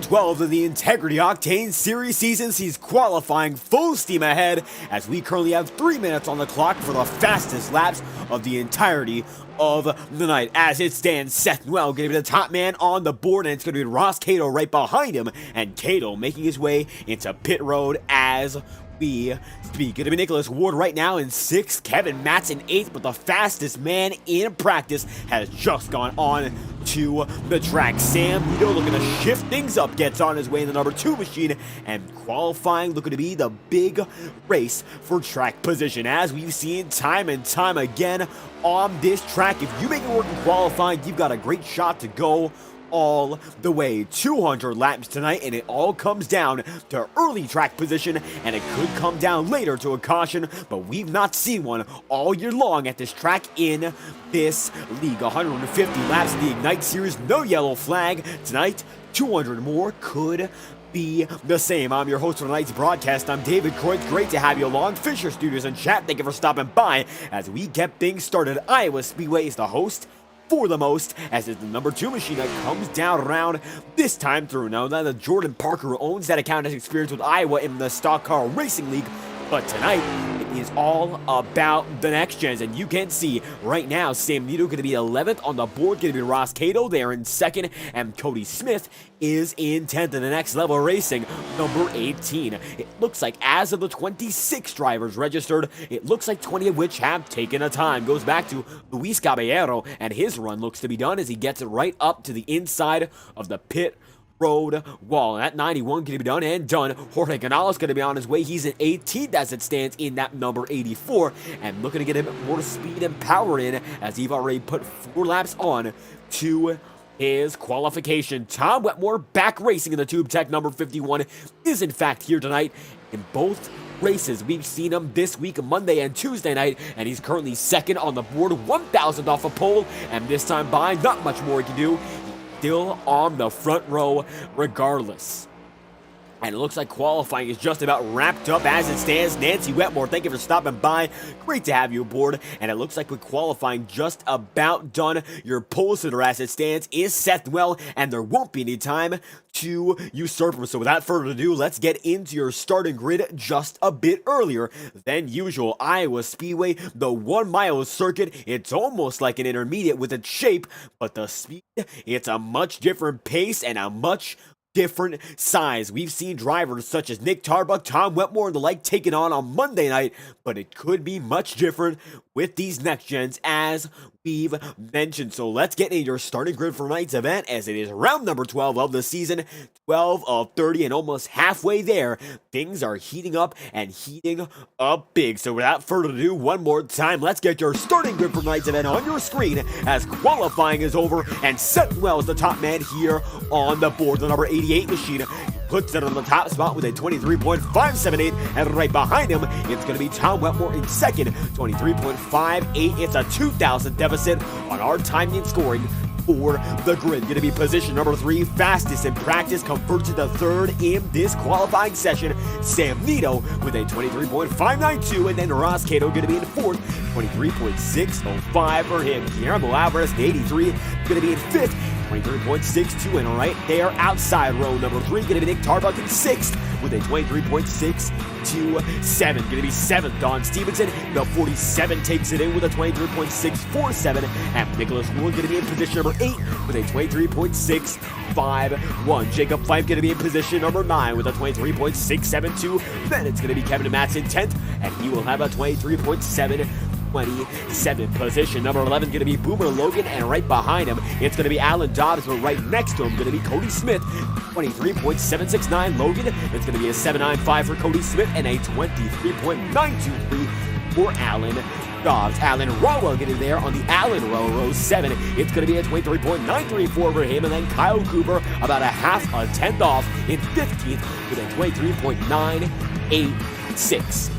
12 of the Integrity Octane Series season sees qualifying full steam ahead as we currently have 3 minutes on the clock for the fastest laps of the entirety of the night. As it stands, Seth Noel going to be the top man on the board, and it's going to be Ross Cato right behind him, and Cato making his way into pit road as we speak. Going to be Nicholas Ward right now in 6th, Kevin Matz in 8th, but the fastest man in practice has just gone on to the track. Sam Nito looking to shift things up, gets on his way in the number 2 machine, and qualifying looking to be the big race for track position. As we've seen time and time again on this track, if you make it work in qualifying, you've got a great shot to go all the way. 200 laps tonight, and it all comes down to early track position, and it could come down later to a caution, but we've not seen one all year long at this track in this league. 150 laps in the Ignite Series, no yellow flag. Tonight, 200 more could be the same. I'm your host for tonight's broadcast. I'm David Kreutz. Great to have you along. Fisher Studios and chat, thank you for stopping by as we get things started. Iowa Speedway is the host for the most, as is the number 2 machine that comes down around this time through. Now that Jordan Parker, who owns that account, has experience with Iowa in the Stock Car Racing League, but tonight it is all about the next gens, and you can see right now Sam Nito going to be 11th on the board, going to be Ross Cato there in 2nd, and Cody Smith is in 10th in the Next Level Racing, number 18. It looks like as of the 26 drivers registered, it looks like 20 of which have taken a time. Goes back to Luis Caballero, and his run looks to be done as he gets it right up to the inside of the pit road wall. And that 91 going to be done and done. Jorge Canales going to be on his way. He's in 18th as it stands in that number 84, and looking to get a bit more speed and power in as he's already put 4 laps on to his qualification. Tom Wetmore back racing in the Tube Tech number 51 is in fact here tonight in both races. We've seen him this week, Monday and Tuesday night, and he's currently 2nd on the board, 1,000 off a pole, and this time by not much more he can do. Still on the front row regardless. And it looks like qualifying is just about wrapped up as it stands. Nancy Wetmore, thank you for stopping by. Great to have you aboard. And it looks like with qualifying just about done, your pole sitter as it stands is Seth Noel, and there won't be any time to usurp him. So without further ado, let's get into your starting grid just a bit earlier than usual. Iowa Speedway, the 1 mile circuit. It's almost like an intermediate with its shape, but the speed, it's a much different pace and a much different size. We've seen drivers such as Nick Tarbuck, Tom Wetmore, and the like taken on Monday night, but it could be much different with these next gens as we've mentioned. So let's get into your starting grid for tonight's event as it is round number 12 of the season. 12 of 30 and almost halfway there. Things are heating up and heating up big. So without further ado, one more time, let's get your starting grid for tonight's event on your screen as qualifying is over and Seth Noel is the top man here on the board. The number 88 machine puts it on the top spot with a 23.578, and right behind him, it's going to be Tom Wetmore in 2nd, 23.58. It's a 2,000 deficit on our timing and scoring for the grid. Going to be position number 3, fastest in practice, converts to the 3rd in this qualifying session. Sam Nito with a 23.592, and then Ross Cato going to be in 4th, 23.605 for him. Guillermo Alvarez, the 83, going to be in 5th, 23.62, and right there outside row number 3, going to be Nick Tarbuck in 6th with a 23.627. Going to be 7th, Don Stevenson. The 47 takes it in with a 23.647, and Nicholas Wood going to be in position number 8 with a 23.651. Jacob Fife going to be in position number 9 with a 23.672. Then it's going to be Kevin Matz in 10th, and he will have a 23.727. Position number 11 going to be Boomer Logan, and right behind him it's going to be Alan Dobbs, but right next to him going to be Cody Smith. 23.769 Logan. It's going to be a 795 for Cody Smith and a 23.923 for Alan Dobbs. Alan Rowell getting there on the Allen row 7. It's going to be a 23.934 for him, and then Kyle Cooper about a half a tenth off in 15th with a 23.986.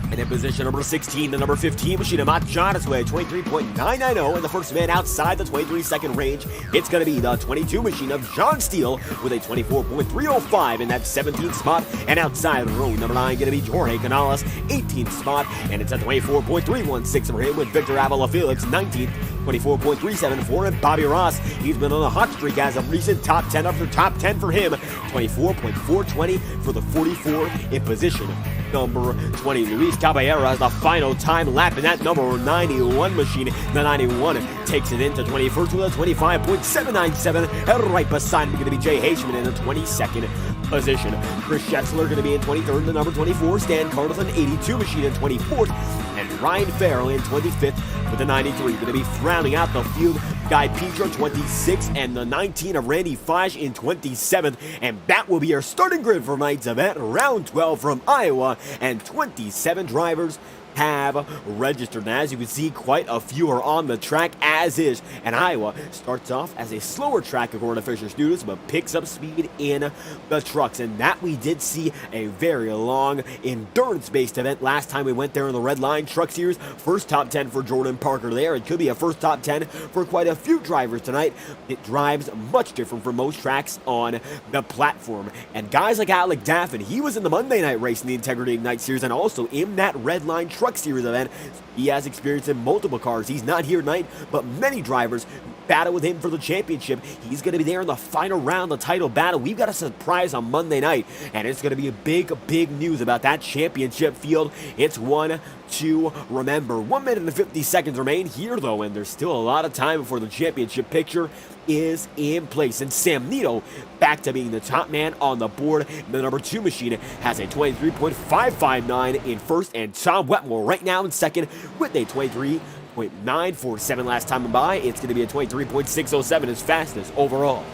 And in position number 16, the number 15 machine, Matt Jonas with a 23.990, and the first man outside the 23-second range, it's going to be the 22 machine of John Steele with a 24.305 in that 17th spot, and outside row number 9 going to be Jorge Canales, 18th spot, and it's a 24.316 for him with Victor Avila Felix, 19th. 24.37 for Bobby Ross. He's been on a hot streak as of recent, top 10 after top 10 for him. 24.420 for the 44 in position number 20. Luis Caballero has the final time lap in that number 91 machine. The 91 takes it into 21st with a 25.797. And right beside him going to be Jay Haishman in the 22nd position. Chris Schexler going to be in 23rd, the number 24. Stan Carlton, 82 machine in 24th. And Ryan Farrell in 25th with the 93. Going to be rounding out the field. Guy Pedro, 26, and the 19 of Randy Flash in 27th. And that will be our starting grid for tonight's event. Round 12 from Iowa, and 27 drivers have registered. And as you can see, quite a few are on the track as is. And Iowa starts off as a slower track according to Fisher Students, but picks up speed in the trucks. And that we did see a very long endurance-based event last time we went there in the Red Line Truck Series. First top 10 for Jordan Parker there. It could be a first top 10 for quite a few drivers tonight. It drives much different from most tracks on the platform. And guys like Alec Daffin, he was in the Monday Night Racing, the Integrity Octane Series, and also in that Red Line Truck Series event. He has experience in multiple cars. He's not here tonight, but many drivers battle with him for the championship. He's going to be there in the final round, the title battle. We've got a surprise on Monday night, and it's going to be a big news about that championship field. It's one to remember. 1 minute and 50 seconds remain here, though, and there's still a lot of time before the championship picture is in place. And Sam Nito, back to being the top man on the board. The number 2 machine has a 23.559 in first, and Tom Wetmore right now in second with a 23.947 last time by. It's going to be a 23.607 his fastest overall.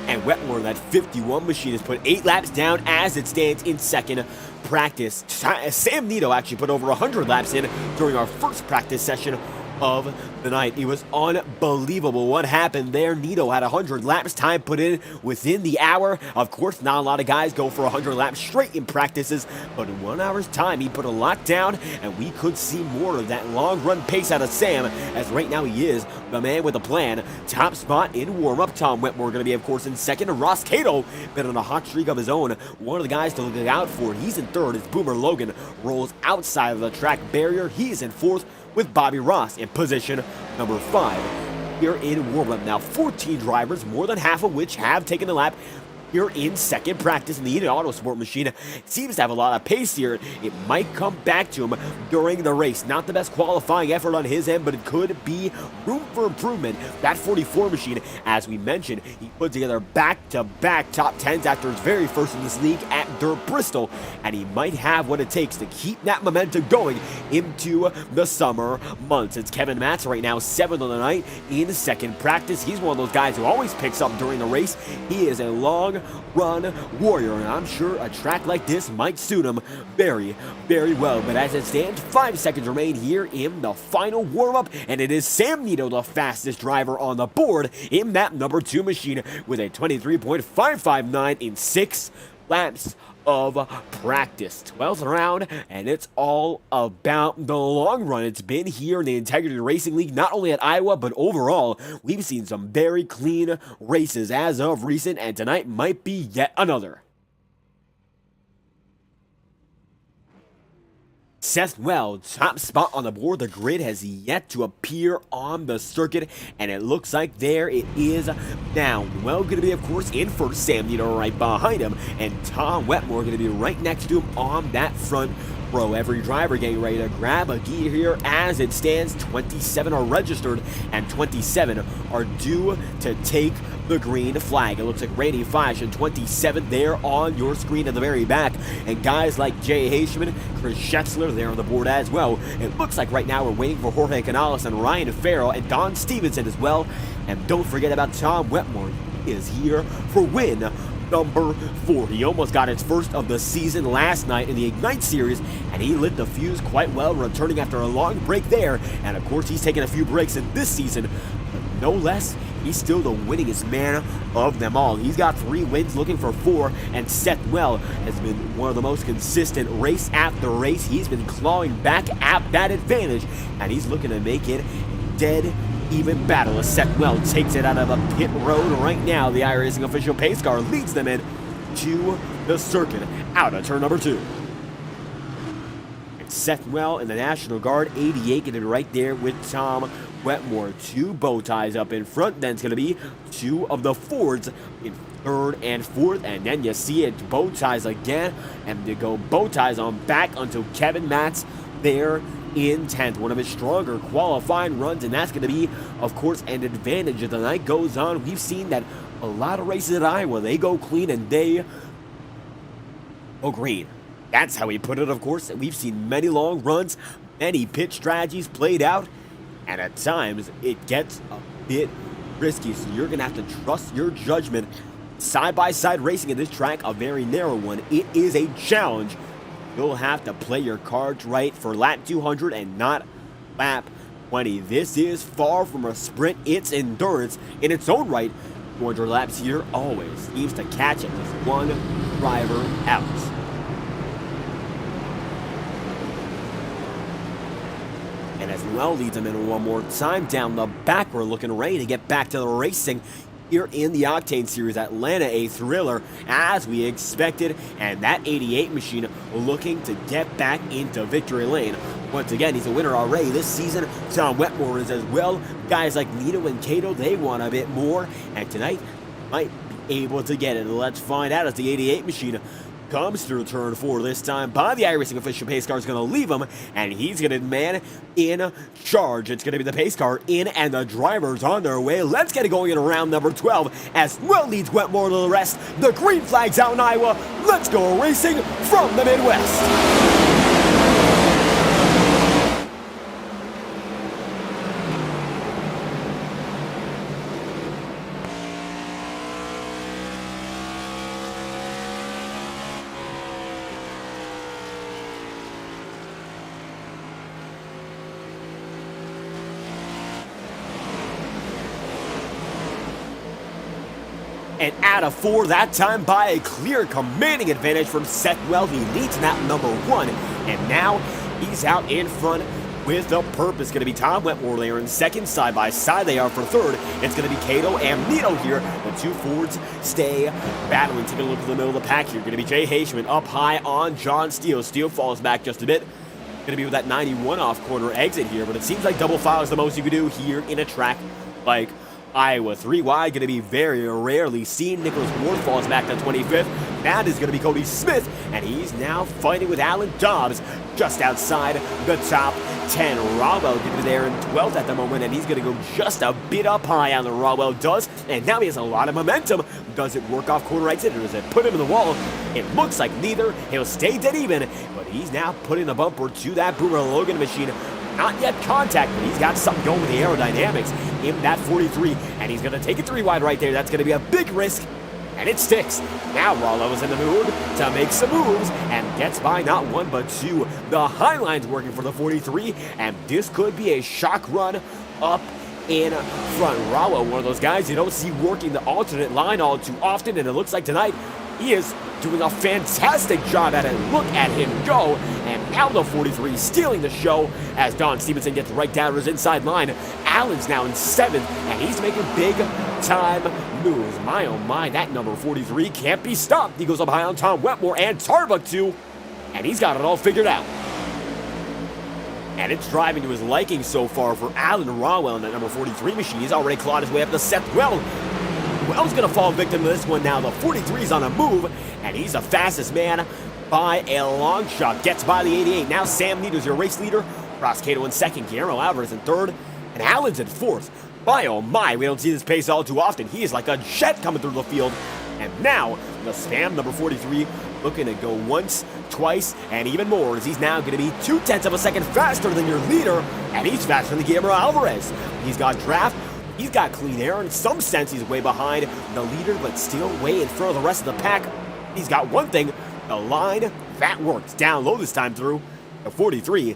And Wetmore, that 51 machine, has put 8 laps down as it stands in second practice. Sam Nito actually put over 100 laps in during our first practice session of the night. It was unbelievable what happened there. Nito had 100 laps time put in within the hour. Of course, not a lot of guys go for 100 laps straight in practices, but in 1 hour's time, he put a lot down, and we could see more of that long run pace out of Sam, as right now he is the man with a plan. Top spot in warm-up. Tom Wetmore going to be, of course, in second. Ross Cato been on a hot streak of his own. One of the guys to look out for. He's in third as Boomer Logan rolls outside of the track barrier. He's in fourth with Bobby Ross in position number 5 here in warm-up. Now 14 drivers, more than half of which have taken the lap here in second practice, and the Indy Auto Sport machine seems to have a lot of pace here. It might come back to him during the race. Not the best qualifying effort on his end, but it could be room for improvement. That 44 machine, as we mentioned, he put together back-to-back top 10s after his very first in this league at Dirt Bristol, and he might have what it takes to keep that momentum going into the summer months. It's Kevin Matz right now, 7th on the night in second practice. He's one of those guys who always picks up during the race. He is a long run warrior, and I'm sure a track like this might suit him very well. But as it stands, 5 seconds remain here in the final warm-up, and it is Sam Nito, the fastest driver on the board in that number 2 machine, with a 23.559 in 6 laps of practice. 12th round, and it's all about the long run. It's been here in the Integrity Racing League, not only at Iowa, but overall. We've seen some very clean races as of recent, and tonight might be yet another. Seth Wells, top spot on the board. The grid has yet to appear on the circuit, and it looks like there it is now. Well, going to be, of course, in first. Sam Nito right behind him, and Tom Wetmore going to be right next to him on that front row. Every driver getting ready to grab a gear here as it stands. 27 are registered, and 27 are due to take the green flag. It looks like Randy Flash in 27 there on your screen at the very back, and guys like Jay Haishman, Chris Schexler there on the board as well. It looks like right now we're waiting for Jorge Canales and Ryan Farrell and Don Stevenson as well. And don't forget about Tom Wetmore. He is here for win number 4. He almost got his first of the season last night in the Ignite Series, and he lit the fuse quite well, returning after a long break there. And of course, he's taken a few breaks in this season, but no less, he's still the winningest man of them all. He's got 3 wins, looking for 4, and Seth Well has been one of the most consistent race after race. He's been clawing back at that advantage, and he's looking to make it dead even battle as Seth Well takes it out of a pit road right now. The iRacing official pace car leads them in to the circuit out of turn number 2. Sethwell in the National Guard, 88, going to be right there with Tom Wetmore. 2 bow ties up in front. Then it's going to be 2 of the Fords in 3rd and 4th. And then you see it, bow ties again. And they go bow ties on back until Kevin Matz there in 10th. One of his stronger qualifying runs. And that's going to be, of course, an advantage as the night goes on. We've seen that a lot of races at Iowa, they go clean and they go green. That's how he put it, of course. We've seen many long runs, many pit strategies played out, and at times it gets a bit risky. So you're going to have to trust your judgment. Side-by-side racing in this track, a very narrow one. It is a challenge. You'll have to play your cards right for lap 200 and not lap 20. This is far from a sprint. It's endurance in its own right. 200 laps here always seems to catch at least one driver out. And as well leads him in one more time down the back, we're looking ready to get back to the racing here in the Octane Series. Atlanta, a thriller as we expected, and that 88 machine looking to get back into victory lane. Once again, he's a winner already this season. Tom Wetmore is as well. Guys like Nito and Cato, they want a bit more, and tonight might be able to get it. Let's find out as the 88 machine comes through turn 4 this time by the iRacing official. Pace car is going to leave him, and he's going to man in charge. It's going to be the pace car in, and the drivers on their way. Let's get it going in round number 12 as well leads Wetmore to the rest. The green flag's out in Iowa. Let's go racing from the Midwest. And out of 4 that time by a clear commanding advantage from Sethwell. He leads that number 1, and now he's out in front with a purpose. Going to be Tom Wetmore there in second. Side by side they are for third. It's going to be Cato and Nito here. The 2 Fords stay battling. Take a look at the middle of the pack here. Going to be Jay Haishman up high on John Steele. Steele falls back just a bit. Going to be with that 91 off corner exit here, but it seems like double file is the most you can do here in a track like Iowa. 3 wide, going to be very rarely seen. Nicholas Ward falls back to 25th. That is going to be Cody Smith, and he's now fighting with Alan Dobbs just outside the top 10. Rawell going to be there in 12th at the moment, and he's going to go just a bit up high. Alan Rawell does, and now he has a lot of momentum. Does it work off corner exit, or does it put him in the wall? It looks like neither. He'll stay dead even, but he's now putting the bumper to that Boomer Logan machine. Not yet contact, but he's got something going with the aerodynamics in that 43, and he's going to take it 3 wide right there. That's going to be a big risk, and it sticks. Now Rollo is in the mood to make some moves and gets by not 1 but 2. The high line's working for the 43, and this could be a shock run up in front. Rollo, one of those guys you don't see working the alternate line all too often, and it looks like tonight he is doing a fantastic job at it. Look at him go. And now the 43 stealing the show as Don Stevenson gets right down to his inside line. Allen's now in 7th, and he's making big time moves. My oh my, that number 43 can't be stopped. He goes up high on Tom Wetmore and Tarbuck too, and he's got it all figured out. And it's driving to his liking so far for Alan Rawell in that number 43 machine. He's already clawed his way up to Sethwell. Well's going to fall victim to this one now. The 43's on a move, and he's the fastest man by a long shot. Gets by the 88. Now Sam Nito's your race leader. Ross Cato in second. Guillermo Alvarez in third. And Allen's in 4th. My oh my, we don't see this pace all too often. He is like a jet coming through the field. And now the Spam number 43 looking to go once, twice, and even more, as he's now going to be 0.2 of a second faster than your leader. And he's faster than Guillermo Alvarez. He's got draft. He's got clean air. In some sense, he's way behind the leader, but still way in front of the rest of the pack. He's got one thing, the line. That works. Down low this time through. The 43,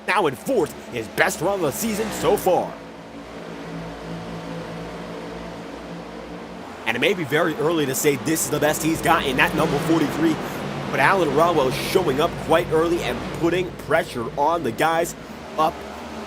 now in 4th, his best run of the season so far. And it may be very early to say this is the best he's got in that number 43, but Alan Rawell showing up quite early and putting pressure on the guys up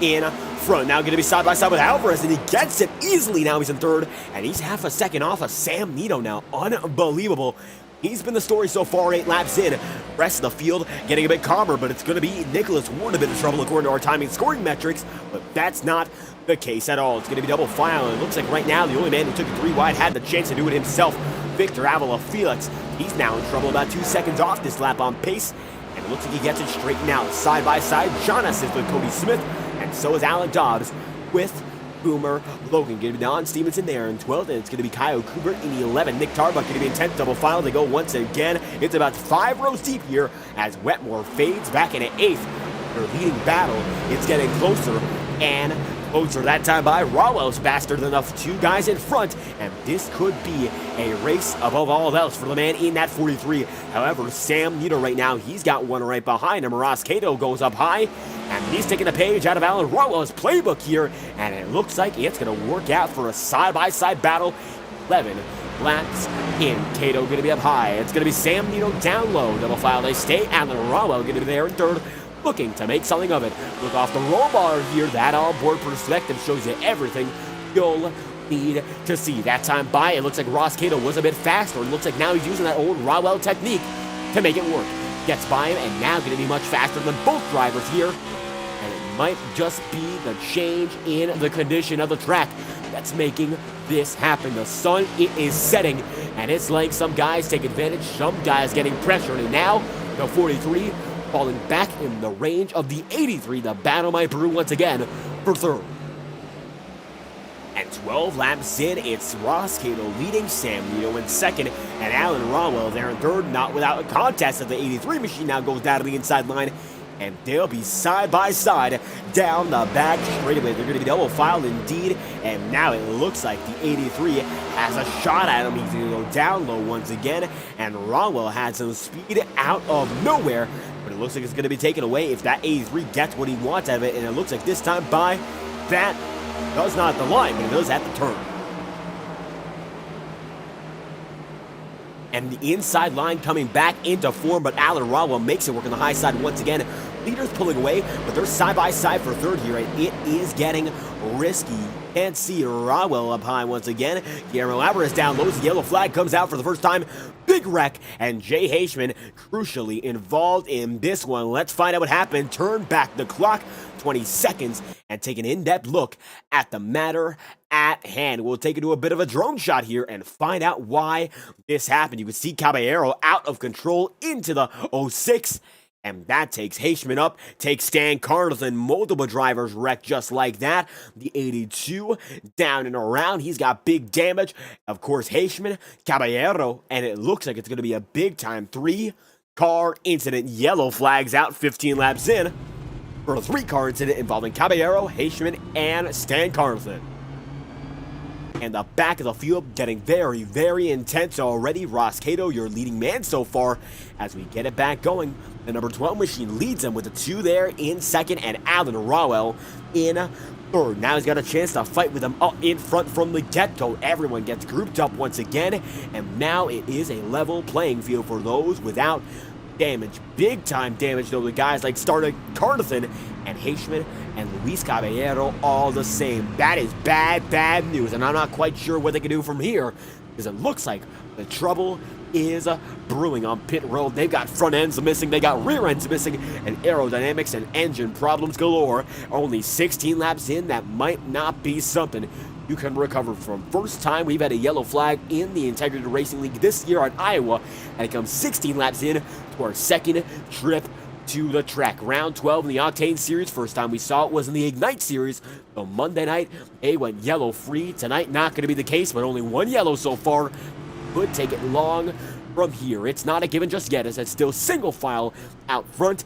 in front. Now going to be side by side with Alvarez, and he gets it easily. Now he's in 3rd, and he's half a second off of Sam Nito now. Unbelievable. He's been the story so far, 8 laps in. Rest of the field getting a bit calmer, but it's going to be Nicholas Ward a bit of trouble according to our timing scoring metrics, but that's not the case at all. It's going to be double file, and it looks like right now the only man who took it 3 wide had the chance to do it himself, Victor Avila Felix. He's now in trouble, about 2 seconds off this lap on pace, and it looks like he gets it straightened out. Side by side, Jonas is with Cody Smith, and so is Alan Dobbs with Boomer Logan. Going to be Don Stevenson there in 12th, and it's going to be Kyle Kubert in the 11th. Nick Tarbuck going to be in 10th. Double file. They go once again. It's about 5 rows deep here as Wetmore fades back into 8th. Their leading battle, it's getting closer and closer. That time by Rawell's faster than enough. 2 guys in front, and this could be a race above all else for the man in that 43. However, Sam Nito right now, he's got one right behind him. Ross Cato goes up high, and he's taking a page out of Alan Rawell's playbook here, and it looks like it's going to work out for a side-by-side battle. 11 laps in. Cato going to be up high. It's going to be Sam Nito down low. Double file they stay. Alan Rawell going to be there in 3rd, looking to make something of it. Look off the roll bar here. That all-board perspective shows you everything you'll need to see. That time by, it looks like Ross Cato was a bit faster. It looks like now he's using that old Rawell technique to make it work. Gets by him, and now going to be much faster than both drivers here. And it might just be the change in the condition of the track that's making this happen. The sun, it is setting, and it's letting some guys take advantage, some guys getting pressured, and now the 43 falling back in the range of the 83. The battle might brew once again for 3rd. And 12 laps in, it's Ross Cato leading, Sam Nito in 2nd, and Alan Rawell there in 3rd, not without a contest as the 83 machine now goes down to the inside line, and they'll be side by side down the back straightaway. They're going to be double filed indeed, and now it looks like the 83 has a shot at him. He's going to go down low once again, and Rawell had some speed out of nowhere, but it looks like it's going to be taken away if that 83 gets what he wants out of it, and it looks like this time by that does not at the line, but it does at the turn. And the inside line coming back into form, but Alan Rawell makes it work on the high side once again. Leaders pulling away, but they're side by side for 3rd here, and it is getting risky. Can't see Rawell up high once again. Guillermo Alvarez down low. The yellow flag comes out for the first time. Big wreck, and Jay Haishman crucially involved in this one. Let's find out what happened. Turn back the clock 20 seconds and take an in-depth look at the matter at hand. We'll take it to a bit of a drone shot here and find out why this happened. You can see Caballero out of control into the 06. And that takes Haishman up, takes Stan Carlson, multiple drivers wrecked just like that. The 82 down and around, he's got big damage. Of course, Haishman, Caballero, and it looks like it's going to be a big-time 3-car incident. Yellow flags out 15 laps in for a 3-car incident involving Caballero, Haishman, and Stan Carlson. And the back of the field getting very, very intense already. Ross Cato, your leading man so far, as we get it back going. The number 12 machine leads him with the 2 there in 2nd, and Alan Rawell in 3rd. Now he's got a chance to fight with him up in front from the get-go. Everyone gets grouped up once again, and now it is a level playing field for those without damage. Big time damage though, the guys like Starter Carnathan and Haishman and Luis Caballero all the same. That is bad news, and I'm not quite sure what they can do from here, because it looks like the trouble is brewing on pit road. They've got front ends missing, they got rear ends missing, and aerodynamics and engine problems galore. Only 16 laps in, that might not be something you can recover from. First time we've had a yellow flag in the Integrity Racing League this year at Iowa, and it comes 16 laps in to our 2nd trip to the track. Round 12 in the Octane Series. First time we saw it was in the Ignite Series. So Monday night, they went yellow free. Tonight, not going to be the case, but only 1 yellow so far. Could take it long from here. It's not a given just yet, as it's still single file out front.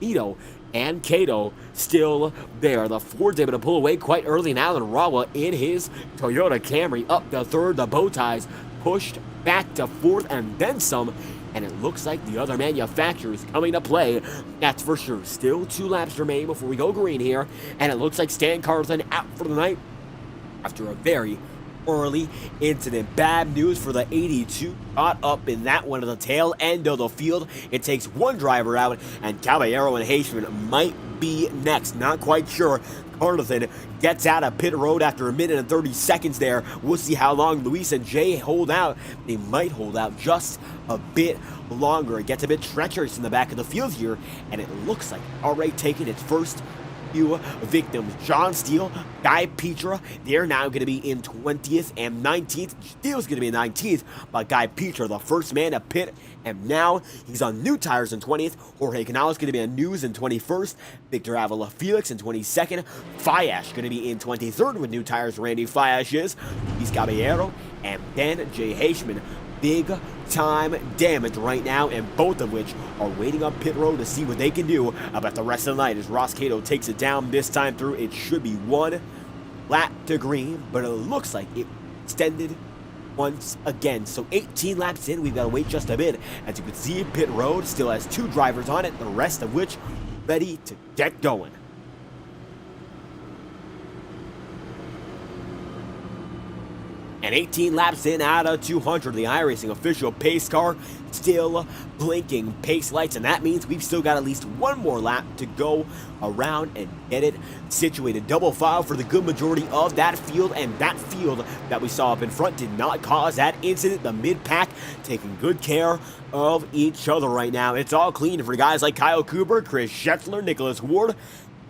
Nito and Cato still there. The Ford's able to pull away quite early, and Alan Rawell in his Toyota Camry up to 3rd. The bow ties pushed back to 4th and then some, and it looks like the other manufacturer is coming to play. That's for sure. Still 2 laps remain before we go green here, and it looks like Stan Carlson out for the night after a very early incident. Bad news for the 82. Caught up in that one at the tail end of the field. It takes 1 driver out, and Caballero and Haishman might be next. Not quite sure. Jonathan gets out of pit road after a minute and 30 seconds there. We'll see how long Luis and Jay hold out. They might hold out just a bit longer. It gets a bit treacherous in the back of the field here, and it looks like already taking its first few victims. John Steele, Guy Petra, they're now going to be in 20th and 19th. Steele's going to be in 19th, but Guy Petra, the first man to pit, and now he's on new tires in 20th. Jorge Canales going to be on news in 21st. Victor Avila Felix in 22nd. Fiash going to be in 23rd with new tires. Randy Fiash is. Luis Caballero, and then Jay Haishman. Big time damage right now, and both of which are waiting on pit road to see what they can do about the rest of the night as Ross Cato takes it down this time through. It should be one lap to green, but it looks like it extended once again. So 18 laps in, we've got to wait just a bit. As you can see, pit road still has 2 drivers on it, the rest of which ready to get going. And 18 laps in out of 200, the iRacing official pace car still blinking pace lights, and that means we've still got at least one more lap to go around and get it situated. Double file for the good majority of that field, and that field that we saw up in front did not cause that incident. The mid-pack taking good care of each other right now. It's all clean for guys like Kyle Cooper, Chris Schetzler, Nicholas Ward,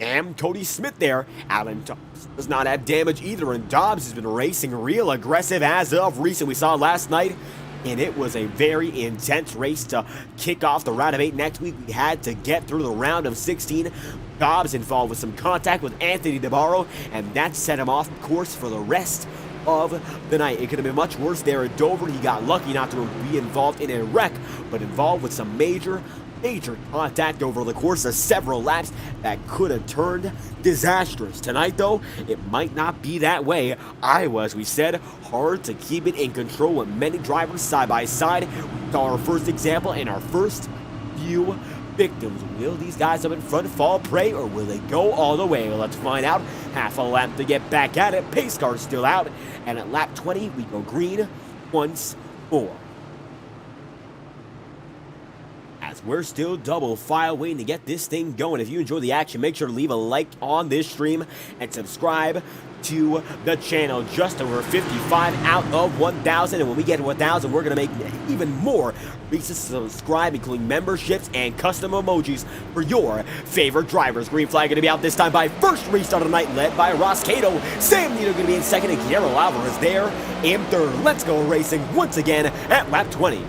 and Cody Smith there. Alan Dobbs does not have damage either, and Dobbs has been racing real aggressive as of recent. We saw last night, and it was a very intense race to kick off the round of 8. Next week, we had to get through the round of 16. Dobbs involved with some contact with Anthony DeBarro, and that set him off course for the rest of the night. It could have been much worse there at Dover. He got lucky not to be involved in a wreck, but involved with some major contact over the course of several laps that could have turned disastrous. Tonight, though, it might not be that way. Iowa, as we said, hard to keep it in control with many drivers side by side. We saw our first example and our first few victims. Will these guys up in front fall prey, or will they go all the way? Well, let's find out. Half a lap to get back at it. Pace car's still out, and at lap 20, we go green once more. As we're still double file waiting to get this thing going. If you enjoy the action, make sure to leave a like on this stream and subscribe to the channel. Just over 55 out of 1,000, and when we get to 1,000, we're going to make even more reasons to subscribe, including memberships and custom emojis for your favorite drivers. Green flag going to be out this time by first restart of the night, led by Ross Cato. Sam Nito going to be in second, and Guillermo Alvarez there in third. Let's go racing once again at lap 20.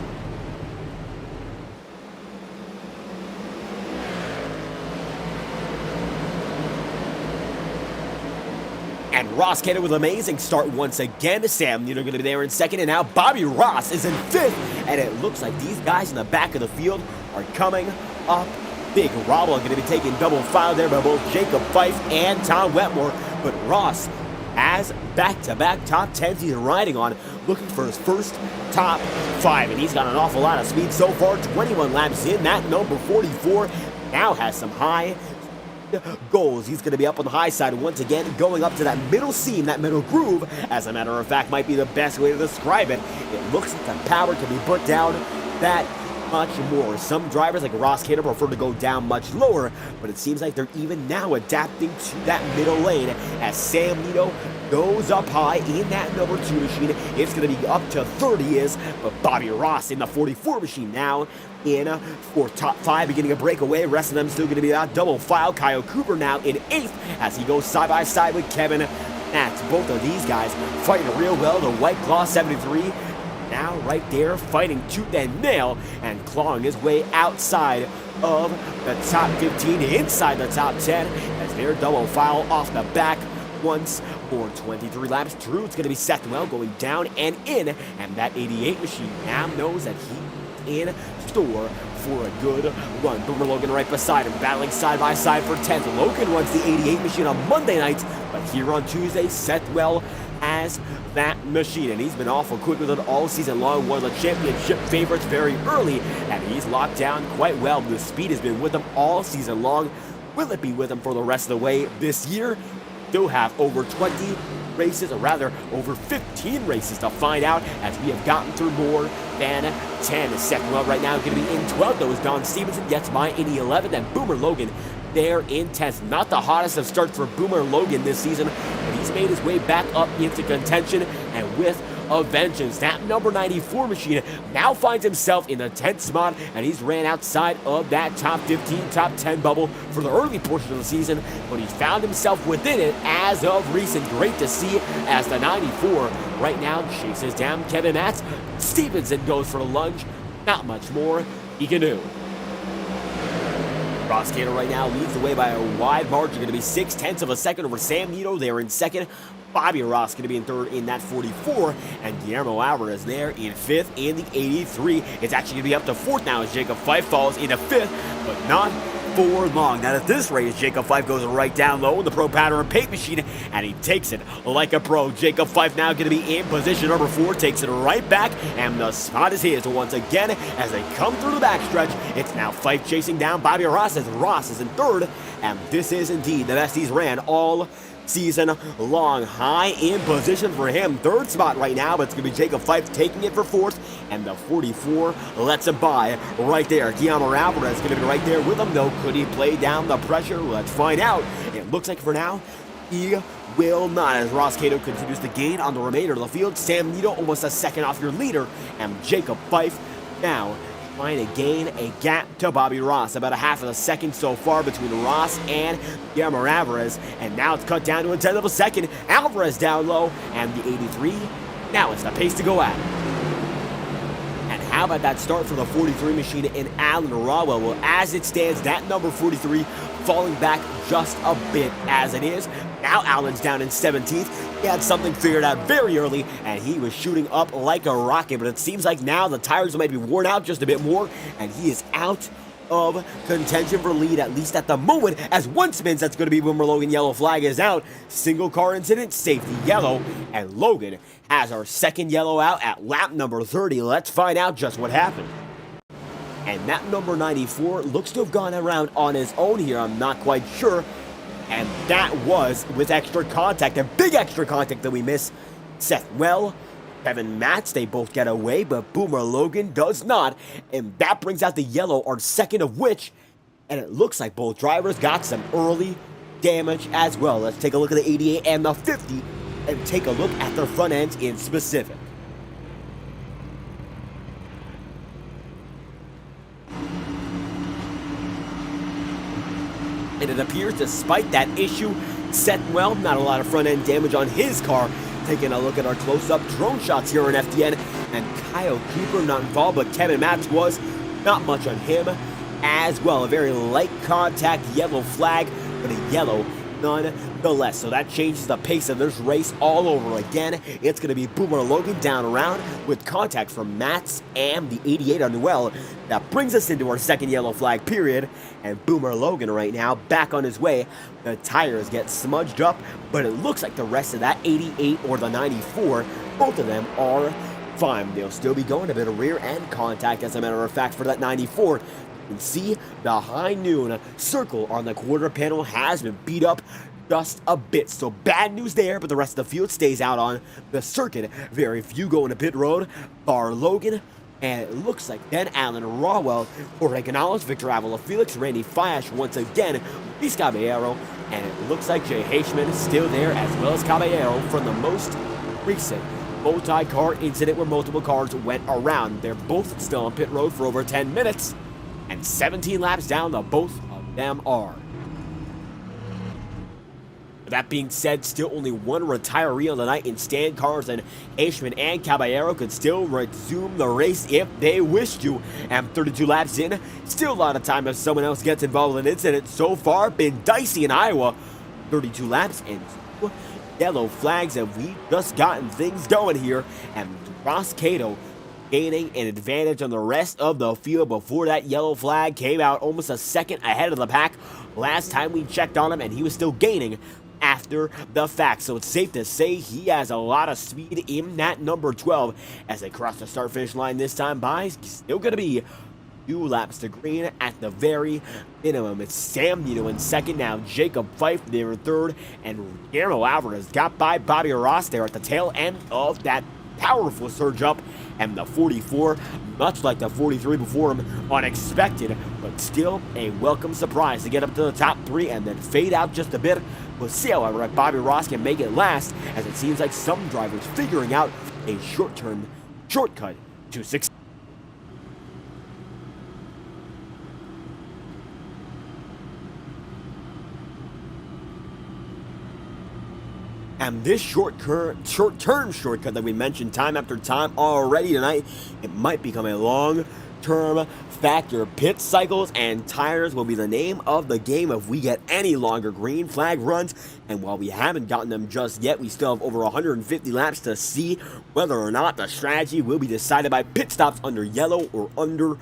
And Ross Cato with an amazing start once again. Sam Nito going to be there in second, and now Bobby Ross is in fifth. And it looks like these guys in the back of the field are coming up big. Roblox going to be taking double file there by both Jacob Fife and Tom Wetmore. But Ross has back-to-back top 10s he's riding on, looking for his first top 5. And he's got an awful lot of speed so far. 21 laps in. That number 44 now has some high goals. He's going to be up on the high side once again, going up to that middle seam, that middle groove, as a matter of fact, might be the best way to describe it. It looks like the power can be put down that much more. Some drivers like Ross Cato prefer to go down much lower, but it seems like they're even now adapting to that middle lane as Sam Nito goes up high in that number 2 machine. It's going to be up to 30 is, but Bobby Ross in the 44 machine now in for top 5, beginning a breakaway. Rest of them still going to be that double file. Kyle Cooper now in 8th as he goes side by side with Kevin Nats. Both of these guys fighting real well. The White Claw 73 now right there fighting tooth and nail and clawing his way outside of the top 15 inside the top 10 as they're double file off the back once for 23 laps. Drew's going to be Seth Well going down and in, and that 88 machine now knows that he's in store for a good run. Boomer Logan right beside him, battling side by side for 10th. Logan runs the 88 machine on Monday nights, but here on Tuesday, Seth Well has that machine, and he's been awful quick with it all season long. One of the championship favorites very early, and he's locked down quite well. The speed has been with him all season long. Will it be with him for the rest of the way this year? Still have over 20 races, or rather over 15 races to find out, as we have gotten through more than 10. Second well right now going to be in 12th, though, as Don Stevenson gets by in the 11th, and Boomer Logan there in 10th. Not the hottest of starts for Boomer Logan this season, but he's made his way back up into contention, and with a vengeance. That number 94 machine now finds himself in the 10th spot, and he's ran outside of that top 15, top 10 bubble for the early portion of the season, but he's found himself within it as of recent. Great to see as the 94 right now chases down Kevin Matz. Stevenson goes for the lunge. Not much more he can do. Ross Cato right now leads the way by a wide margin, going to be 0.6 of a second over Sam Nito there in second. Bobby Ross going to be in third in that 44, and Guillermo Alvarez there in fifth in the 83. It's actually going to be up to fourth now as Jacob Fife falls into fifth, but not for long. Now at this rate, Jacob Fife goes right down low in the Pro Pattern Paint Machine, and he takes it like a pro. Jacob Fife now going to be in position number 4, takes it right back, and the spot is his once again as they come through the backstretch. It's now Fife chasing down Bobby Ross as Ross is in third, and this is indeed the best he's ran all season long. High in position for him. Third spot right now, but it's going to be Jacob Fife taking it for fourth, and the 44 lets him by right there. Guillermo Alvarez is going to be right there with him, though. Could he play down the pressure? Let's find out. It looks like for now, he will not, as Ross Cato continues to gain on the remainder of the field. Sam Nito almost a second off your leader, and Jacob Fife now trying to gain a gap to Bobby Ross. About a half of a second so far between Ross and Guillermo Alvarez, and now it's cut down to a 10th of a second. Alvarez down low, and the 83, now it's the pace to go at. And how about that start for the 43 machine in Alan Rawell? Well, as it stands, that number 43 falling back just a bit as it is. Now Allen's down in 17th. He had something figured out very early, and he was shooting up like a rocket, but it seems like now the tires might be worn out just a bit more, and he is out of contention for lead, at least at the moment, as one spins. That's going to be Boomer Logan. Yellow flag is out. Single car incident, safety yellow, and Logan has our second yellow out at lap number 30. Let's find out just what happened. And that number 94 looks to have gone around on his own here. I'm not quite sure. And that was with extra contact, a big extra contact that we miss. Seth Well, Kevin Matz, they both get away, but Boomer Logan does not. And that brings out the yellow, our second of which. And it looks like both drivers got some early damage as well. Let's take a look at the 88 and the 50 and take a look at their front ends in specific. And it appears, despite that issue, Seth Well, not a lot of front-end damage on his car. Taking a look at our close-up drone shots here on FDN, and Kyle Cooper not involved, but Kevin Matz was. Not much on him as well. A very light contact yellow flag, but a yellow nonetheless. So that changes the pace of this race all over again. It's going to be Boomer Logan down around with contact from Matz and the 88 on Noel. That brings us into our second yellow flag period, and Boomer Logan right now back on his way. The tires get smudged up, but it looks like the rest of that 88 or the 94, both of them are fine. They'll still be going a bit of rear end contact, as a matter of fact, for that 94. You can see the high noon circle on the quarter panel has been beat up just a bit. So bad news there, but the rest of the field stays out on the circuit. Very few go into pit road, bar Logan, and it looks like then Alan Rawell, Jorge Canales, Victor Avila Felix, Randy Fiash once again, Luis Caballero, and it looks like Jay Haishman is still there, as well as Caballero from the most recent multi-car incident where multiple cars went around. They're both still on pit road for over 10 minutes. And 17 laps down, the both of them are. That being said, still only one retiree on the night in Stan Carson. Haishman and Caballero could still resume the race if they wish to. And 32 laps in, still a lot of time if someone else gets involved in an incident. So far, been dicey in Iowa. 32 laps and yellow flags, and we've just gotten things going here. And Ross Cato gaining an advantage on the rest of the field before that yellow flag came out, almost a second ahead of the pack last time we checked on him, and he was still gaining after the fact. So it's safe to say he has a lot of speed in that number 12 as they cross the start finish line this time by. Still going to be 2 laps to green at the very minimum. It's Sam Nito in second now, Jacob Fife there in third, and Guillermo Alvarez got by Bobby Ross there at the tail end of that powerful surge up, and the 44, much like the 43 before him, unexpected, but still a welcome surprise to get up to the top 3 and then fade out just a bit. We'll see, however, if Bobby Ross can make it last, as it seems like some drivers figuring out a short-term shortcut to success. And this short-term shortcut that we mentioned time after time already tonight, it might become a long-term factor. Pit cycles and tires will be the name of the game if we get any longer green flag runs. And while we haven't gotten them just yet, we still have over 150 laps to see whether or not the strategy will be decided by pit stops under yellow or under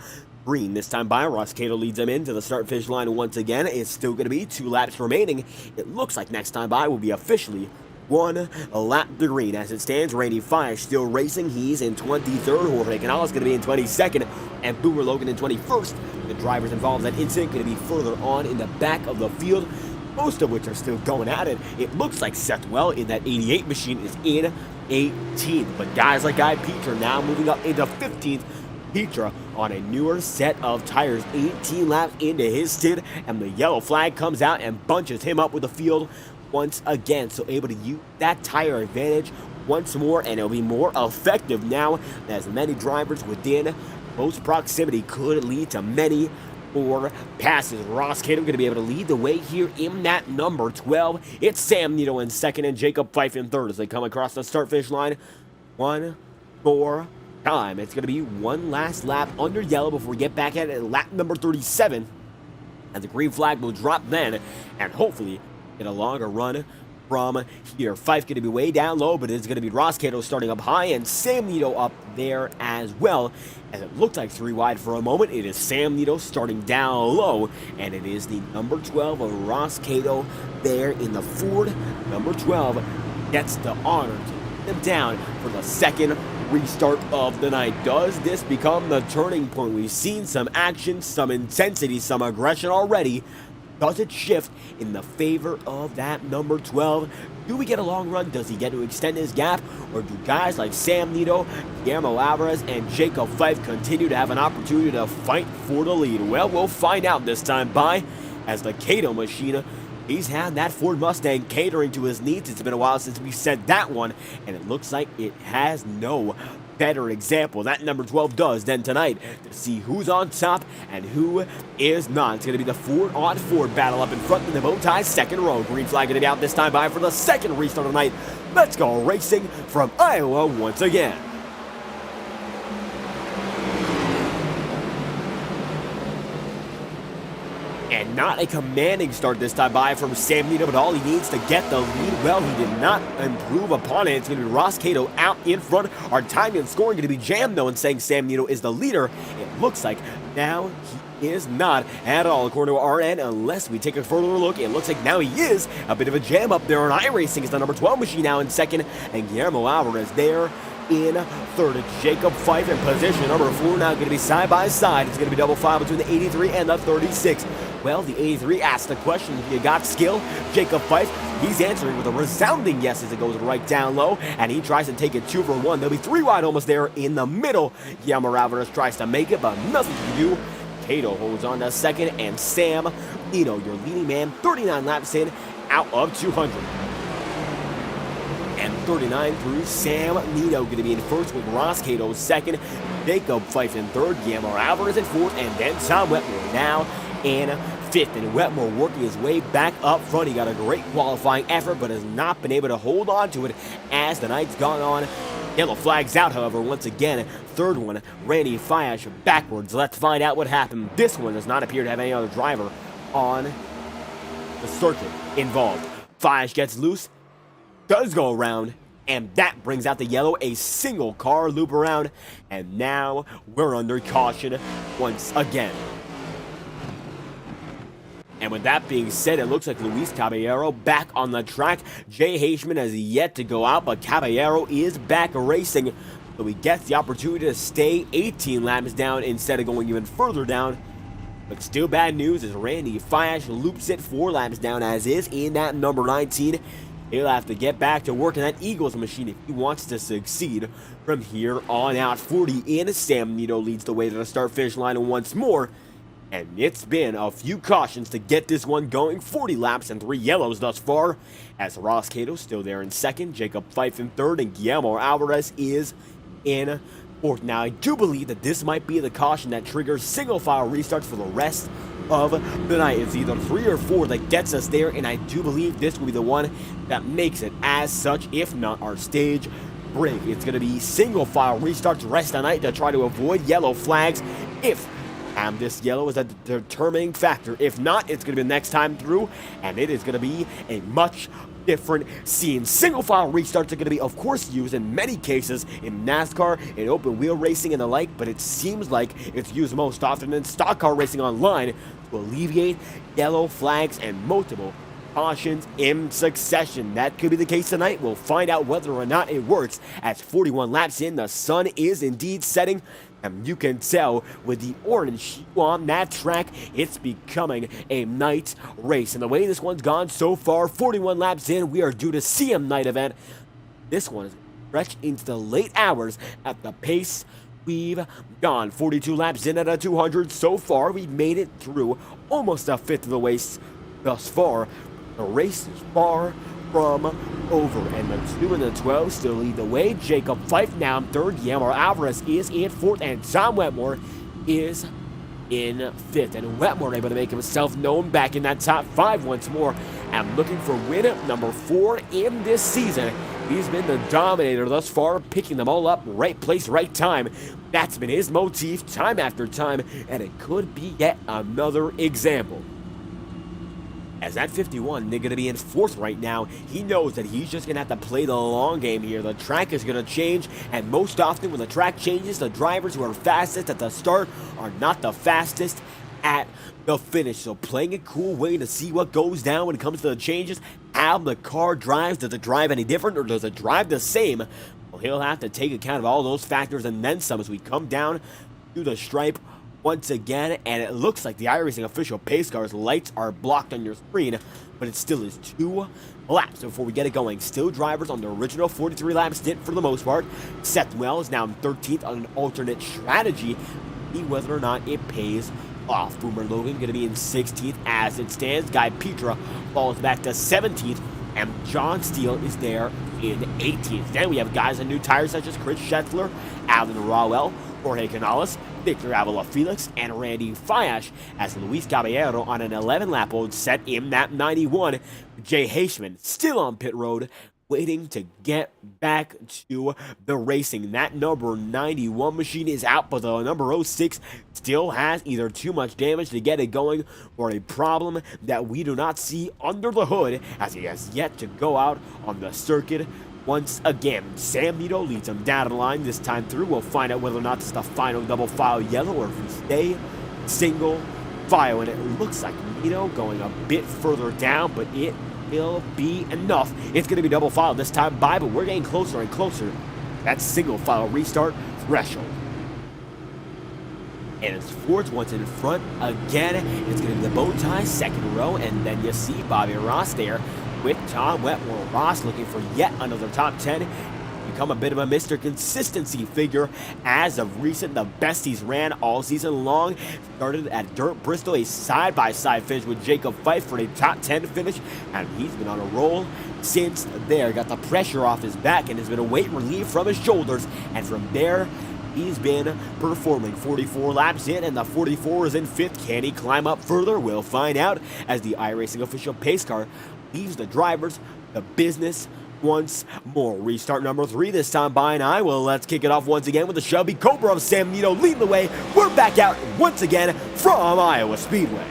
green. This time by Ross Cato leads them into the start-finish line once again. It's still going to be 2 laps remaining. It looks like next time by will be officially 1 lap to green. As it stands, Randy Fish still racing. He's in 23rd. Jorge Canales going to be in 22nd. And Boomer Logan in 21st. The drivers involved in that incident going to be further on in the back of the field, most of which are still going at it. It looks like Seth Well in that 88 machine is in 18th. But guys like Guy Petra now moving up into 15th. Petra on a newer set of tires, 18 laps into his stint, and the yellow flag comes out and bunches him up with the field once again, so able to use that tire advantage once more, and it'll be more effective now as many drivers within close proximity could lead to many more passes. Ross Cato going to be able to lead the way here in that number 12. It's Sam Nito in second and Jacob Fife in third as they come across the start-finish line one more time. It's going to be one last lap under yellow before we get back at it at lap number 37, and the green flag will drop then, and hopefully get a longer run from here. Fife going to be way down low, but it's going to be Ross Cato starting up high and Sam Nito up there as well. As it looked like 3 wide for a moment, it is Sam Nito starting down low, and it is the number 12 of Ross Cato there in the Ford. Number 12 gets the honor to put them down for the second restart of the night. Does this become the turning point? We've seen some action, some intensity, some aggression already. Does it shift in the favor of that number 12? Do we get a long run? Does he get to extend his gap? Or do guys like Sam Nito, Guillermo Alvarez, and Jacob Fife continue to have an opportunity to fight for the lead? Well, we'll find out this time by as the Cato machine. He's had that Ford Mustang catering to his needs. It's been a while since we said that one, and it looks like it has no better example. That number 12 does then tonight to see who's on top and who is not. It's going to be the Ford on Ford battle up in front in the bow tie second row. Green flag going to be out this time by for the second restart of the night. Let's go racing from Iowa once again. And not a commanding start this time by from Sam Nito, but all he needs to get the lead. Well, he did not improve upon it. It's going to be Ross Cato out in front. Our timing and scoring going to be jammed, though, and saying Sam Nito is the leader. It looks like now he is not at all, according to our end, unless we take a further look. It looks like now he is. A bit of a jam up there on iRacing. Is the number 12 machine now in second, and Guillermo Alvarez there in third. It's Jacob Fife in position number 4 now, going to be side by side. It's going to be double file between the 83 and the 36. Well, the 83 asked the question, you got skill? Jacob Fife, he's answering with a resounding yes as it goes right down low, and he tries to take it 2 for 1. There'll be 3 wide almost there in the middle. Guillermo Alvarez tries to make it, but nothing to do. Cato holds on to second, and Sam Nito, your leading man, 39 laps in, out of 200. And 39 through Sam Nito, going to be in first with Ross Cato second, Jacob Fife in third, Guillermo Alvarez in fourth, and then Tom Wetmore now in fifth. And Wetmore working his way back up front. He got a great qualifying effort, but has not been able to hold on to it as the night's gone on. Yellow flags out, however, once again. Third one, Randy Fiash backwards. Let's find out what happened. This one does not appear to have any other driver on the circuit involved. Fiash gets loose, does go around, and that brings out the yellow, a single car loop around, and now we're under caution once again. And with that being said, it looks like Luis Caballero back on the track. Jay Haishman has yet to go out, but Caballero is back racing, so he gets the opportunity to stay 18 laps down instead of going even further down. But still bad news as Randy Fiash loops it 4 laps down as is in that number 19. He'll have to get back to working that Eagles machine if he wants to succeed from here on out. 40 in, Sam Nito leads the way to the start-finish line once more. And it's been a few cautions to get this one going. 40 laps and 3 yellows thus far. As Ross Cato still there in second, Jacob Fife in third, and Guillermo Alvarez is in fourth. Now, I do believe that this might be the caution that triggers single-file restarts for the rest of the night. It's either 3 or 4 that gets us there, and I do believe this will be the one that makes it as such, if not our stage break. It's going to be single-file restarts the rest of the night to try to avoid yellow flags if this yellow is a determining factor. If not, it's going to be the next time through, and it is going to be a much different scene. Single file restarts are going to be, of course, used in many cases in NASCAR, in open wheel racing and the like, but it seems like it's used most often in stock car racing online to alleviate yellow flags and multiple cautions in succession. That could be the case tonight. We'll find out whether or not it works. As 41 laps in, the sun is indeed setting, and you can tell with the orange hue on that track, it's becoming a night race. And the way this one's gone so far, 41 laps in, we are due to see a night event. This one is stretched into the late hours at the pace we've gone. 42 laps in at a 200 so far. We've made it through almost a fifth of the way thus far. The race is far from over, and the 2 and the 12 still lead the way. Jacob Fife now in third, Guillermo Alvarez is in fourth, and Tom Wetmore is in fifth. And Wetmore able to make himself known back in that top 5 once more, and looking for win number 4 in this season. He's been the dominator thus far, picking them all up, right place, right time. That's been his motif time after time, and it could be yet another example. As at 51, they're going to be in fourth right now. He knows that he's just going to have to play the long game here. The track is going to change, and most often when the track changes, the drivers who are fastest at the start are not the fastest at the finish. So playing it cool, waiting to see what goes down when it comes to the changes, how the car drives. Does it drive any different, or does it drive the same? Well, he'll have to take account of all those factors and then some as we come down to the stripe once again, and it looks like the iRacing official pace car's lights are blocked on your screen, but it still is 2 laps before we get it going. Still drivers on the original 43 lap stint for the most part. Seth Wells now in 13th on an alternate strategy, see whether or not it pays off. Boomer Logan going to be in 16th as it stands. Guy Petra falls back to 17th, and John Steele is there in 18th. Then we have guys on new tires such as Chris Schetzler, Alan Rawell, Jorge Canales, Victor Avila Felix, and Randy Fiash, as Luis Caballero on an 11-lap old set in that 91. Jay Haishman still on pit road, waiting to get back to the racing. That number 91 machine is out, but the number 06 still has either too much damage to get it going or a problem that we do not see under the hood, as he has yet to go out on the circuit once again. Sam Nito leads him down the line this time through. We'll find out whether or not it's the final double file yellow or if we stay single file. And it looks like Nito going a bit further down, but it will be enough. It's going to be double file this time by, but we're getting closer and closer. That single file restart threshold. And it's Ford's once in front again. It's going to be the bow tie, second row, and then you see Bobby Ross there with Tom Wetmore. Ross looking for yet another top 10. Become a bit of a Mr. Consistency figure as of recent. The best he's ran all season long. Started at Dirt Bristol, a side-by-side finish with Jacob Fife for a top 10 finish, and he's been on a roll since there. Got the pressure off his back and has been a weight relief from his shoulders, and from there he's been performing. 44 laps in, and the 44 is in 5th. Can he climb up further? We'll find out as the iRacing official pace car leaves the drivers the business once more. Restart number 3 this time by an eye. Well, let's kick it off once again with the Shelby Cobra of Sam Nito leading the way. We're back out once again from Iowa Speedway.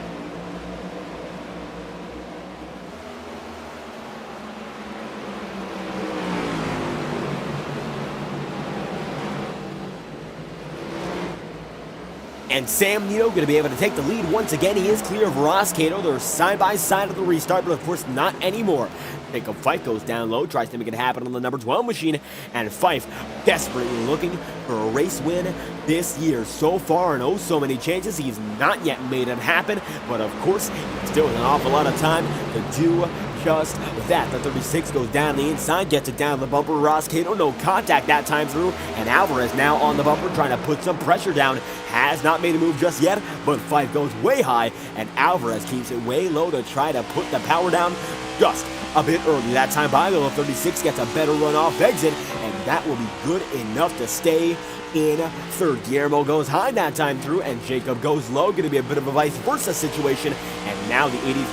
And Sam Nito going to be able to take the lead once again. He is clear of Ross Cato. They're side by side of the restart, but of course not anymore. Jacob Fife goes down low, tries to make it happen on the number 12 machine, and Fife desperately looking for a race win this year. So far, and oh so many chances, he's not yet made it happen, but of course, he still has an awful lot of time to do just that. The 36 goes down the inside, gets it down the bumper. Ross Cato, no contact that time through, and Alvarez now on the bumper trying to put some pressure down. Has not made a move just yet, but fight goes way high, and Alvarez keeps it way low to try to put the power down just a bit early. That time by, the 36 gets a better runoff exit, and that will be good enough to stay in third. Guillermo goes high that time through, and Jacob goes low. Going to be a bit of a vice versa situation, and now the 83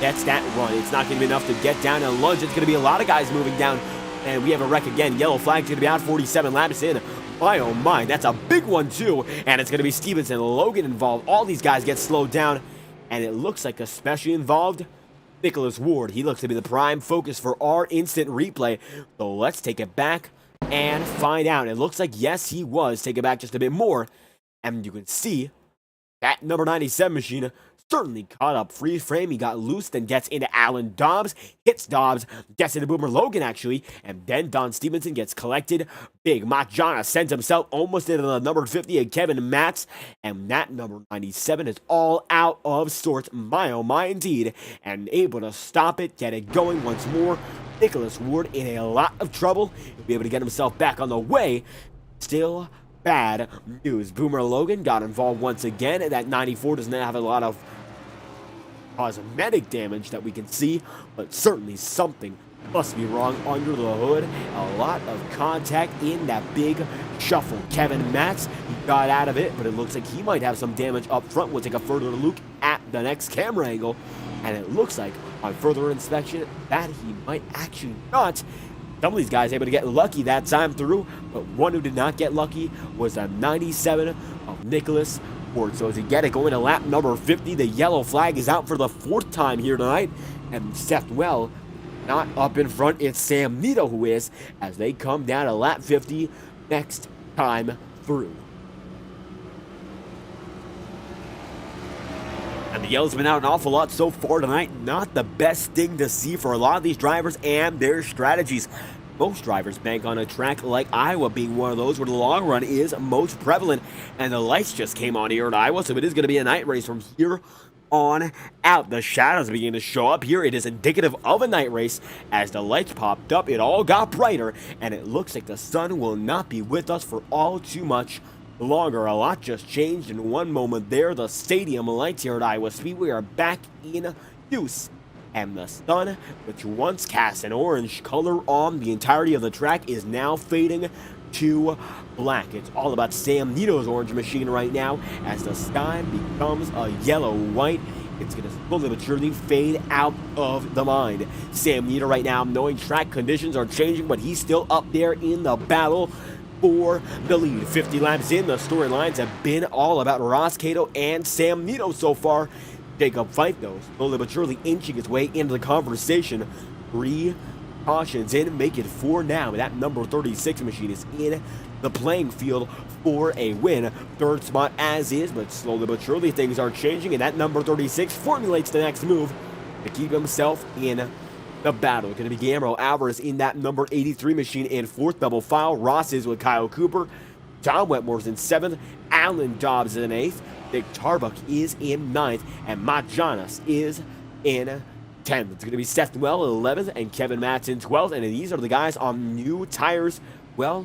gets that run. It's not going to be enough to get down and lunge. It's going to be a lot of guys moving down, and we have a wreck again. Yellow flag's going to be out 47 laps in. My oh my, that's a big one too, and it's going to be Stevenson, Logan involved. All these guys get slowed down, and it looks like especially involved Nicholas Ward. He looks to be the prime focus for our instant replay, so let's take it back and find out. It looks like, yes, he was. Take it back just a bit more, and you can see that number 97 machine certainly caught up. Free frame, he got loose, then gets into Alan Dobbs, hits Dobbs, gets into Boomer Logan actually, and then Don Stevenson gets collected. Big Matjana sends himself almost into the number 50 of Kevin Matz, and that number 97 is all out of sorts. My oh my indeed, and able to stop it, get it going once more. Nicholas Ward in a lot of trouble. He'll be able to get himself back on the way. Still bad news. Boomer Logan got involved once again, and that 94 does not have a lot of cosmetic damage that we can see, but certainly something must be wrong under the hood. A lot of contact in that big shuffle. Kevin Matz, he got out of it, but it looks like he might have some damage up front. We'll take a further look at the next camera angle, and it looks like on further inspection that he might actually not. Some of these guys able to get lucky that time through, but one who did not get lucky was a 97 of Nicholas Ward. So as we get it going to lap number 50, the yellow flag is out for the fourth time here tonight, and Seth Well not up in front. It's Sam Nito who is, as they come down to lap 50 next time through. And the yellow's been out an awful lot so far tonight. Not the best thing to see for a lot of these drivers and their strategies. Most drivers bank on a track like Iowa being one of those where the long run is most prevalent. And the lights just came on here at Iowa, so it is going to be a night race from here on out. The shadows begin to show up here. It is indicative of a night race. As the lights popped up, it all got brighter, and it looks like the sun will not be with us for all too much longer. A lot just changed in one moment there. The stadium lights here at Iowa Speedway are back in use, and the sun, which once cast an orange color on the entirety of the track, is now fading to black. It's all about Sam Nito's orange machine right now. As the sky becomes a yellow-white, it's going to slowly but surely fade out of the mind. Sam Nito right now, knowing track conditions are changing, but he's still up there in the battle for the lead. 50 laps in, the storylines have been all about Ross Cato and Sam Nito so far. Jacob Fife, though, slowly but surely inching his way into the conversation. 3 cautions in, make it 4 now. That number 36 machine is in the playing field for a win. Third spot as is, but slowly but surely things are changing, and that number 36 formulates the next move to keep himself in the battle. It's going to be Guillermo Alvarez in that number 83 machine in 4th. Double file. Ross is with Kyle Cooper. Tom Wetmore's in 7th. Alan Dobbs is in 8th. Dick Tarbuck is in 9th. And Matt Jonas is in 10th. It's going to be Seth Well in 11th and Kevin Matz in 12th. And these are the guys on new tires. Well,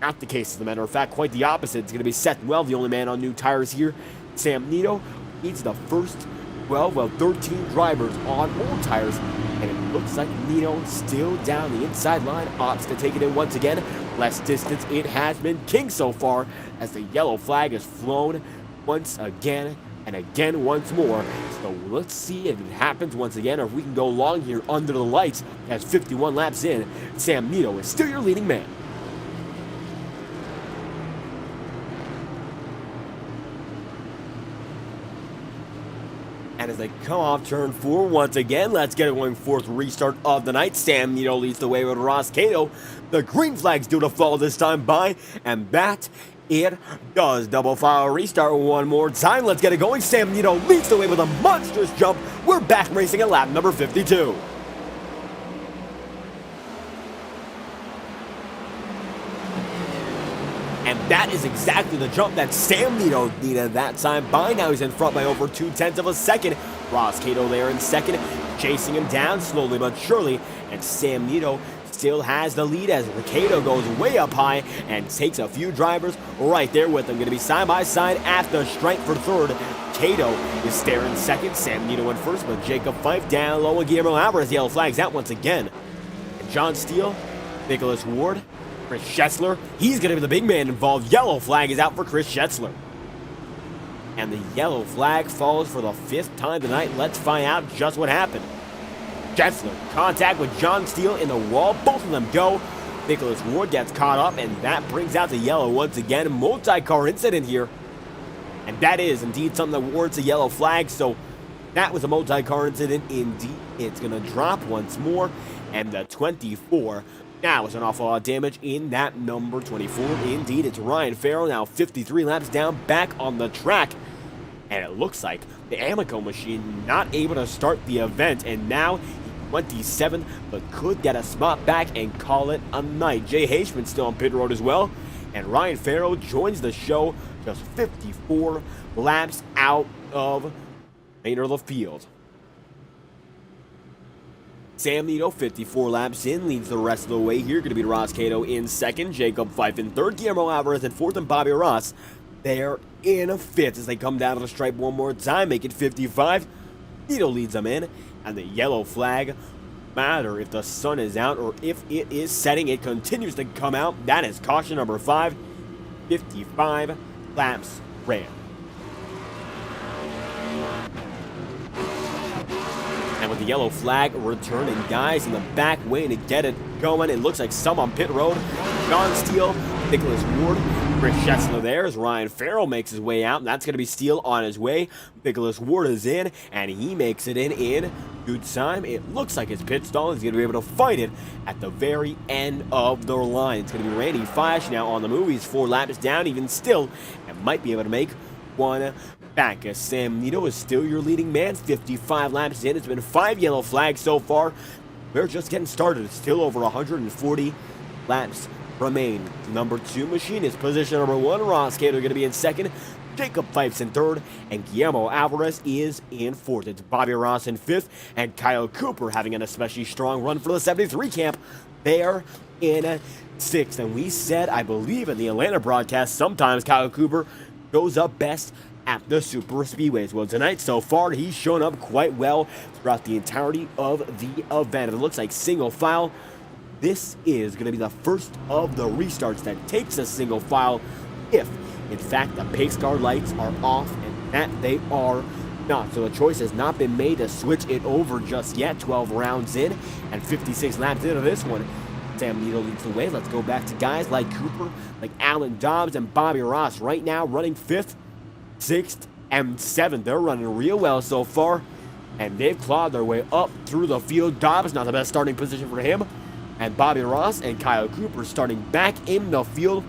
not the case, as a matter of fact. Quite the opposite. It's going to be Seth Well, the only man on new tires here. Sam Nito needs the first 12 of 13 drivers on old tires, and it looks like Nito still down the inside line, opts to take it in once again. Less distance, it has been king so far, as the yellow flag is flown once again and again once more. So let's see if it happens once again, or if we can go long here under the lights. As 51 laps in, Sam Nito is still your leading man. And as they come off turn 4 once again, let's get it going. 4th restart of the night. Sam Nito leads the way with Ross Cato. The green flag's due to fall this time by, and that it does. Double file restart one more time. Let's get it going. Sam Nito leads the way with a monstrous jump. We're back racing at lap number 52. And that is exactly the jump that Sam Nito needed that time. By now, he's in front by over 0.2 of a second. Ross Cato there in second, chasing him down slowly but surely. And Sam Nito still has the lead as Cato goes way up high and takes a few drivers right there with him. Going to be side by side at the stripe for third. Cato is there in second, Sam Nito in first, but Jacob Fife down low and Guillermo Alvarez yellow flags out once again. And John Steele, Nicholas Ward, Chris Schessler, he's going to be the big man involved. Yellow flag is out for Chris Schessler. And the yellow flag falls for the 5th time tonight. Let's find out just what happened. Schessler, contact with John Steele in the wall. Both of them go. Nicholas Ward gets caught up, and that brings out the yellow once again. Multi-car incident here. And that is indeed something that warrants a yellow flag. So that was a multi-car incident indeed. It's going to drop once more. And the 24 now is an awful lot of damage in that number 24. Indeed, it's Ryan Farrell now 53 laps down back on the track. And it looks like the Amico machine not able to start the event. And now 27, but could get a spot back and call it a night. Jay Haishman still on pit road as well. And Ryan Farrell joins the show just 54 laps out of main of the field. Sam Nito, 54 laps in, leads the rest of the way here. Going to be Ross Cato in second, Jacob Fife in third, Guillermo Alvarez in fourth, and Bobby Ross there in fifth as they come down to the stripe one more time, make it 55. Nito leads them in, and the yellow flag, matter if the sun is out or if it is setting, it continues to come out. That is caution number 5, 55 laps ran. And with the yellow flag returning, guys in the back waiting to get it going. It looks like some on pit road. John Steele, Nicholas Ward, Chris Schessler there as Ryan Farrell makes his way out. And that's going to be Steele on his way. Nicholas Ward is in, and he makes it in good time. It looks like his pit stall is going to be able to fight it at the very end of the line. It's going to be Randy Flash now on the move. He's 4 laps down even still and might be able to make one back as Sam Nito is still your leading man, 55 laps in. It's been 5 yellow flags so far. We're just getting started. It's still over 140 laps remain. Number 2 machine is position number 1. Ross Cato going to be in second. Jacob Fife's in third, and Guillermo Alvarez is in fourth. It's Bobby Ross in fifth, and Kyle Cooper having an especially strong run for the 73 camp. They're in sixth, and we said, I believe in the Atlanta broadcast, sometimes Kyle Cooper goes up best at the super speedways. Well, tonight so far, he's shown up quite well throughout the entirety of the event. It looks like single file. This is going to be the first of the restarts that takes a single file if, in fact, the pace car lights are off, and that they are not. So the choice has not been made to switch it over just yet. 12 rounds in and 56 laps into this one. Sam Nito leads the way. Let's go back to guys like Cooper, like Alan Dobbs, and Bobby Ross right now running 5th, 6th, and 7th. They're running real well so far, and they've clawed their way up through the field. Dobbs, not the best starting position for him, and Bobby Ross and Kyle Cooper starting back in the field.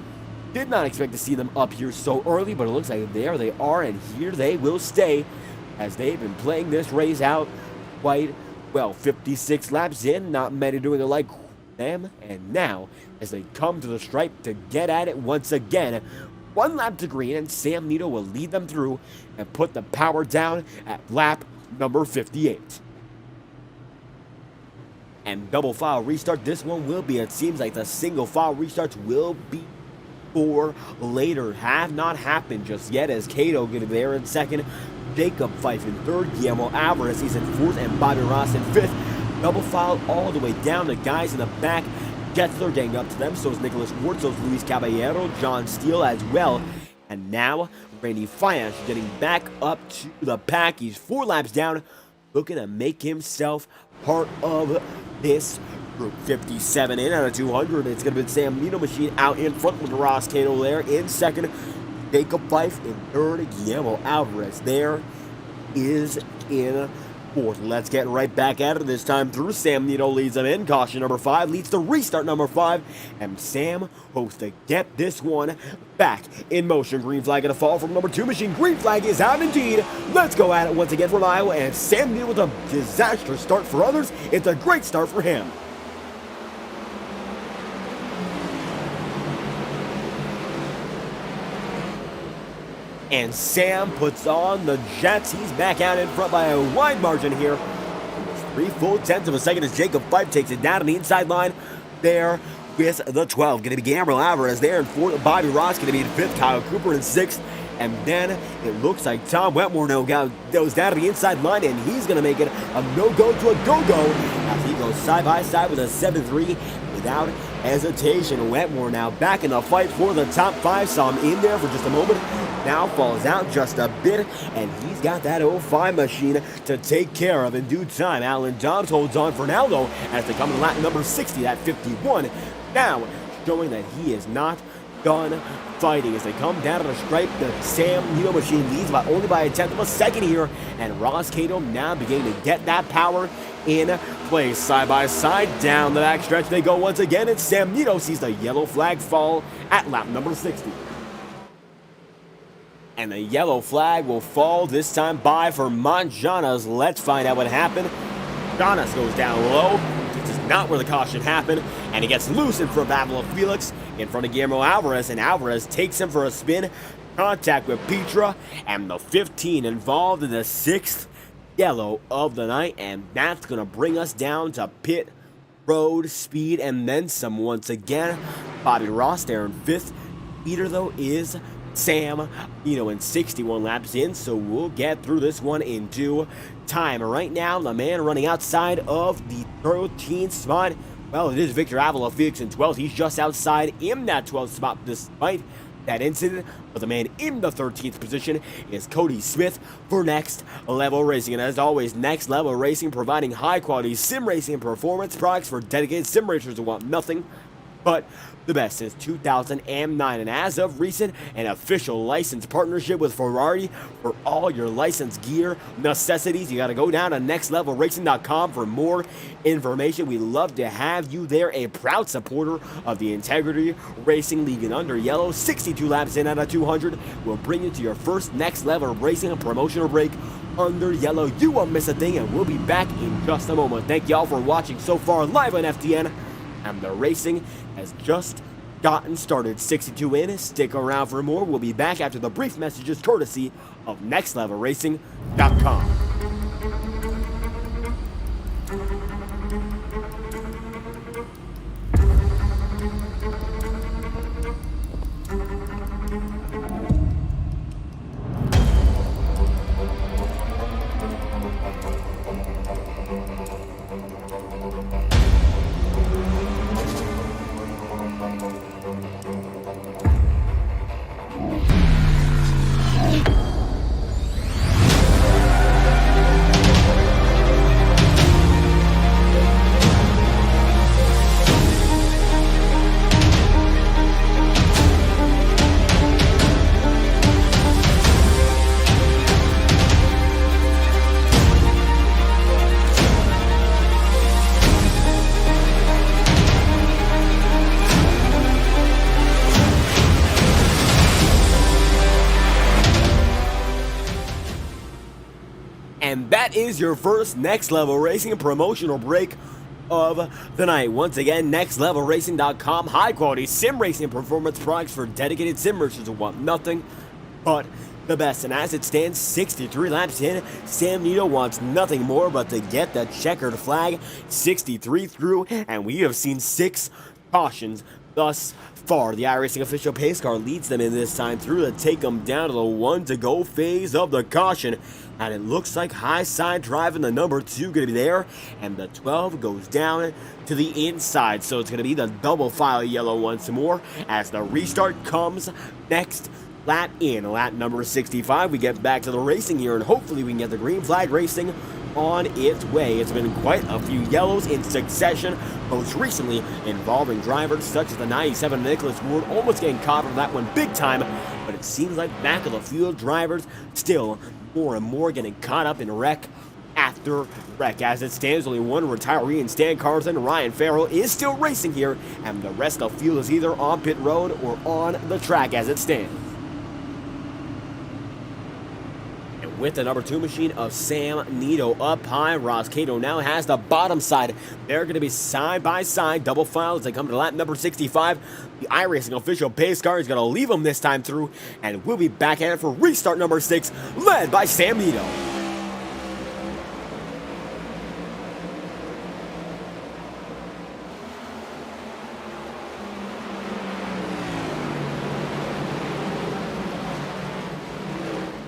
Did not expect to see them up here so early, but it looks like there they are, and here they will stay as they've been playing this race out quite well. 56 laps in, not many doing it like them, and now as they come to the stripe to get at it once again, 1 lap to green, and Sam Nito will lead them through and put the power down at lap number 58. And double file restart, this one will be, it seems like the single file restarts will be for later. Have not happened just yet as Cato getting there in second, Jacob Fife in third, Guillermo Alvarez he's in fourth, and Bobby Ross in fifth. Double file all the way down to guys in the back. Getzler getting up to them, so is Nicholas Ward, so is Luis Caballero, John Steele as well. And now Randy Fiash getting back up to the pack. He's 4 laps down, looking to make himself part of this group. 57 in out of 200. It's going to be Sam Nito machine out in front with Ross Cato there in second. Jacob Fife in third. Guillermo Alvarez there is in fourth. Let's get right back at it this time through. Sam Nito leads them in. Caution number 5 leads to restart number 5. And Sam hopes to get this one back in motion. Green flag going to fall from number 2 machine. Green flag is out indeed. Let's go at it once again from Iowa. And Sam Nito with a disastrous start for others. It's a great start for him. And Sam puts on the Jets. He's back out in front by a wide margin here. 3 full tenths of a second as Jacob Fife takes it down to the inside line there with the 12. Going to be Gabriel Alvarez there in 4th. Bobby Ross going to be in 5th. Kyle Cooper in 6th. And then it looks like Tom Wetmore goes down to the inside line, and he's going to make it a no-go to a go-go as he goes side-by-side with a 7-3 without hesitation. Wetmore now back in the fight for the top 5. Saw him in there for just a moment. Now falls out just a bit, and he's got that 05 machine to take care of in due time. Alan Dobbs holds on for now, though, as they come to lap number 60, that 51. Now showing that he is not done fighting as they come down to the stripe. The Sam Nito machine leads only by a tenth of a second here, and Ross Cato now beginning to get that power in place. Side by side down the back stretch they go once again, and Sam Nito sees the yellow flag fall at lap number 60. And the yellow flag will fall this time by for Janas. Let's find out what happened. Janas goes down low. This is not where the caution happened, and he gets loose in front of Avila Felix in front of Guillermo Alvarez, and Alvarez takes him for a spin. Contact with Petra, and the 15 involved in the 6th yellow of the night, and that's going to bring us down to pit road speed and then some once again. Bobby Ross there in 5th. Leader, though, is Sam, in 61 laps in, so we'll get through this one in due time. Right now, the man running outside of the 13th spot, well, it is Victor Avila Felix in 12th. He's just outside in that 12th spot despite that incident, but the man in the 13th position is Cody Smith for Next Level Racing. And as always, Next Level Racing providing high-quality sim racing and performance products for dedicated sim racers who want nothing but the best since 2009, and as of recent, an official license partnership with Ferrari for all your license gear necessities. You got to go down to nextlevelracing.com for more information. We love to have you there, a proud supporter of the Integrity Racing League. And under yellow, 62 laps in out of 200 will bring you to your first Next Level Racing promotional break. Under yellow, you won't miss a thing, and we'll be back in just a moment. Thank y'all for watching so far live on FTN. And the racing has just gotten started. 62 in. Stick around for more. We'll be back after the brief messages courtesy of NextLevelRacing.com. And that is your first Next Level Racing promotional break of the night. Once again, nextlevelracing.com, high quality sim racing and performance products for dedicated sim racers who want nothing but the best. And as it stands, 63 laps in, Sam Nito wants nothing more but to get the checkered flag. 63 through, and we have seen 6 cautions thus far. The iRacing official pace car leads them in this time through to take them down to the 1 to go phase of the caution. And it looks like high side driving the number 2 going to be there, and the 12 goes down to the inside. So it's going to be the double file yellow once more as the restart comes next lap in. Lap number 65, we get back to the racing here, and hopefully we can get the green flag racing on its way. It's been quite a few yellows in succession, most recently involving drivers such as the 97 Nicholas Ward, almost getting caught on that one big time, but it seems like back of the field drivers still more and more getting caught up in wreck after wreck. As it stands, only one retiree in Stan Carlson. Ryan Farrell is still racing here, and the rest of the field is either on pit road or on the track as it stands. with the number 2 machine of Sam Nito up high. Ross Cato now has the bottom side. They're going to be side by side, double file as they come to lap number 65. The iRacing official pace car is going to leave them this time through, and we'll be back at it for restart number 6, led by Sam Nito.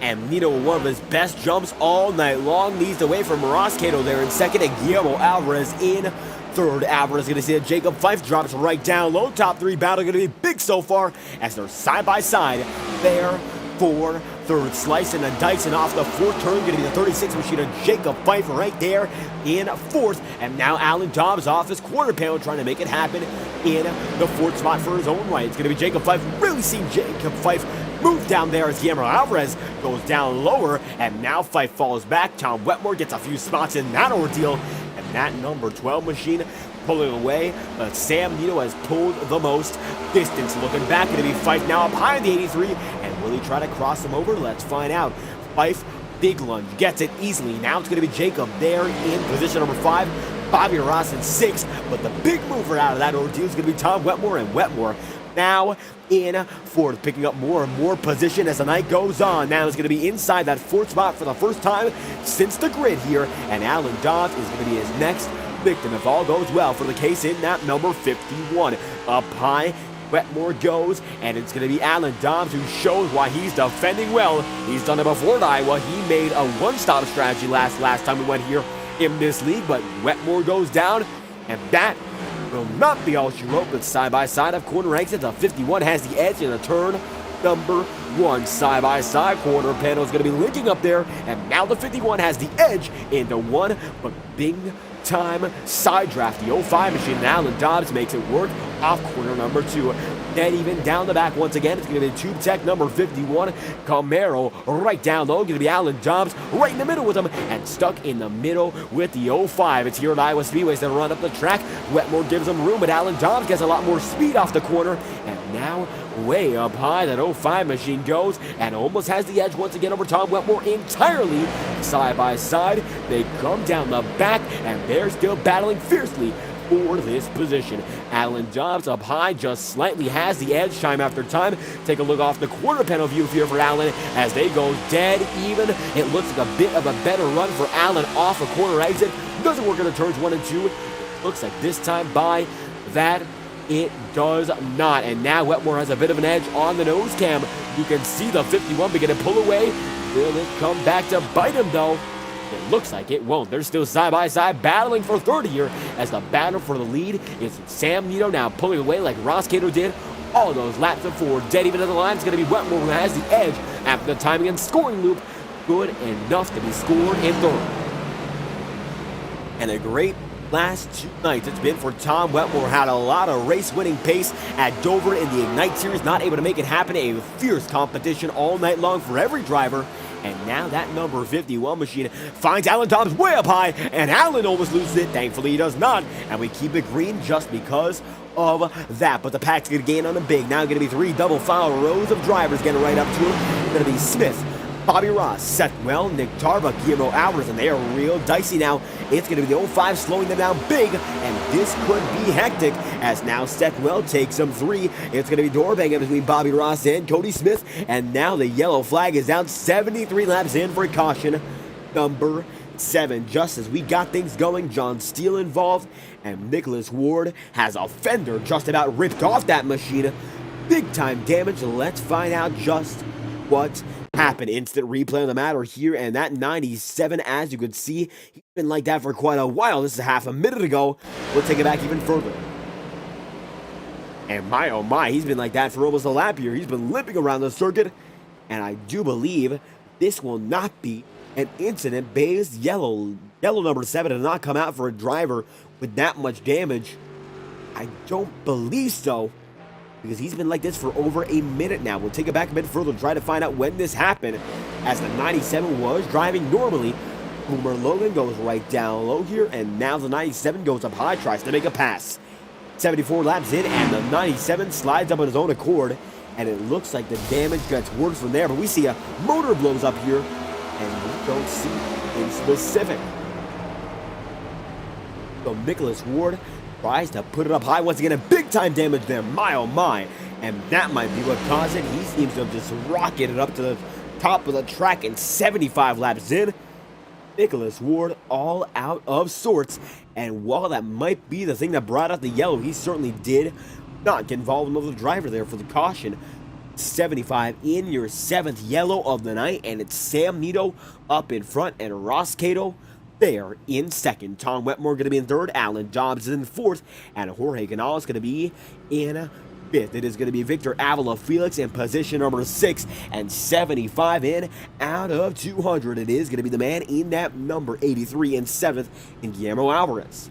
And Nito, one of his best jumps all night long, leads the way from Ross Cato there in second, and Guillermo Alvarez in third. Alvarez going to see that Jacob Fife drops right down low. Top 3 battle going to be big so far as they're side by side there for third. Slicing and dicing off the fourth turn, going to be the 36 machine of Jacob Fife right there in fourth. And now Alan Dobbs off his quarter panel trying to make it happen in the fourth spot for his own right. It's going to be Jacob Fife. Really seeing Jacob Fife move down there as Guillermo Alvarez goes down lower, and now Fife falls back. Tom Wetmore gets a few spots in that ordeal, and that number 12 machine pulling away, but Sam Nito has pulled the most distance. Looking back, going to be Fife now up high in the 83, and will he try to cross him over? Let's find out. Fife, big lunge, gets it easily. Now it's going to be Jacob there in position number 5. Bobby Ross in 6, but the big mover out of that ordeal is going to be Tom Wetmore, and Wetmore now in fourth, picking up more and more position as the night goes on. Now he's going to be inside that fourth spot for the first time since the grid here, and Alan Dobbs is going to be his next victim if all goes well for the case in that number 51. Up high, Wetmore goes, and it's going to be Alan Dobbs who shows why he's defending well. He's done it before at Iowa. He made a one-stop strategy last time we went here in this league, but Wetmore goes down, and that will not be all she wrote, but side by side of corner exit. The 51 has the edge in the turn number 1. Side by side corner panel is going to be linking up there, and now the 51 has the edge into 1, but big time side draft. The 05 machine, and Alan Dobbs makes it work off corner number 2. Dead even down the back once again. It's going to be Tube Tech number 51. Camaro right down low. Going to be Alan Dobbs right in the middle with him, and stuck in the middle with the 05. It's here at Iowa Speedway. They run up the track. Wetmore gives him room, but Alan Dobbs gets a lot more speed off the corner, and now way up high that 05 machine goes and almost has the edge once again over Tom Wetmore entirely. Side by side, they come down the back, and they're still battling fiercely for this position. Alan Dobbs up high, just slightly has the edge time after time. Take a look off the quarter panel view here for Alan as they go dead even. It looks like a bit of a better run for Alan off a corner exit. Doesn't work in the turns 1 and 2. It looks like this time by that it does not. And now Wetmore has a bit of an edge on the nose cam. You can see the 51 begin to pull away. Will it come back to bite him though? It looks like it won't. They're still side by side battling for third here as the battle for the lead is Sam Nito now pulling away like Ross Cato did all those laps before. Dead even at the line is going to be Wetmore who has the edge after the timing and scoring loop. Good enough to be scored in third. And a great last 2 nights it's been for Tom Wetmore. Had a lot of race-winning pace at Dover in the Ignite Series, not able to make it happen. A fierce competition all night long for every driver. And now that number 51 machine finds Alan Dobbs way up high, and Alan almost loses it. Thankfully, he does not, and we keep it green just because of that. But the pack's going to gain on him big. Now going to be 3 double file rows of drivers getting right up to him. Going to be Smith, Bobby Ross, Seth Well, Nick Tarba, Guillermo Alvarez, and they are real dicey now. It's going to be the 05 slowing them down big, and this could be hectic as now Seth Well takes them 3. It's going to be door banging between Bobby Ross and Cody Smith, and now the yellow flag is down 73 laps in for caution number 7. Just as we got things going, John Steele involved, and Nicholas Ward has a fender just about ripped off that machine. Big time damage. Let's find out just what happened. Instant replay on the matter here, and that 97, as you could see, he's been like that for quite a while. This is half a minute ago. We'll take it back even further. And my oh my, he's been like that for almost a lap here. He's been limping around the circuit, and I do believe this will not be an incident based yellow number 7 did not come out for a driver with that much damage. I don't believe so, because he's been like this for over a minute now. We'll take it back a bit further and try to find out when this happened, as the 97 was driving normally. Boomer Logan goes right down low here, and now the 97 goes up high, tries to make a pass. 74 laps in, and the 97 slides up on his own accord, and it looks like the damage gets worse from there, but we see a motor blows up here, and we don't see in specific. So Nicholas Ward tries to put it up high once again, and big time damage there, my oh my. And that might be what caused it. He seems to have just rocketed up to the top of the track and 75 laps in. Nicholas Ward all out of sorts. And while that might be the thing that brought out the yellow, he certainly did not get involved in the driver there for the caution. 75 in, your 7th yellow of the night, and it's Sam Nito up in front and Ross Cato there in 2nd. Tom Wetmore going to be in 3rd, Alan Dobbs in 4th, and Jorge Canales going to be in 5th. It is going to be Victor Avila Felix in position number 6, and 75 in out of 200. It is going to be the man in that number 83 in 7th in Guillermo Alvarez.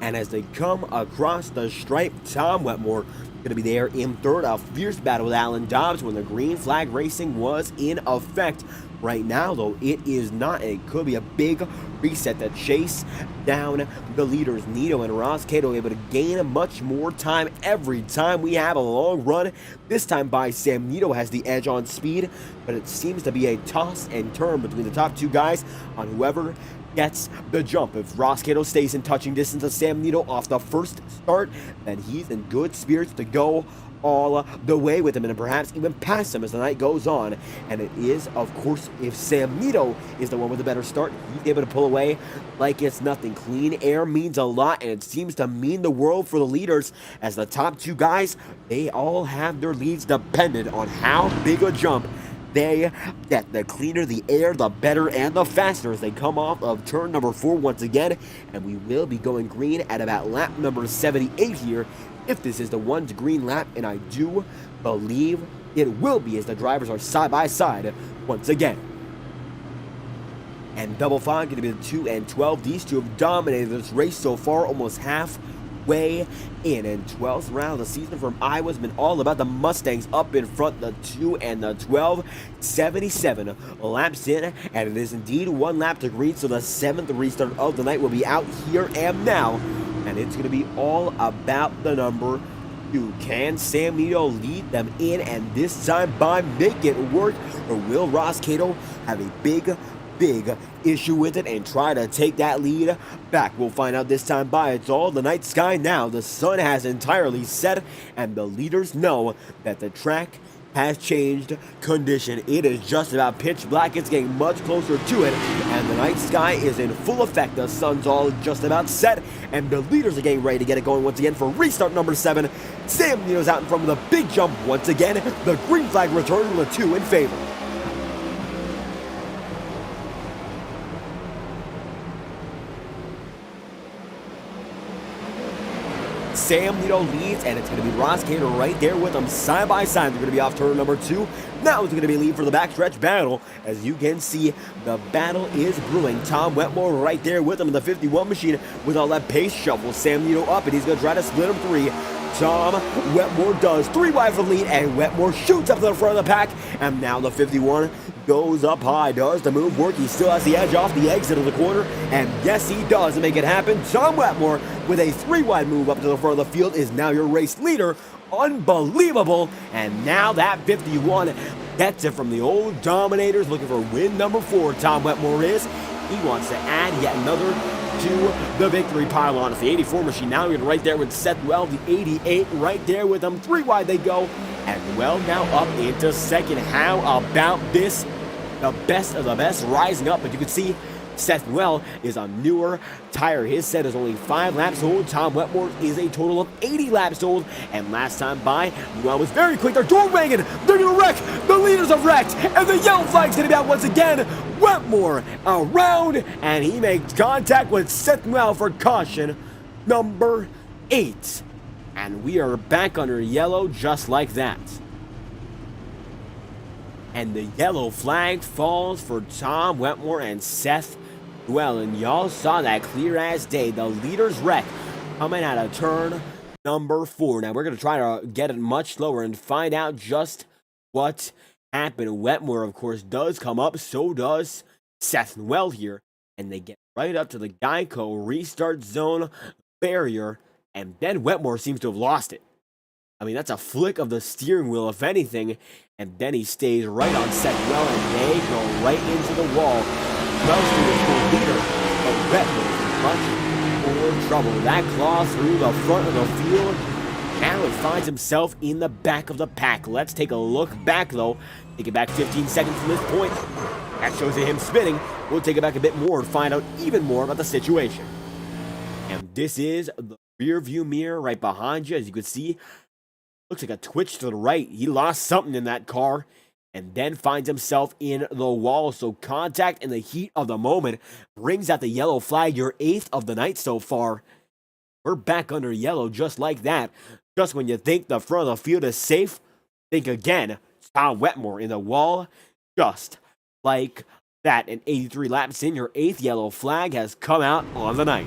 And as they come across the stripe, Tom Wetmore going to be there in 3rd. A fierce battle with Alan Dobbs when the green flag racing was in effect. Right now, though, it is not. It could be a big reset to chase down the leaders. Nito and Ross Cato able to gain much more time every time we have a long run. This time by Sam Nito has the edge on speed, but it seems to be a toss and turn between the top 2 guys on whoever gets the jump. If Ross Cato stays in touching distance of Sam Nito off the first start, then he's in good spirits to go all the way with him and perhaps even pass him as the night goes on. And it is, of course, if Sam Nito is the one with a better start, he's able to pull away like it's nothing. Clean air means a lot, and it seems to mean the world for the leaders, as the top 2 guys, they all have their leads dependent on how big a jump they get. The cleaner the air, the better and the faster as they come off of turn number 4 once again. And we will be going green at about lap number 78 here, if this is the 1 green lap, and I do believe it will be, as the drivers are side by side once again. And double file going to be the 2 and 12. These two have dominated this race so far, almost halfway in. And 12th round of the season from Iowa has been all about the Mustangs up in front, the 2 and the 12. 77 laps in, and it is indeed 1 lap to green, so the 7th restart of the night will be out here and now. And it's going to be all about the number 2. Can Sam Nito lead them in, and this time by make it work? Or will Ross Cato have a big issue with it and try to take that lead back? We'll find out this time by. It's all the night sky now. The sun has entirely set, and the leaders know that the track has changed condition. It is just about pitch black. It's getting much closer to it, and the night sky is in full effect. The sun's all just about set, and the leaders are getting ready to get it going once again for restart number 7. Sam Nito's out in front with a big jump once again. The green flag returns with a 2 in favor. Sam Nito leads, and it's going to be Ross Cato right there with them side by side. They're going to be off turn number 2. Now it's going to be a lead for the backstretch battle. As you can see, the battle is brewing. Tom Wetmore right there with him in the 51 machine with all that pace shuffle. Sam Nito up, and he's going to try to split him 3. Tom Wetmore does 3 wide for the lead, and Wetmore shoots up to the front of the pack. And now the 51 goes up high. Does the move work? He still has the edge off the exit of the corner, and yes, he does make it happen. Tom Wetmore with a 3-wide move up to the front of the field is now your race leader. Unbelievable. And now that 51 gets it from the old Dominators, looking for win number 4. Tom Wetmore is. He wants to add yet another to the victory pylon. It's the 84 machine now even right there with Seth Well, the 88 right there with them. 3 wide they go, and Well now up into second. How about this? The best of the best rising up, but you can see Seth Well is a newer tire. His set is only 5 laps old. Tom Wetmore is a total of 80 laps old. And last time by, Well was very quick. They're door banging. They're going to wreck. The leaders have wrecked. And the yellow flag's going to be out once again. Wetmore around. And he makes contact with Seth Well for caution number 8. And we are back under yellow just like that. And the yellow flag falls for Tom Wetmore and Seth Well, and y'all saw that clear as day. The leaders wreck coming out of turn number 4. Now we're going to try to get it much slower and find out just what happened. Wetmore, of course, does come up. So does Seth Well here. And they get right up to the Geico restart zone barrier. And then Wetmore seems to have lost it. I mean, that's a flick of the steering wheel, if anything. And then he stays right on set well, and they go right into the wall. Smells to the full leader, but Wetmore in much more trouble. That claw through the front of the field. Now he finds himself in the back of the pack. Let's take a look back, though. Take it back 15 seconds from this point. That shows him spinning. We'll take it back a bit more and find out even more about the situation. And this is the rear view mirror right behind you. As you can see, looks like a twitch to the right. He lost something in that car and then finds himself in the wall. So contact in the heat of the moment brings out the yellow flag, your 8th of the night so far. We're back under yellow just like that. Just when you think the front of the field is safe, think again. Tom Wetmore in the wall, just like that. And 83 laps in, your 8th yellow flag has come out on the night.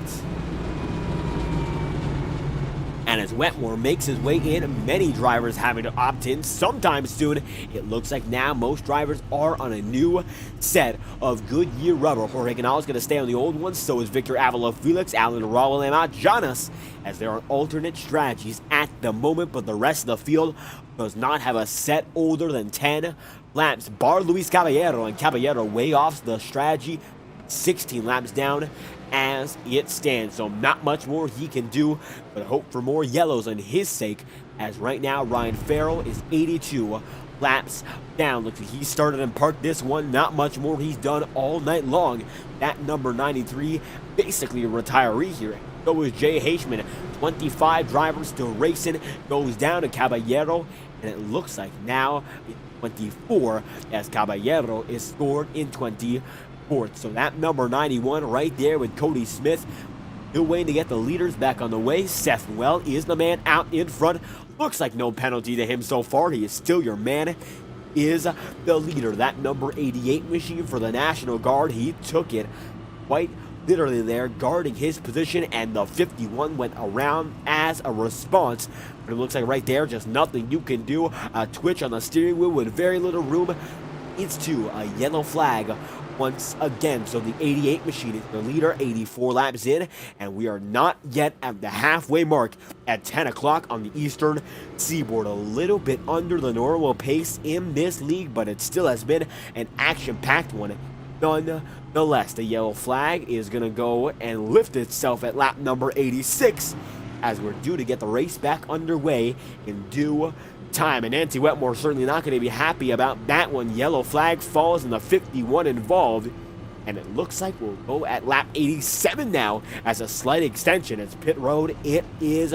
And as Wetmore makes his way in, many drivers having to opt in sometime soon. It looks like now most drivers are on a new set of Goodyear rubber. Jorge Canales is going to stay on the old ones. So is Victor Avila Felix, Alan Raul Jonas, as there are alternate strategies at the moment. But the rest of the field does not have a set older than 10 laps. Bar Luis Caballero, and Caballero way off the strategy, 16 laps down as it stands. So not much more he can do, but hope for more yellows on his sake, as right now Ryan Farrell is 82 laps down. Looks like he started and parked this one. Not much more he's done all night long. That number 93, basically a retiree here. So is Jay Haishman. 25 drivers still racing. Goes down to Caballero, and it looks like now 24, as Caballero is scored in 24th. So that number 91 right there with Cody Smith, still waiting to get the leaders back on the way. Seth Well is the man out in front. Looks like no penalty to him so far. He is still your man. Is the leader. That number 88 machine for the National Guard, he took it quite literally there, guarding his position, and the 51 went around as a response. But it looks like right there, just nothing you can do. A twitch on the steering wheel with very little room. It's to a yellow flag once again. So the 88 machine is the leader, 84 laps in, and we are not yet at the halfway mark at 10 o'clock on the Eastern Seaboard. A little bit under the normal pace in this league, but it still has been an action-packed one nonetheless. The yellow flag is going to go and lift itself at lap number 86 as we're due to get the race back underway in due time. And Nancy Wetmore certainly not going to be happy about that one. Yellow flag falls and the 51 involved, and it looks like we'll go at lap 87 now as a slight extension. It's pit road. It is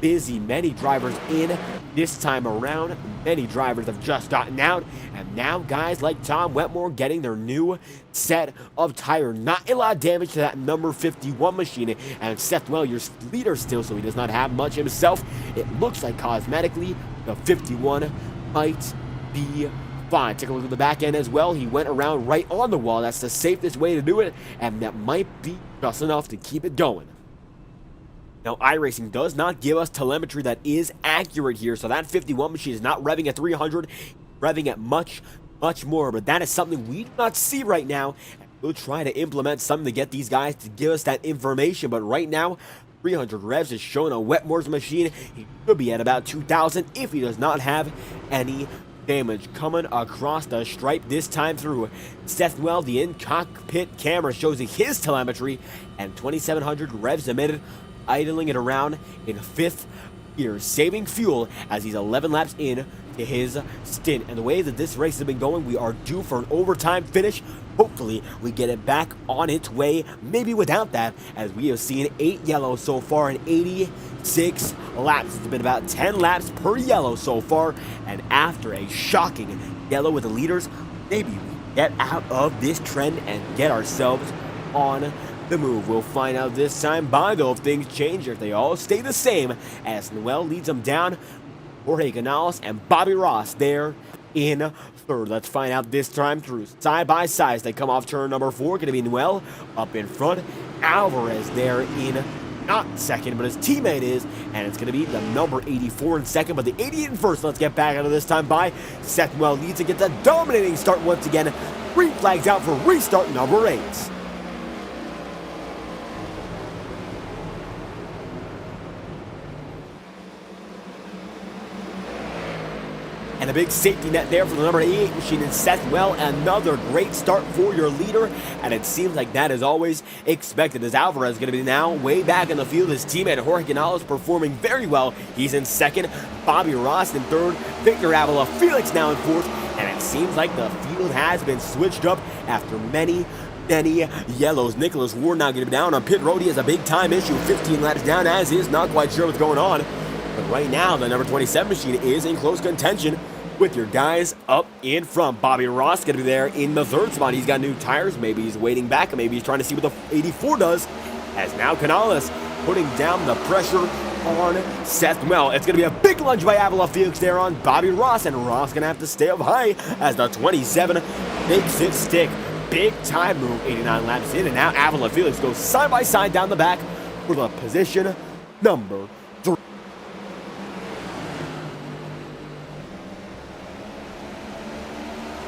busy. Many drivers in this time around. Many drivers have just gotten out, and now guys like Tom Wetmore getting their new set of tire. Not a lot of damage to that number 51 machine, and Seth Well, your leader still, so he does not have much himself. It looks like cosmetically the 51 might be fine. Take a look at the back end as well. He went around right on the wall. That's the safest way to do it, and that might be just enough to keep it going. Now, iRacing does not give us telemetry that is accurate here, so that 51 machine is not revving at 300, revving at much more, but that is something we do not see right now. We'll try to implement something to get these guys to give us that information, but right now, 300 revs is shown on Wetmore's machine. He could be at about 2,000 if he does not have any damage. Coming across the stripe this time through, Seth Well, the in-cockpit camera shows his telemetry, and 2,700 revs emitted, idling it around in 5th gear, saving fuel as he's 11 laps in to his stint. And the way that this race has been going, we are due for an overtime finish. Hopefully we get it back on its way, maybe without that, as we have seen 8 yellows so far in 86 laps. It's been about 10 laps per yellow so far, and after a shocking yellow with the leaders, maybe we get out of this trend and get ourselves on the move. We'll find out this time by, though, if things change, or if they all stay the same, as Noel leads them down. Jorge Canales and Bobby Ross there in third. Let's find out this time through. Side by side as they come off turn number 4. Going to be Noel up in front. Alvarez there in not second, but his teammate is, and it's going to be the number 84 in second, but the 88 in first. Let's get back out of this time by. Seth Well leads and gets a dominating start once again. Green flags out for restart number 8. and a big safety net there for the number 88 machine in Seth Well. Another great start for your leader, and it seems like that is always expected, as Alvarez is going to be now way back in the field. His teammate Jorge Canales performing very well. He's in second, Bobby Ross in third, Victor Avila Felix now in fourth, and it seems like the field has been switched up after many yellows. Nicholas Ward now going to be down on pit road. He has a big time issue, 15 laps down as is, not quite sure what's going on. But right now, the number 27 machine is in close contention with your guys up in front. Bobby Ross going to be there in the third spot. He's got new tires. Maybe he's waiting back. Maybe he's trying to see what the 84 does. As now Canales putting down the pressure on Seth Well. It's going to be a big lunge by Avila Felix there on Bobby Ross, and Ross going to have to stay up high as the 27 makes it stick. Big time move, 89 laps in, and now Avila Felix goes side by side down the back for the position number 3.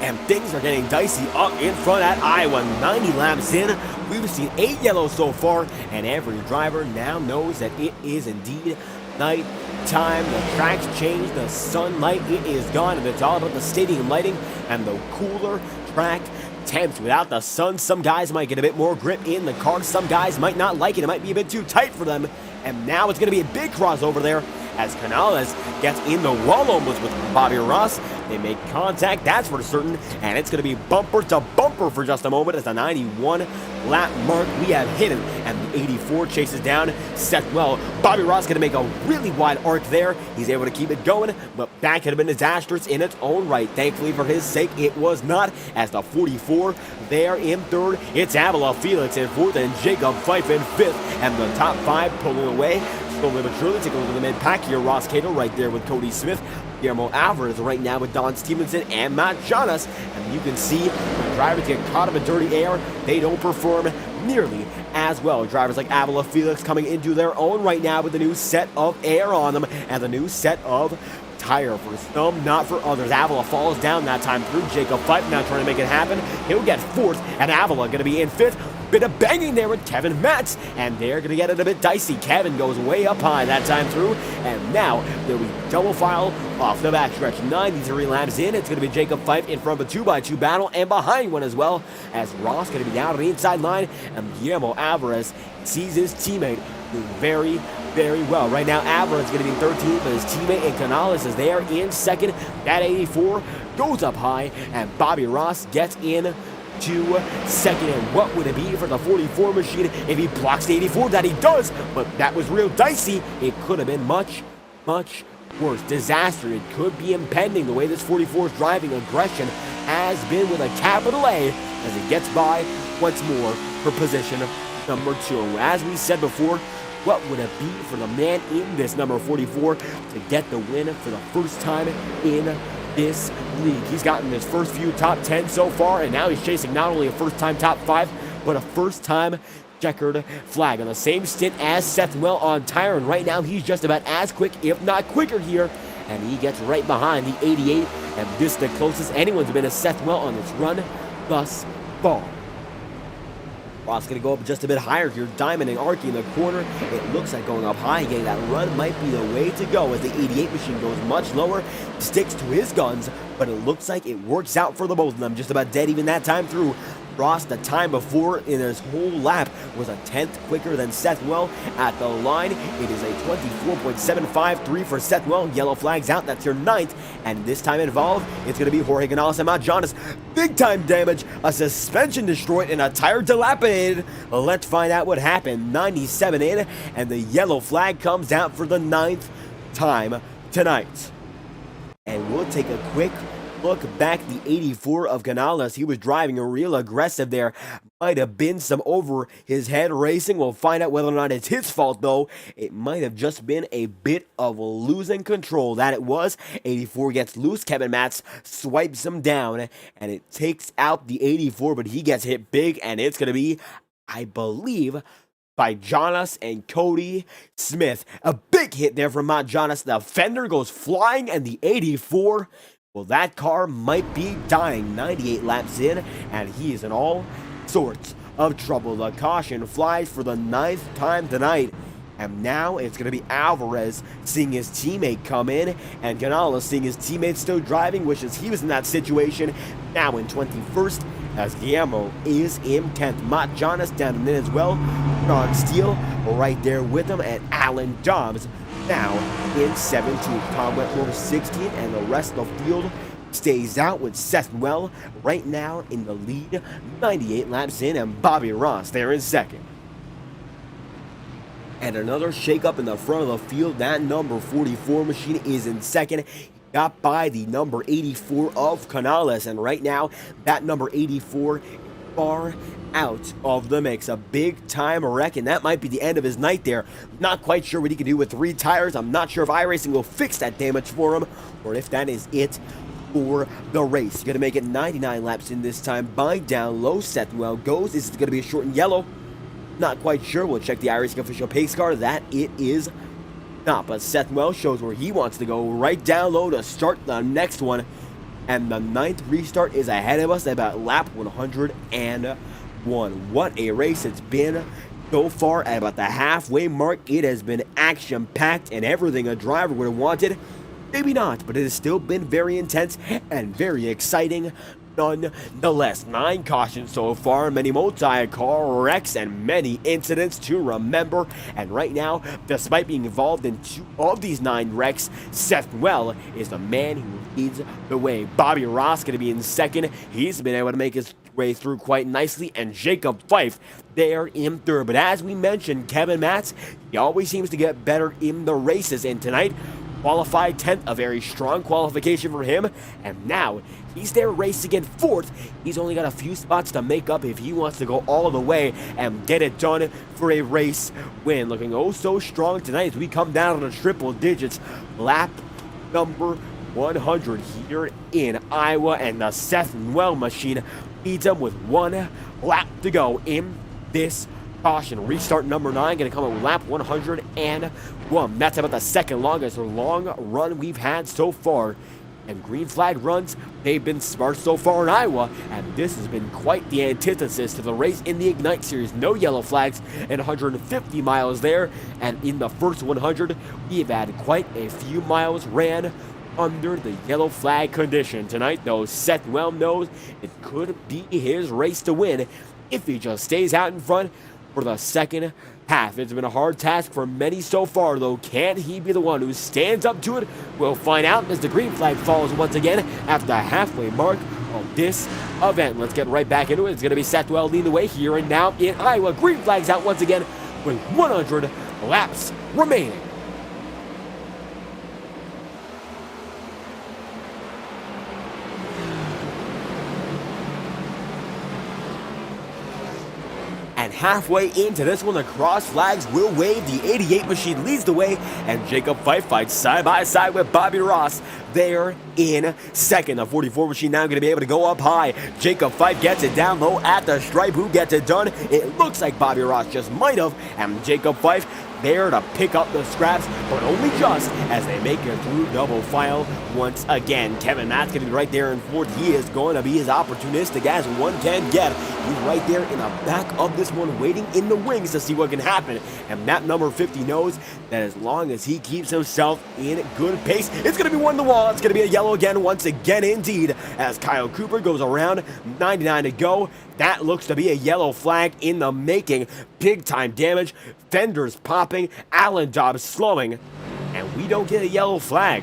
And things are getting dicey up in front at Iowa. 90 laps in, we've seen 8 yellows so far, and every driver now knows that it is indeed night time. The tracks change, the sunlight, it is gone, and it's all about the stadium lighting and the cooler track temps. Without the sun, some guys might get a bit more grip in the car. Some guys might not like it. It might be a bit too tight for them. And now it's going to be a big crossover there as Canales gets in the wall almost with Bobby Ross. They make contact, that's for certain, and it's going to be bumper to bumper for just a moment as the 91 lap mark we have hit him, and the 84 chases down Seth Well. Bobby Ross going to make a really wide arc there. He's able to keep it going, but that could have been disastrous in its own right. Thankfully for his sake, it was not, as the 44 there in third. It's Avila Felix in fourth and Jacob Fife in fifth, and the top 5 pulling away. Slowly but surely, take a look at the mid-pack here. Ross Cato right there with Cody Smith. Guillermo Alvarez right now with Don Stevenson and Matt Jonas. And you can see when drivers get caught up in dirty air, they don't perform nearly as well. Drivers like Avila Felix coming into their own right now with a new set of air on them and the new set of tire for some, not for others. Avila falls down that time through. Jacob Fife now trying to make it happen. He'll get fourth, and Avila going to be in fifth. Bit of banging there with Kevin Metz, and they're going to get it a bit dicey. Kevin goes way up high that time through, and now there'll be double file off the backstretch. 93 laps in, it's going to be Jacob Fife in front of a 2x2 battle, and behind one as well, as Ross going to be down on the inside line, and Guillermo Alvarez sees his teammate doing very well. Right now, Alvarez is going to be in 13th, but his teammate and Canales is there in second. That 84 goes up high, and Bobby Ross gets in to second. And what would it be for the 44 machine if he blocks the 84? That he does, but that was real dicey. It could have been much worse. Disaster. It could be impending the way this 44's driving aggression has been with a capital A as it gets by once more for position number 2. As we said before, what would it be for the man in this number 44 to get the win for the first time in this league? He's gotten his first few top 10 so far, and now he's chasing not only a first-time top 5, but a first-time checkered flag on the same stint as Seth Well on tire, and right now he's just about as quick, if not quicker here, and he gets right behind the 88, and this is the closest anyone's been to Seth Well on this run thus far. Ross going to go up just a bit higher here, diamonding, arcing the corner. It looks like going up high again. That run might be the way to go as the 88 machine goes much lower, sticks to his guns, but it looks like it works out for the both of them. Just about dead even that time through. Ross, the time before in his whole lap, was a 10th quicker than Seth Well at the line. It is a 24.753 for Seth Well. Yellow flags out. That's your 9th. And this time involved, it's going to be Jorge Canales and Matt Jonas. Big time damage, a suspension destroyed, and a tire dilapidated. Let's find out what happened. 97 in, and the yellow flag comes out for the 9th time tonight. And we'll take a quick look back. The 84 of Canales, he was driving real aggressive there. Might have been some over his head racing. We'll find out whether or not it's his fault, though. It might have just been a bit of losing control. That it was. 84 gets loose. Kevin Matz swipes him down, and it takes out the 84, but he gets hit big, and it's going to be, I believe, by Jonas and Cody Smith. A big hit there from Matt Jonas. The fender goes flying, and the 84, well, that car might be dying. 98 laps in, and he is in all sorts of trouble. The caution flies for the 9th time tonight. And now it's going to be Alvarez seeing his teammate come in, and Canales seeing his teammate still driving, wishes he was in that situation. Now in 21st, as Guillermo is in 10th. Matt Jonas down in as well. Ron Steele right there with him, and Alan Dobbs now in 17th. Tom Wentworth 16th, and the rest of the field stays out with Seth Well right now in the lead, 98 laps in, and Bobby Ross there in second. And another shakeup in the front of the field. That number 44 machine is in second. Got by the number 84 of Canales, and right now that number 84 far out of the mix. A big time wreck, and that might be the end of his night there. Not quite sure what he can do with 3 tires. I'm not sure if iRacing will fix that damage for him, or if that is it for the race. Gonna make it 99 laps in this time. By down low, Seth Well goes. This is gonna be a short and yellow. Not quite sure. We'll check the iRacing official pace car. That it is not, but Seth Well shows where he wants to go, right down low to start the next one. And the 9th restart is ahead of us at about lap 101. What a race it's been so far. At about the halfway mark, it has been action-packed and everything a driver would have wanted. Maybe not, but it has still been very intense and very exciting nonetheless. 9 cautions so far, many multi-car wrecks, and many incidents to remember. And right now, despite being involved in 2 of these 9 wrecks, Seth Well is the man who leads the way. Bobby Ross going to be in second. He's been able to make his way through quite nicely, and Jacob Fife there in third. But as we mentioned, Kevin Matz, he always seems to get better in the races, and tonight qualified 10th, a very strong qualification for him, and now he's there racing in 4th. He's only got a few spots to make up if he wants to go all the way and get it done for a race win. Looking oh so strong tonight as we come down to the triple digits. Lap number 100 here in Iowa, and the Seth Well machine leads him with 1 lap to go in this caution. Restart number 9 going to come up with lap 101. That's about the second longest long run we've had so far. And green flag runs, they've been smart so far in Iowa, and this has been quite the antithesis to the race in the Ignite Series. No yellow flags and 150 miles there, and in the first 100, we've had quite a few miles ran under the yellow flag condition. Tonight, though, Seth Well knows it could be his race to win if he just stays out in front for the second half. It's been a hard task for many so far, though. Can he be the one who stands up to it? We'll find out as the green flag falls once again after the halfway mark of this event. Let's get right back into it. It's going to be Seth Well leading the way here and now in Iowa. Green flag's out once again with 100 laps remaining. And halfway into this one, the cross flags will wave. The 88 machine leads the way, and Jacob Fife fights side by side with Bobby Ross there in second. The 44 machine now going to be able to go up high. Jacob Fife gets it down low at the stripe. Who gets it done? It looks like Bobby Ross just might have, and Jacob Fife there to pick up the scraps, but only just as they make it through double file once again. Kevin Matt's going to be right there in 4th. He is going to be as opportunistic as one can get. He's right there in the back of this one, waiting in the wings to see what can happen. And Matt number 50 knows that as long as he keeps himself in good pace, it's going to be one to the wall. It's going to be a yellow again, once again indeed, as Kyle Cooper goes around. 99 to go. That looks to be a yellow flag in the making. Big time damage. Fenders popping. Alan Dobbs slowing. And we don't get a yellow flag.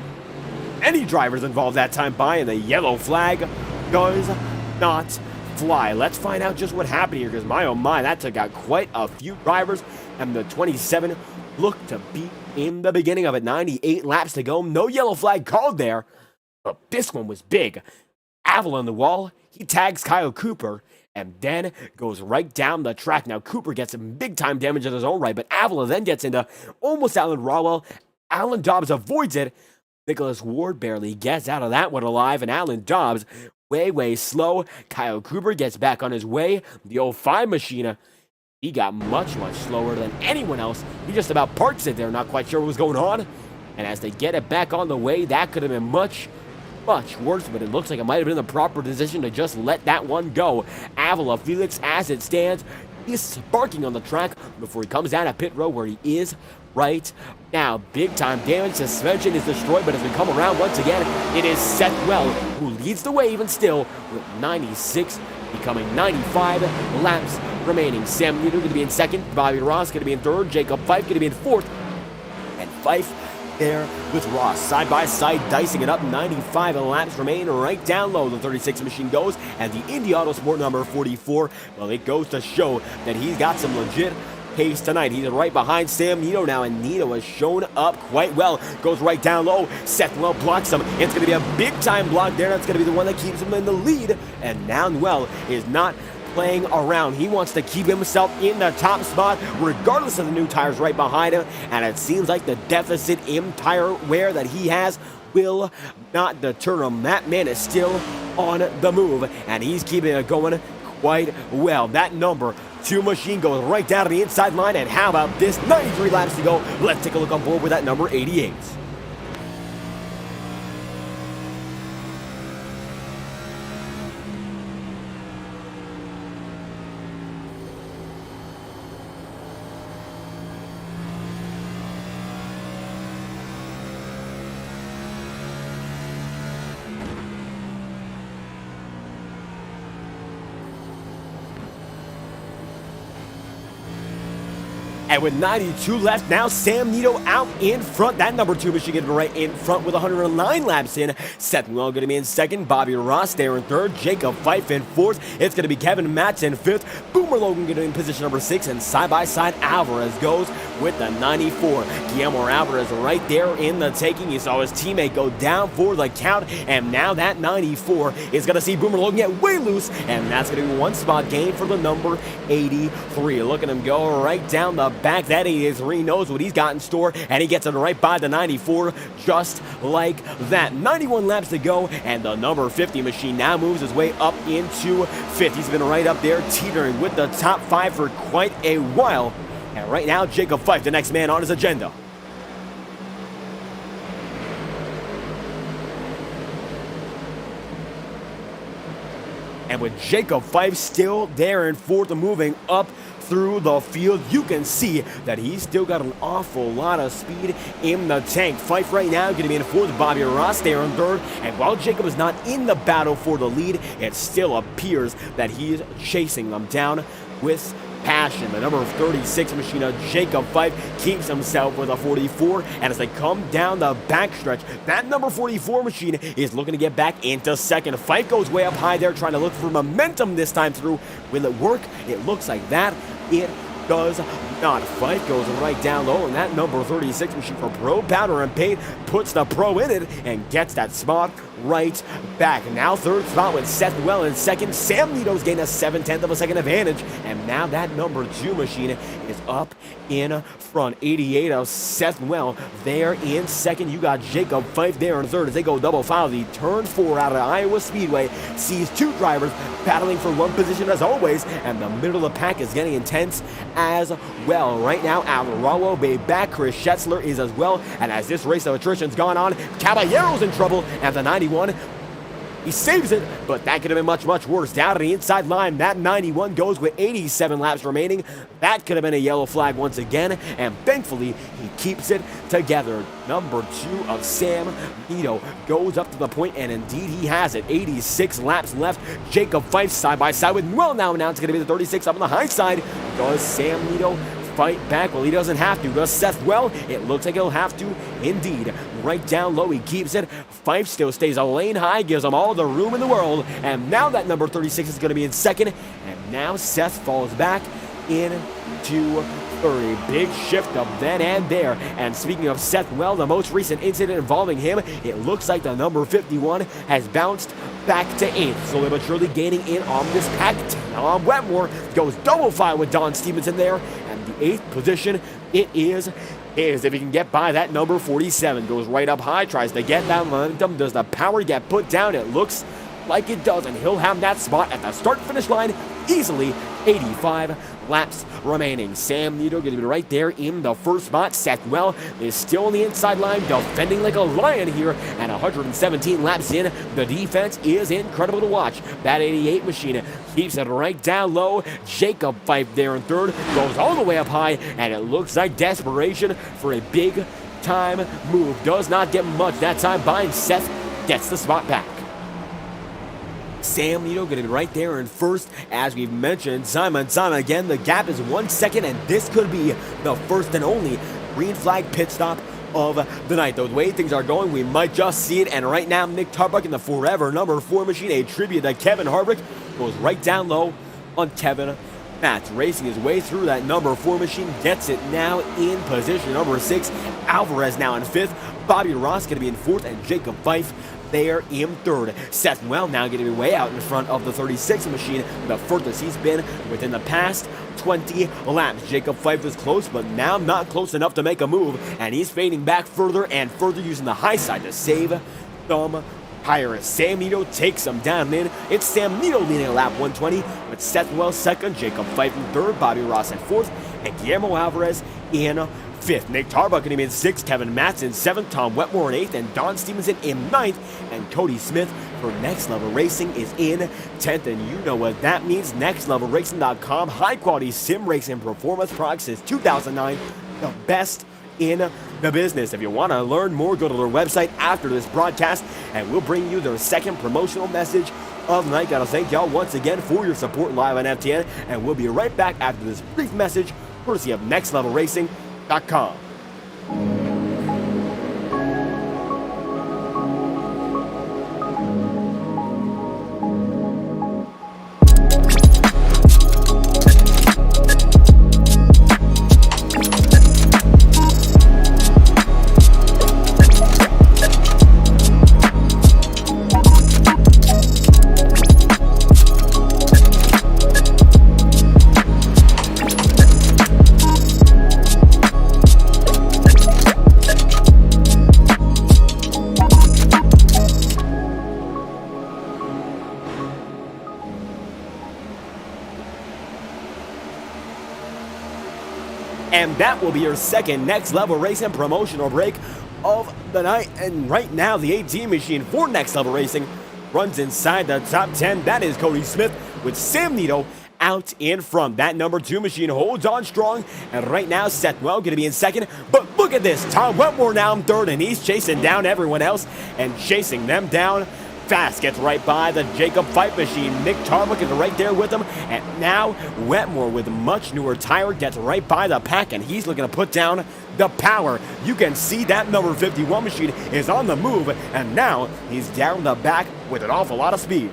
Any drivers involved that time by, and the yellow flag does not fly. Let's find out just what happened here, because my oh my, that took out quite a few drivers. And the 27 looked to be in the beginning of it. 98 laps to go. No yellow flag called there. But this one was big. Avila on the wall. He tags Kyle Cooper and then goes right down the track. Now, Cooper gets some big-time damage in his own right, but Avila then gets into almost Alan Rawell. Alan Dobbs avoids it. Nicholas Ward barely gets out of that one alive, and Alan Dobbs way slow. Kyle Cooper gets back on his way. The 05 machine, he got much slower than anyone else. He just about parks it there, not quite sure what was going on. And as they get it back on the way, that could have been much worse, but it looks like it might have been the proper decision to just let that one go. Avila Felix, as it stands, is sparking on the track before he comes out of pit row, where he is right now. Big time damage. Suspension is destroyed, but as we come around once again, it is Seth Well who leads the way even still with 96, becoming 95 laps remaining. Sam Nito going to be in second, Bobby Ross going to be in third, Jacob Fife going to be in fourth, and Fife there with Ross. Side by side, dicing it up. 95 laps remain. Right down low, the 36 machine goes, and the Indy Autosport number 44, well, it goes to show that he's got some legit pace tonight. He's right behind Sam Nito now, and Nito has shown up quite well. Goes right down low. Seth Well blocks him. It's going to be a big-time block there. That's going to be the one that keeps him in the lead, and now Well is not playing around. He wants to keep himself in the top spot regardless of the new tires right behind him, and it seems like the deficit in tire wear that he has will not deter him. That man is still on the move, and he's keeping it going quite well. That number 2 machine goes right down to the inside line, and how about this? 93 laps to go. Let's take a look on board with that number 88. And with 92 left, now Sam Nito out in front. That number 2 machine getting right in front with 109 laps in. Seth Well going to be in second. Bobby Ross there in third. Jacob Fife in fourth. It's going to be Kevin Matz in fifth. Boomer Logan going to be in position number 6. And side-by-side Alvarez goes with the 94. Guillermo Alvarez right there in the taking. He saw his teammate go down for the count. And now that 94 is going to see Boomer Logan get way loose. And that's going to be 1 spot gain for the number 83. Look at him go right down the back. That 83 knows what he's got in store, and he gets it right by the 94 just like that. 91 laps to go, and the number 50 machine now moves his way up into 5th. He's been right up there teetering with the top 5 for quite a while, and right now Jacob Fife, the next man on his agenda. And with Jacob Fife still there in 4th, moving up through the field, you can see that he's still got an awful lot of speed in the tank. Fife right now going to be in 4th, Bobby Ross there in 3rd, and while Jacob is not in the battle for the lead, it still appears that he is chasing them down with passion. The number 36 machine of Jacob Fife keeps himself with a 44, and as they come down the backstretch, that number 44 machine is looking to get back into 2nd. Fife goes way up high there, trying to look for momentum this time through. Will it work? It looks like that. It does not. Fife goes right down low, and that number 36 machine for Pro Powder and Paint puts the Pro in it and gets that spot right back. Now 3rd spot with Seth Well in 2nd. Sam Nito's gained a 7/10 of a second advantage, and now that number 2 machine is up in front. 88 of Seth Well there in 2nd. You got Jacob Fife there in 3rd as they go double file. The turn 4 out of Iowa Speedway sees 2 drivers battling for 1 position as always, and the middle of the pack is getting intense as well. Right now, Alvaro Bay back. Chris Schetzler is as well, and as this race of attrition's gone on, Caballero's in trouble at the 91. He saves it, but that could have been much, much worse. Down to the inside line, that 91 goes with 87 laps remaining. That could have been a yellow flag once again, and thankfully, he keeps it together. Number 2 of Sam Nito goes up to the point, and indeed he has it. 86 laps left. Jacob Fife side by side with Well now it's going to be the 36 up on the high side. Does Sam Nito fight back? Well, he doesn't have to. Does Seth Well? It looks like he'll have to indeed. Right down low, he keeps it. Fife still stays a lane high, gives him all the room in the world, and now that number 36 is going to be in 2nd, and now Seth falls back into 30. Big shift of then and there. And speaking of Seth Well, the most recent incident involving him, it looks like the number 51 has bounced back to 8th. Slowly but surely gaining in on this pack. Tom Wetmore goes double file with Don Stevenson there, and the 8th position, it is if he can get by that number 47. Goes right up high, tries to get that momentum. Does the power get put down? It looks like it does, and he'll have that spot at the start-finish line easily. 85 laps remaining. Sam Nito going to be right there in the first spot. Seth Well is still on the inside line, defending like a lion here at 117 laps in. The defense is incredible to watch. That 88 machine keeps it right down low. Jacob Fife there in third, goes all the way up high, and it looks like desperation for a big time move. Does not get much that time by, and Seth gets the spot back. Sam Nito going to be right there in first. As we've mentioned time and time again, the gap is 1 second, and this could be the first and only green flag pit stop of the night. Though the way things are going, we might just see it. And right now, Nick Tarbuck in the forever number 4 machine, a tribute to Kevin Harvick, goes right down low on Kevin Matz, racing his way through that number 4 machine, gets it now in position number 6. Alvarez now in 5th. Bobby Ross going to be in 4th, and Jacob Fife there in 3rd. Seth Well now getting way out in front of the 36 machine, the furthest he's been within the past 20 laps. Jacob Fife was close, but now not close enough to make a move, and he's fading back further and further, using the high side to save some tires. Sam Nito takes him down in. It's Sam Nito leading at lap 120, with Seth Well 2nd, Jacob Fife in 3rd, Bobby Ross in 4th, and Guillermo Alvarez in 5th. Nick Tarbuck going to be in 6th, Kevin Matz in 7th, Tom Wetmore in 8th, and Don Stevenson in 9th, and Cody Smith for Next Level Racing is in 10th, and you know what that means. NextLevelRacing.com, high-quality sim racing performance products since 2009, the best in the business. If you want to learn more, go to their website after this broadcast, and we'll bring you their second promotional message of the night. Gotta thank y'all once again for your support live on FTN, and we'll be right back after this brief message, courtesy of NextLevelRacing.com. And that will be your second Next Level Racing promotional break of the night. And right now, the 18 machine for Next Level Racing runs inside the top 10. That is Cody Smith with Sam Nito out in front. That number 2 machine holds on strong. And right now, Seth Well going to be in 2nd. But look at this. Tom Wetmore now in 3rd, and he's chasing down everyone else and chasing them down fast. Gets right by the Jacob Fife machine. Nick Tarbuck is right there with him, and now Wetmore with a much newer tire gets right by the pack, and he's looking to put down the power. You can see that number 51 machine is on the move, and now he's down the back with an awful lot of speed.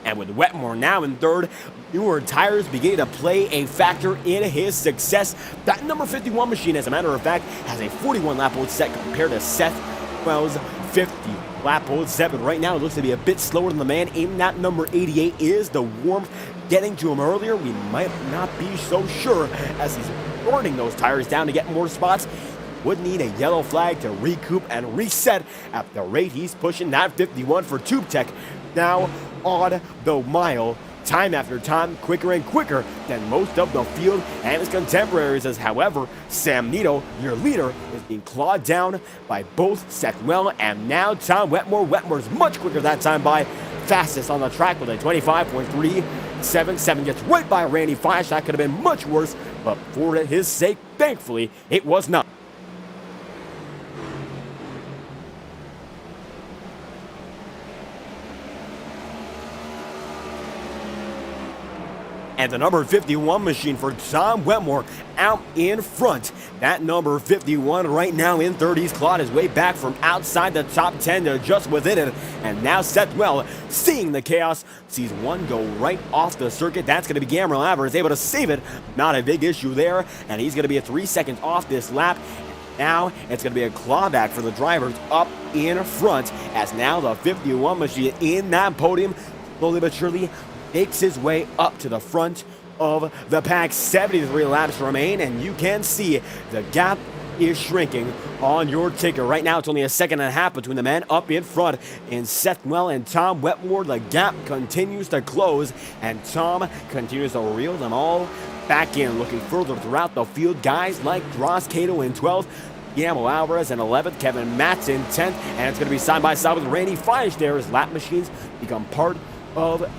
And with Wetmore now in 3rd, newer tires beginning to play a factor in his success. That number 51 machine, as a matter of fact, has a 41 lap old set compared to Seth Well's 50 lap old set. But right now it looks to be a bit slower than the man in that number 88. Is the warmth getting to him earlier? We might not be so sure, as he's burning those tires down to get more spots. Would need a yellow flag to recoup and reset at the rate he's pushing that 51 for Tube Tech. Now on the mile, time after time, quicker and quicker than most of the field and his contemporaries. As however, Sam Nito, your leader, is being clawed down by both Seth Well and now Tom Wetmore. Wetmore's much quicker that time by, fastest on the track with a 25.377. Gets right by Randy Fish. That could have been much worse, but for his sake, thankfully, it was not. And the number 51 machine for Tom Wetmore out in front. That number 51 right now in 3rd. He's clawed his way back from outside the top 10 to just within it. And now Seth Well, seeing the chaos, sees one go right off the circuit. That's going to be Guillermo Alvarez, able to save it. Not a big issue there. And he's going to be 3 seconds off this lap. Now it's going to be a clawback for the drivers up in front, as now the 51 machine in that podium slowly but surely makes his way up to the front of the pack. 73 laps remain, and you can see the gap is shrinking on your ticker. Right now, it's only a second and a half between the men up in front. In Seth Well and Tom Wetmore, the gap continues to close, and Tom continues to reel them all back in. Looking further throughout the field, guys like Ross Cato in 12th, Guillermo Alvarez in 11th, Kevin Matz in 10th, and it's going to be side by side with Randy Feisch there as lap machines become part of the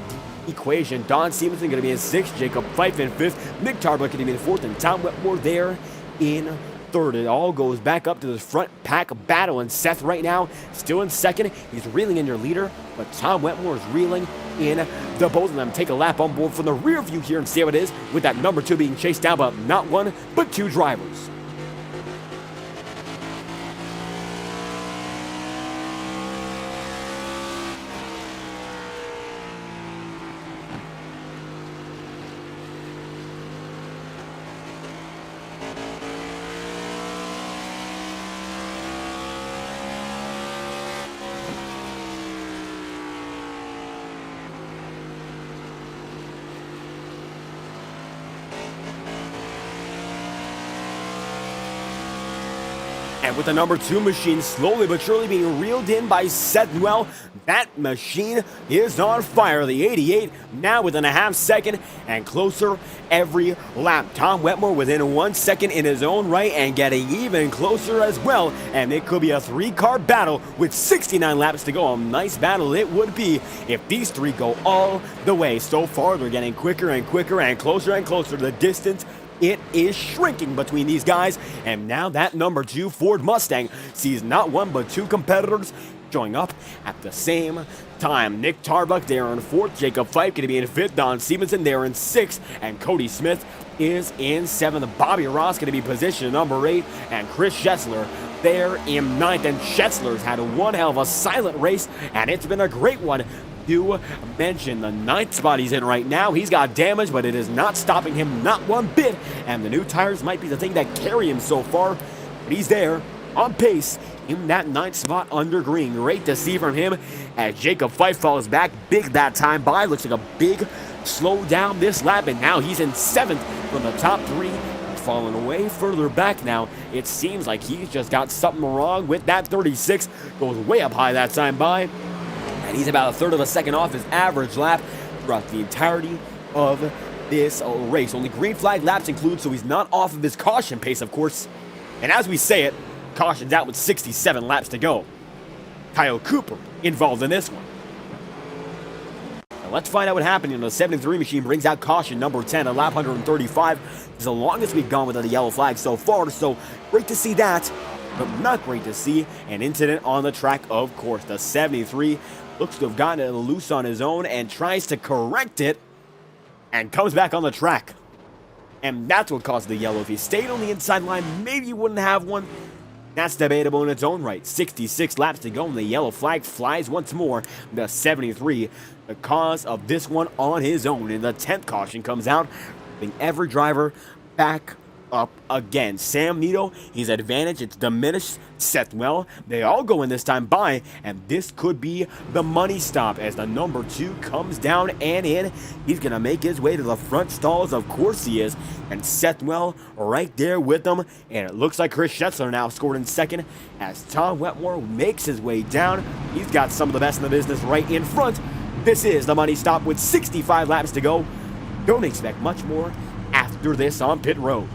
equation. Don Stevenson going to be in 6th, Jacob Fife in 5th, Nick Tarbuck going to be in 4th, and Tom Wetmore there in 3rd. It all goes back up to the front pack battle, and Seth right now still in 2nd. He's reeling in your leader, but Tom Wetmore is reeling in the both of them. Take a lap on board from the rear view here and see how it is with that number 2 being chased down by not one, but 2 drivers. And with the number 2 machine slowly but surely being reeled in by Seth Well, that machine is on fire. The 88 now within a half second and closer every lap. Tom Wetmore within 1 second in his own right and getting even closer as well. And it could be a 3-car battle with 69 laps to go. A nice battle it would be if these 3 go all the way. So far, they're getting quicker and quicker and closer to the distance. It is shrinking between these guys, and now that number 2 Ford Mustang sees not one but 2 competitors showing up at the same time. Nick Tarbuck there in 4th, Jacob Fife going to be in 5th, Don Stevenson there in 6th, and Cody Smith is in 7th. Bobby Ross going to be positioned number 8, and Chris Schessler there in 9th. And Schessler's had one hell of a silent race, and it's been a great one. Do mention the 9th spot he's in right now. He's got damage, but it is not stopping him, not one bit. And the new tires might be the thing that carry him so far. But he's there, on pace, in that 9th spot under green. Great to see from him as Jacob Fife falls back big that time by. Looks like a big slow down this lap, and now he's in 7th from the top 3. Falling away further back now. It seems like he's just got something wrong with that 36. Goes way up high that time by. And he's about a 1/3 of a second off his average lap throughout the entirety of this race. Only green flag laps include, so he's not off of his caution pace, of course. And as we say it, caution's out with 67 laps to go. Kyle Cooper involved in this one. Now let's find out what happened. The 73 machine brings out caution number 10 at lap 135. It's the longest we've gone without a yellow flag so far, so great to see that. But not great to see an incident on the track, of course. The 73 looks to have gotten it loose on his own and tries to correct it and comes back on the track. And that's what caused the yellow. If he stayed on the inside line, maybe he wouldn't have one. That's debatable in its own right. 66 laps to go and the yellow flag flies once more. The 73, the cause of this one on his own. And the 10th caution comes out, bringing every driver back up again. Sam Nito, his advantage, it's diminished. Seth Well, they all go in this time by, and this could be the money stop as the number 2 comes down and in. He's gonna make his way to the front stalls, of course he is, and Seth Well right there with them. And it looks like Chris Schessler now scored in 2nd as Tom Wetmore makes his way down. He's got some of the best in the business right in front. This is the money stop with 65 laps to go. Don't expect much more after this on pit road.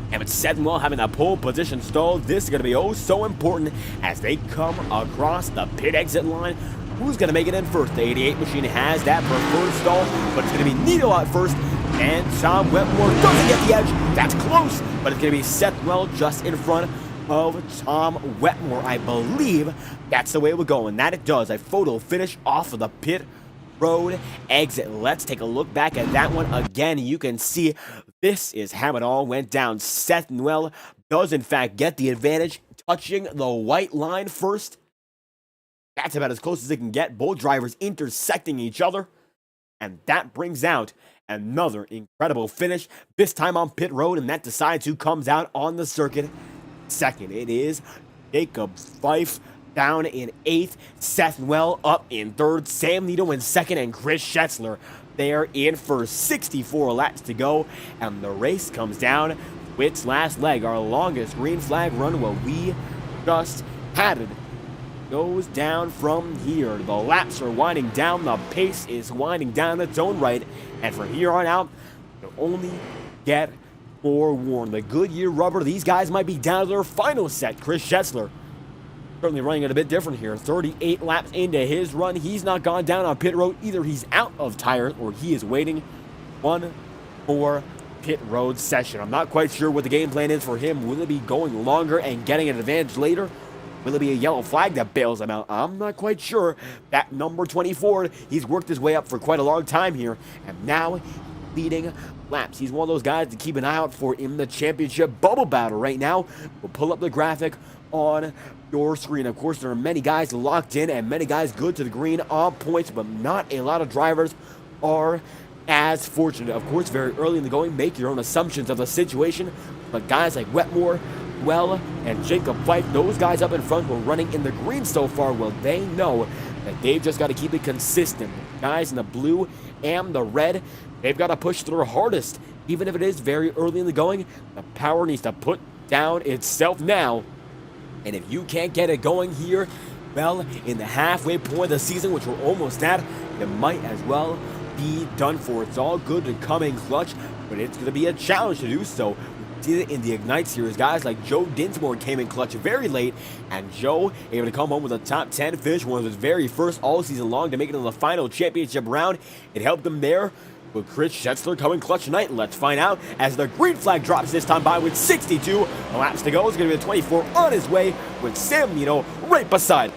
And with Seth Well having that pole position stalled, this is going to be oh so important as they come across the pit exit line. Who's going to make it in first? The 88 machine has that preferred stall, but it's going to be Nito out first, and Tom Wetmore doesn't get the edge. That's close, but it's going to be Seth Well just in front of Tom Wetmore. I believe that's the way it would go, and that it does. A photo finish off of the pit road exit. Let's take a look back at that one again. You can see this is how it all went down. Seth Well does in fact get the advantage, touching the white line first. That's about as close as it can get. Both drivers intersecting each other, and that brings out another incredible finish, this time on pit road, and that decides who comes out on the circuit second. It is Jacob Fife down in 8th, Seth Well up in 3rd, Sam Nito in 2nd, and Chris Schessler there in 1st. 64 laps to go, and the race comes down Witt's last leg, our longest green flag run, what we just had it, goes down from here. The laps are winding down, the pace is winding down its own right, and from here on out, you'll only get forewarned. The Goodyear rubber, these guys might be down to their final set. Chris Schetzler certainly running it a bit different here. 38 laps into his run. He's not gone down on pit road. Either he's out of tires or he is waiting one more pit road session. I'm not quite sure what the game plan is for him. Will it be going longer and getting an advantage later? Will it be a yellow flag that bails him out? I'm not quite sure. That number 24, he's worked his way up for quite a long time here, and now he's leading laps. He's one of those guys to keep an eye out for in the championship bubble battle right now. We'll pull up the graphic on your screen. Of course, there are many guys locked in and many guys good to the green on points, but not a lot of drivers are as fortunate. Of course, very early in the going, make your own assumptions of the situation, but guys like Wetmore, Well, and Jacob Fife, those guys up in front were running in the green so far. Well, they know that they've just got to keep it consistent. Guys in the blue and the red, they've got to push their hardest. Even if it is very early in the going, the power needs to put down itself now. And if you can't get it going here, well, in the halfway point of the season, which we're almost at, it might as well be done for. It's all good to come in clutch, but it's going to be a challenge to do so. We did it in the Ignite Series. Guys like Joe Dinsmore came in clutch very late, and Joe able to come home with a top 10 finish, one of his very first all season long to make it to the final championship round. It helped him there. Will Chris Schetzler come in clutch tonight? Let's find out as the green flag drops this time by with 62 laps to go. It's going to be a 24 on his way with Sam Nito right beside.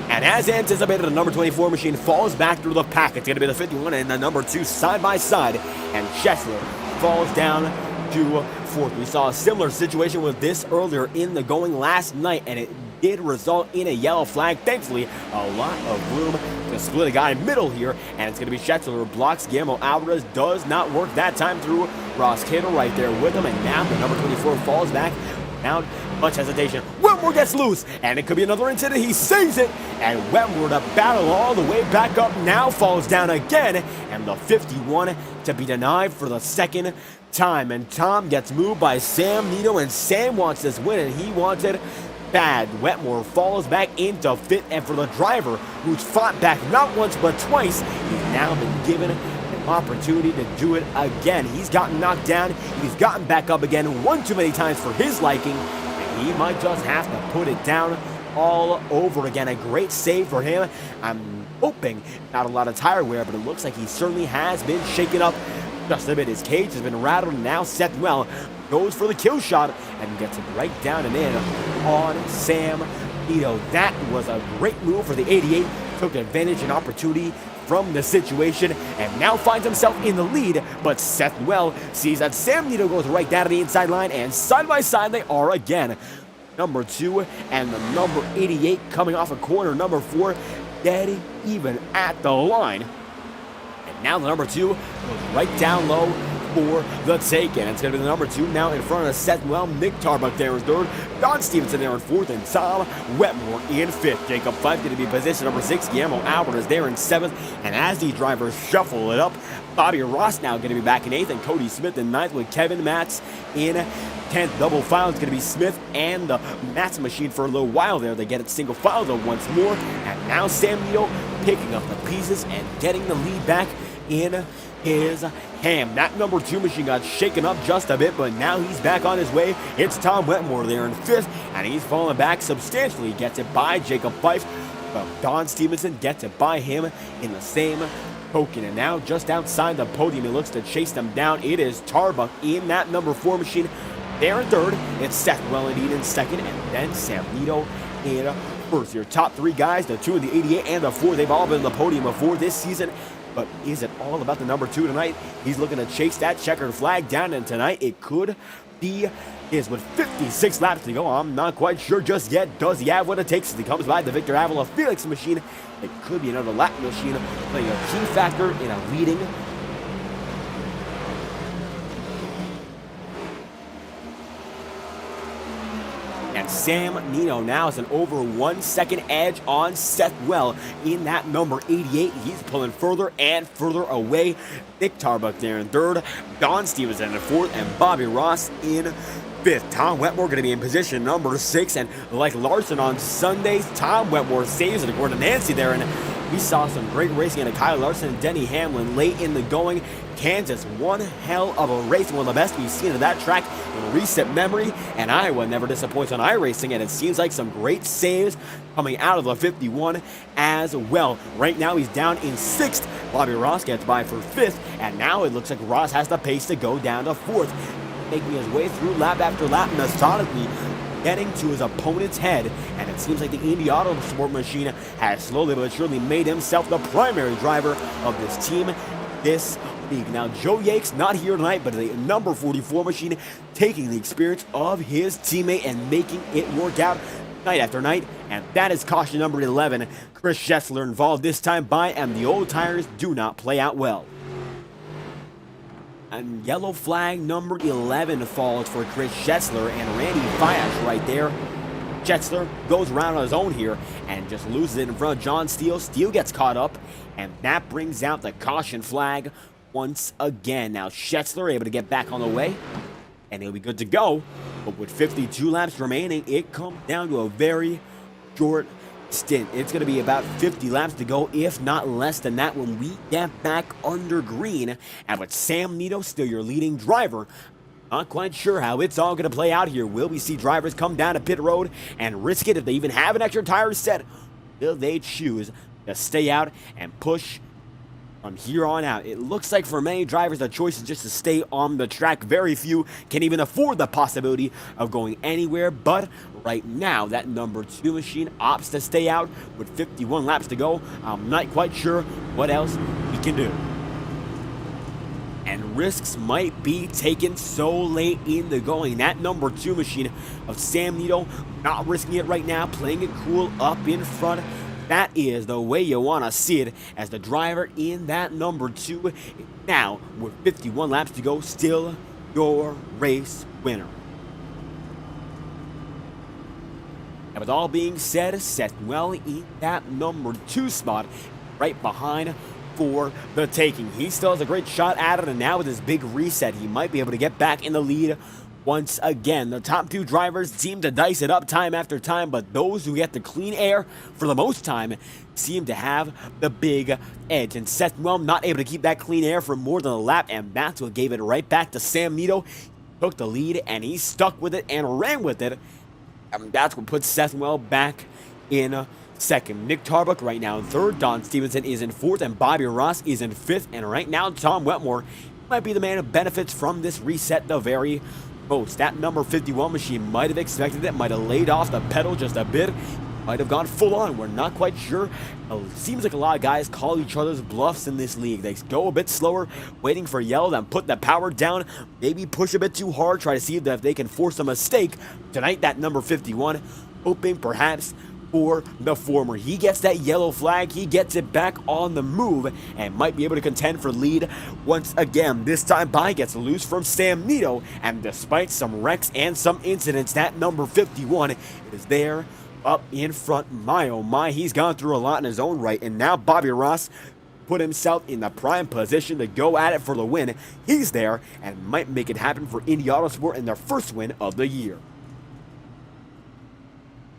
And as anticipated, the number 24 machine falls back through the pack. It's going to be the 51 and the number 2 side by side. And Schetzler falls down to fourth. We saw a similar situation with this earlier in the going last night, and it did result in a yellow flag. Thankfully, a lot of room to split a guy middle here, and it's going to be Schetzler who blocks Guillermo Alvarez. Does not work that time through. Ross Kittle right there with him, and now the number 24 falls back without much hesitation. Wetmore gets loose, and it could be another incident. He saves it, and Wetmore to battle all the way back up now falls down again, and the 51 to be denied for the second time. And Tom gets moved by Sam Nito, and Sam wants this win, and he wants it bad. Wetmore falls back into fifth, and for the driver who's fought back not once but twice, he's now been given an opportunity to do it again. He's gotten knocked down, he's gotten back up again one too many times for his liking, and he might just have to put it down all over again. A great save for him. I'm hoping not a lot of tire wear, but it looks like he certainly has been shaken up just a bit. His cage has been rattled, and now Seth Well goes for the kill shot and gets it right down and in on Sam Nito. That was a great move for the 88. Took advantage and opportunity from the situation and now finds himself in the lead, but Seth Well sees that Sam Nito goes right down to the inside line, and side by side they are again. Number 2 and the number 88 coming off a corner. Number 4 dead even at the line. And now the number 2 goes right down low for the take, and it's going to be the number 2 now in front of Seth Well. Nick Tarbuck there in third, Don Stevenson there in fourth, and Tom Wetmore in fifth. Jacob Fife going to be position number 6. Guillermo Alvarez there in seventh, and as these drivers shuffle it up, Bobby Ross now going to be back in eighth, and Cody Smith in ninth with Kevin Matz in 10th. Double file is going to be Smith and the Matz machine for a little while there. They get it single file though once more, and now Sam Nito picking up the pieces and getting the lead back in his hand. That number 2 machine got shaken up just a bit, but now he's back on his way. It's Tom Wetmore there in fifth, and he's falling back substantially. Gets it by Jacob Fife, but Don Stevenson gets it by him in the same token. And now just outside the podium, he looks to chase them down. It is Tarbuck in that number 4 machine there in third. It's Seth Wellendean in second, and then Sam Nito in first. Your top 3 guys, the 2 of the 88 and the 4, they've all been on the podium before this season. But is it all about the number 2 tonight? He's looking to chase that checkered flag down, and tonight it could be his. With 56 laps to go, I'm not quite sure just yet. Does he have what it takes as he comes by the Victor Avila Felix machine? It could be another lap machine playing a key factor in a leading. And Sam Nino now has an over 1 second edge on Seth Well in that number 88. He's pulling further and further away. Nick Tarbuck there in third, Don Stevenson in fourth, and Bobby Ross in fifth. Tom Wetmore going to be in position number 6, and like Larson on Sundays, Tom Wetmore saves it according to Nancy there, and we saw some great racing out of Kyle Larson and Denny Hamlin late in the going. Kansas, one hell of a race, one of the best we've seen of that track in recent memory, and Iowa never disappoints on iRacing, and it seems like some great saves coming out of the 51 as well. Right now he's down in 6th. Bobby Ross gets by for 5th, and now it looks like Ross has the pace to go down to 4th, making his way through lap after lap methodically, getting to his opponent's head, and it seems like the Indy Autosport machine has slowly but surely made himself the primary driver of this team this league. Now, Joe Yates not here tonight, but the number 44 machine taking the experience of his teammate and making it work out night after night, and that is caution number 11. Chris Schessler involved this time by, and the old tires do not play out well. And yellow flag number 11 falls for Chris Schessler and Randy Fiash right there. Schessler goes around on his own here and just loses it in front of John Steele. Steele gets caught up, and that brings out the caution flag once again. Now Schessler able to get back on the way, and he'll be good to go. But with 52 laps remaining, it comes down to a very short stint. It's going to be about 50 laps to go, if not less than that, when we get back under green. And with Sam Nito still your leading driver, not quite sure how it's all going to play out here. Will we see drivers come down to pit road and risk it if they even have an extra tire set? Will they choose to stay out and push from here on out? It looks like for many drivers the choice is just to stay on the track. Very few can even afford the possibility of going anywhere, but right now that number 2 machine opts to stay out with 51 laps to go. I'm not quite sure what else he can do. And risks might be taken so late in the going. That number 2 machine of Sam Nito not risking it right now, playing it cool up in front. That is the way you want to see it, as the driver in that number 2 now, with 51 laps to go, still your race winner. And with all being said, Seth Well in that number 2 spot, right behind for the taking. He still has a great shot at it, and now with his big reset, he might be able to get back in the lead once again. The top 2 drivers seem to dice it up time after time, but those who get the clean air for the most time seem to have the big edge. And Seth Well not able to keep that clean air for more than a lap, and that's what gave it right back to Sam Nito. He took the lead, and he stuck with it and ran with it. And that's what puts Seth Well back in second. Nick Tarbuck right now in third. Don Stevenson is in fourth, and Bobby Ross is in fifth. And right now, Tom Wetmore might be the man who benefits from this reset the very most. That number 51 machine might have expected it, might have laid off the pedal just a bit, might have gone full on. We're not quite sure. It seems like a lot of guys call each other's bluffs in this league. They go a bit slower, waiting for yellow, then put the power down, maybe push a bit too hard, try to see if they can force a mistake. Tonight, that number 51, hoping perhaps for the former. He gets that yellow flag, he gets it back on the move, and might be able to contend for lead once again. This time by gets loose from Sam Nito, and despite some wrecks and some incidents, that number 51 is there up in front. My oh my, he's gone through a lot in his own right, and now Bobby Ross put himself in the prime position to go at it for the win. He's there and might make it happen for Indy Autosport in their first win of the year.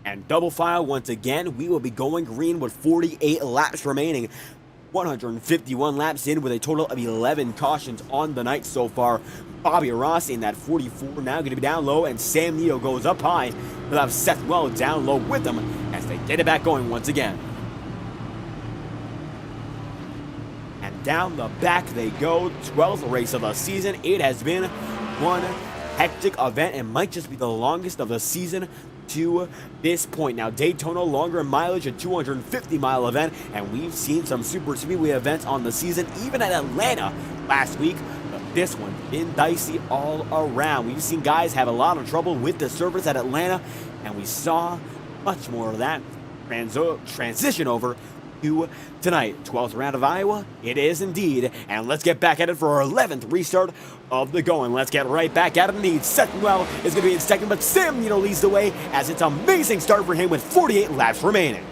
And double file once again, we will be going green with 48 laps remaining. 151 laps in with a total of 11 cautions on the night so far. Bobby Ross in that 44 now going to be down low, and Sam Nito goes up high. We'll have Seth Well down low with them as they get it back going once again. And down the back they go, 12th race of the season. It has been one hectic event and might just be the longest of the season to this point. Now, Daytona longer in mileage, a 250-mile event, and we've seen some super speedway events on the season, even at Atlanta last week. But this one's been dicey all around. We've seen guys have a lot of trouble with the surface at Atlanta, and we saw much more of that transition over to tonight. 12th round of Iowa, it is indeed. And let's get back at it for our 11th restart of the going. Let's get right back at it indeed. Settenwell is going to be in second, but Sam Nino leads the way as it's an amazing start for him with 48 laps remaining.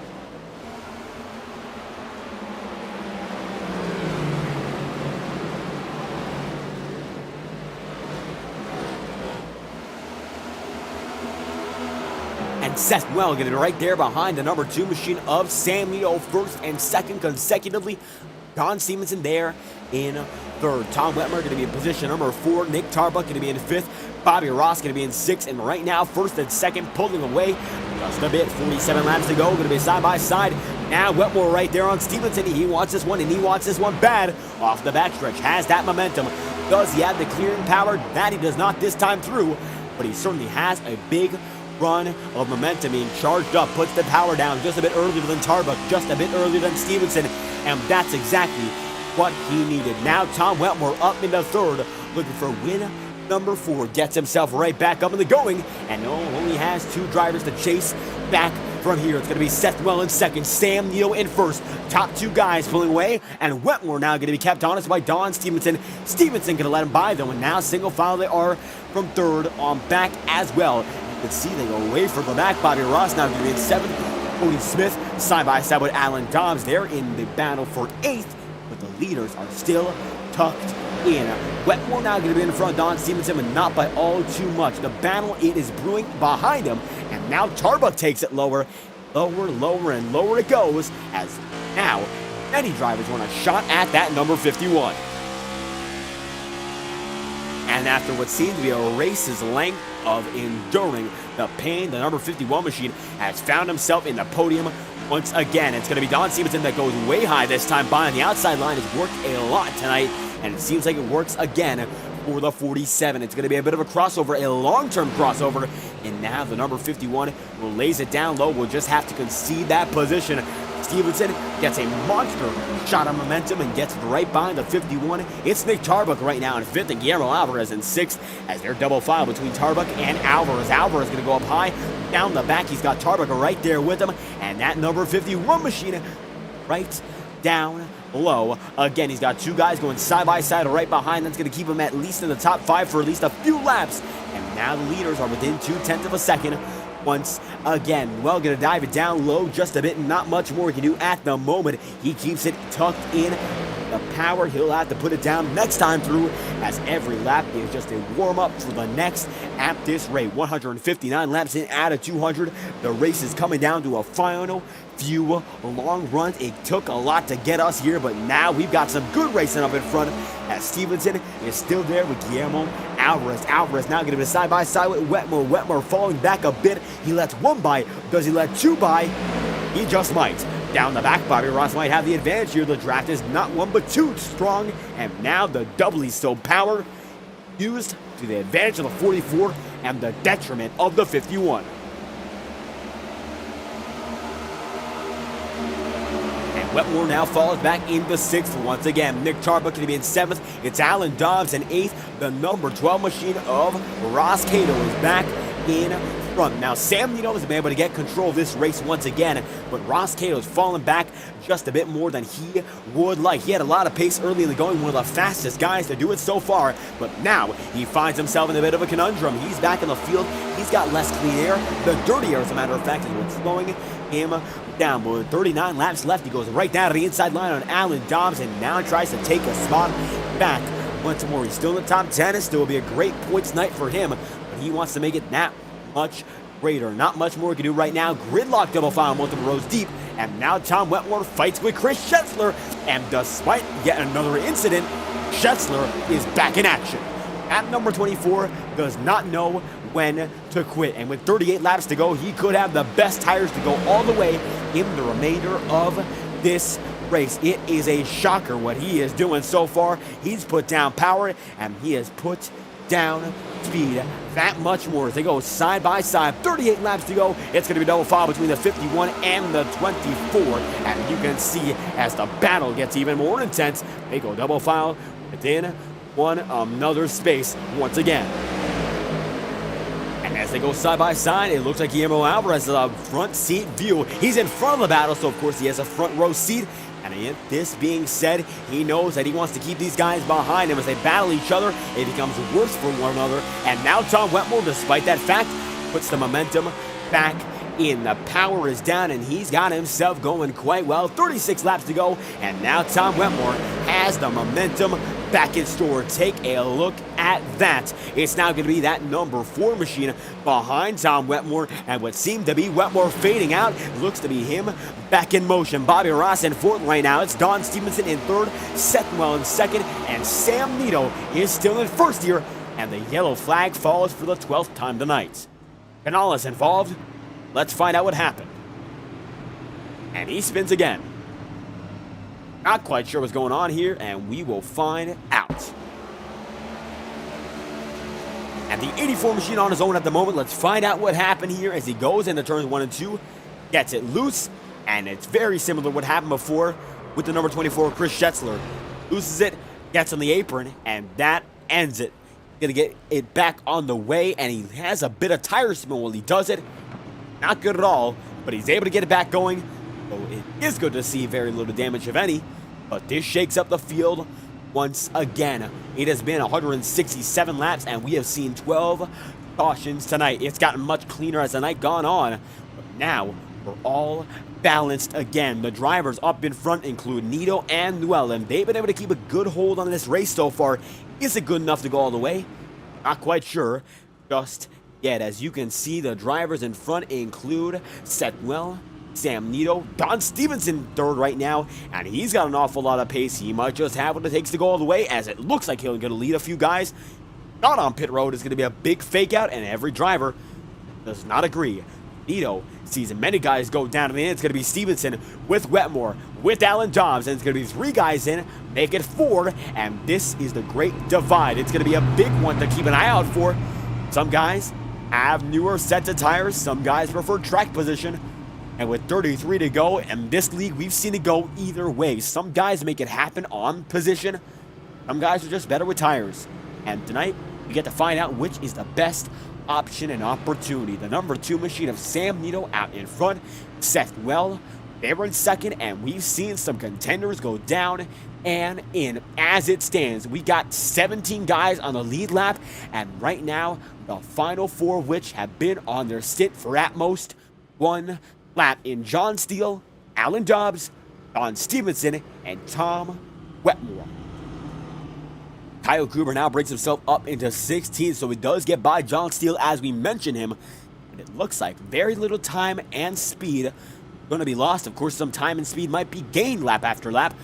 Seth Well going to be right there behind the number 2 machine of Sam Nino, first and second consecutively. Don Stevenson there in third. Tom Wetmer going to be in position number 4. Nick Tarbuck going to be in 5th. Bobby Ross going to be in 6th. And right now, first and second pulling away just a bit. 47 laps to go. Going to be side by side. Now Wetmore right there on Stevenson. He wants this one, and he wants this one bad. Off the backstretch. Has that momentum. Does he have the clearing power? That he does not this time through. But he certainly has a big run of momentum, being charged up, puts the power down just a bit earlier than Tarbuck, just a bit earlier than Stevenson, and that's exactly what he needed. Now Tom Wetmore up into third, looking for win number 4, gets himself right back up in the going, and only has 2 drivers to chase back from here. It's going to be Seth Well in second, Sam Neo in first, top 2 guys pulling away, and Wetmore now going to be kept honest by Don Stevenson. Stevenson going to let him by though, and now single file they are from third on back as well. You can see they go away from the back. Bobby Ross now going to be in 7th. Cody Smith side by side with Alan Dobbs. They're in the battle for 8th, but the leaders are still tucked in. Wetmore now going to be in front of Don Stevenson, but not by all too much. The battle, it is brewing behind him, and now Tarbuck takes it lower, and lower it goes, as now many drivers want a shot at that number 51. And after what seemed to be a race's length of enduring the pain, the number 51 machine has found himself in the podium once again. It's going to be Don Stevenson that goes way high this time by on the outside line. Has worked a lot tonight, and it seems like it works again for the 47. It's going to be a bit of a crossover, a long-term crossover, and now the number 51 will lays it down low. We'll just have to concede that position. Stevenson gets a monster shot of momentum and gets right behind the 51. It's Nick Tarbuck right now in 5th and Guillermo Alvarez in 6th as they're double file between Tarbuck and Alvarez. Alvarez going to go up high. Down the back, he's got Tarbuck right there with him. And that number 51 machine right down low. Again, he's got 2 guys going side by side right behind. That's going to keep him at least in the top 5 for at least a few laps. And now the leaders are within 0.2 of a second. Once again, well, gonna dive it down low just a bit, and not much more he can do at the moment. He keeps it tucked in. The power, he'll have to put it down next time through, as every lap is just a warm-up for the next at this rate. 159 laps in out of 200. The race is coming down to a final few long runs. It took a lot to get us here, but now we've got some good racing up in front, as Stevenson is still there with Guillermo Alvarez. Alvarez now going to be side by side with Wetmore. Wetmore falling back a bit. He lets 1 by. Does he let 2 by? He just might. Down the back, Bobby Ross might have the advantage here. The draft is not 1 but 2 strong, and now the doubly so power used to the advantage of the 44 and the detriment of the 51. Wetmore now falls back into 6th once again. Nick Tarbuck going to be in 7th. It's Alan Dobbs in 8th. The number 12 machine of Ross Cato is back in front. Now, Sam Nino has been able to get control of this race once again, but Ross Cato's fallen back just a bit more than he would like. He had a lot of pace early in the going, one of the fastest guys to do it so far, but now he finds himself in a bit of a conundrum. He's back in the field. He's got less clean air. The dirty air, as a matter of fact, is what's slowing him down. But with 39 laps left, he goes right down to the inside line on Alan Dobbs and now tries to take a spot back once more. He's still in the top 10. It still will be a great points night for him, but he wants to make it that much greater. Not much more he can do right now. Gridlock double file multiple rows deep, and now Tom Wetmore fights with Chris Schetzler, and despite yet another incident, Schetzler is back in action. At number 24 does not know when to quit, and with 38 laps to go, he could have the best tires to go all the way in the remainder of this race. It is a shocker what he is doing so far. He's put down power and he has put down speed that much more as they go side by side. 38 laps to go. It's going to be double file between the 51 and the 24, and you can see as the battle gets even more intense, they go double file within one another space once again. As they go side by side, it looks like Guillermo Alvarez has a front seat view. He's in front of the battle, so of course he has a front row seat. And this being said, he knows that he wants to keep these guys behind him as they battle each other. It becomes worse for one another. And now Tom Wetmore, despite that fact, puts the momentum back in. The power is down, and he's got himself going quite well. 36 laps to go, and now Tom Wetmore has the momentum back in store. Take a look at that. It's now going to be that number 4 machine behind Tom Wetmore, and what seemed to be Wetmore fading out looks to be him back in motion. Bobby Ross in 4th right now. It's Don Stevenson in 3rd, Sethwell in 2nd, and Sam Nito is still in 1st here, and the yellow flag falls for the 12th time tonight. Canales involved. Let's find out what happened. And he spins again. Not quite sure what's going on here, and we will find out. And the 84 machine on his own at the moment. Let's find out what happened here as he goes into turns 1 and 2. Gets it loose, and it's very similar to what happened before with the number 24, Chris Schetzler. Loses it, gets on the apron, and that ends it. Gonna get it back on the way, and he has a bit of tire spin while he does it. Not good at all, but he's able to get it back going. So it is good to see very little damage, if any, but this shakes up the field once again. It has been 167 laps, and we have seen 12 cautions tonight. It's gotten much cleaner as the night gone on, but now we're all balanced again. The drivers up in front include Nito and Llewellyn. They've been able to keep a good hold on this race so far. Is it good enough to go all the way? Not quite sure just yet. As you can see, the drivers in front include Sethwell, Sam Nito, Don Stevenson 3rd right now, and he's got an awful lot of pace. He might just have what it takes to go all the way, as it looks like he's going to lead a few guys. Not on pit road is going to be a big fake out, and every driver does not agree. Nito sees many guys go down, and it's going to be Stevenson with Wetmore, with Alan Dobbs, and it's going to be 3 guys in, make it 4, and this is the great divide. It's going to be a big one to keep an eye out for. Some guys have newer sets of tires, some guys prefer track position, and with 33 to go in this league, we've seen it go either way. Some guys make it happen on position, some guys are just better with tires, and tonight we get to find out which is the best option and opportunity. The number 2 machine of Sam Nito out in front, Sethwell they're in 2nd, and we've seen some contenders go down and in. As it stands, we got 17 guys on the lead lap, and right now the final 4 of which have been on their stint for at most 1 lap in John Steele, Alan Dobbs, Don Stevenson, and Tom Wetmore. Kyle Cooper now brings himself up into 16th, so he does get by John Steele as we mentioned him. And it looks like very little time and speed going to be lost. Of course, some time and speed might be gained lap after lap.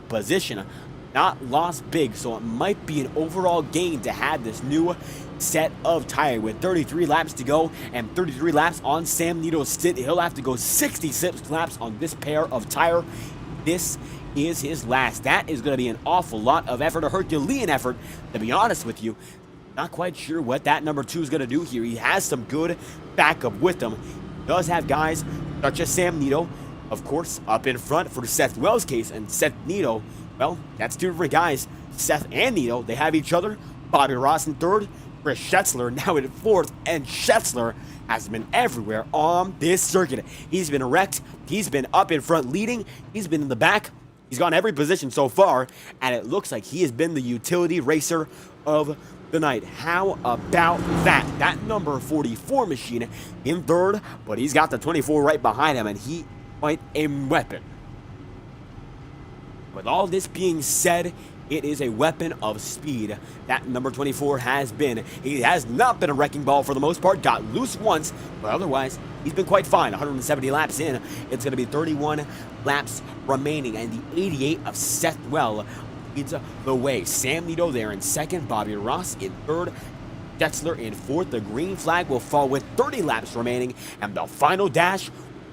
Position not lost big, so it might be an overall gain to have this new set of tire. With 33 laps to go and 33 laps on Sam Nito's stint, he'll have to go 66 laps on this pair of tire. This is his last. That is going to be an awful lot of effort, a Herculean effort, to be honest with you. Not quite sure what that number 2 is going to do here. He has some good backup with him. He does have guys such as Sam Nito, of course, up in front for Seth Wells' case, and Seth Nito, well, that's 2 different guys. Seth and Nito, they have each other. Bobby Ross in 3rd, Chris Schetzler now in 4th, and Schetzler has been everywhere on this circuit. He's been wrecked, he's been up in front leading, he's been in the back, he's gone every position so far, and it looks like he has been the utility racer of the night. How about that? That number 44 machine in 3rd, but he's got the 24 right behind him, and he quite a weapon. With all this being said, it is a weapon of speed. That number 24 has been. He has not been a wrecking ball for the most part. Got loose once, but otherwise, he's been quite fine. 170 laps in. It's going to be 31 laps remaining, and the 88 of Seth Well leads the way. Sam Nito there in 2nd. Bobby Ross in 3rd. Schetzler in 4th. The green flag will fall with 30 laps remaining, and the final dash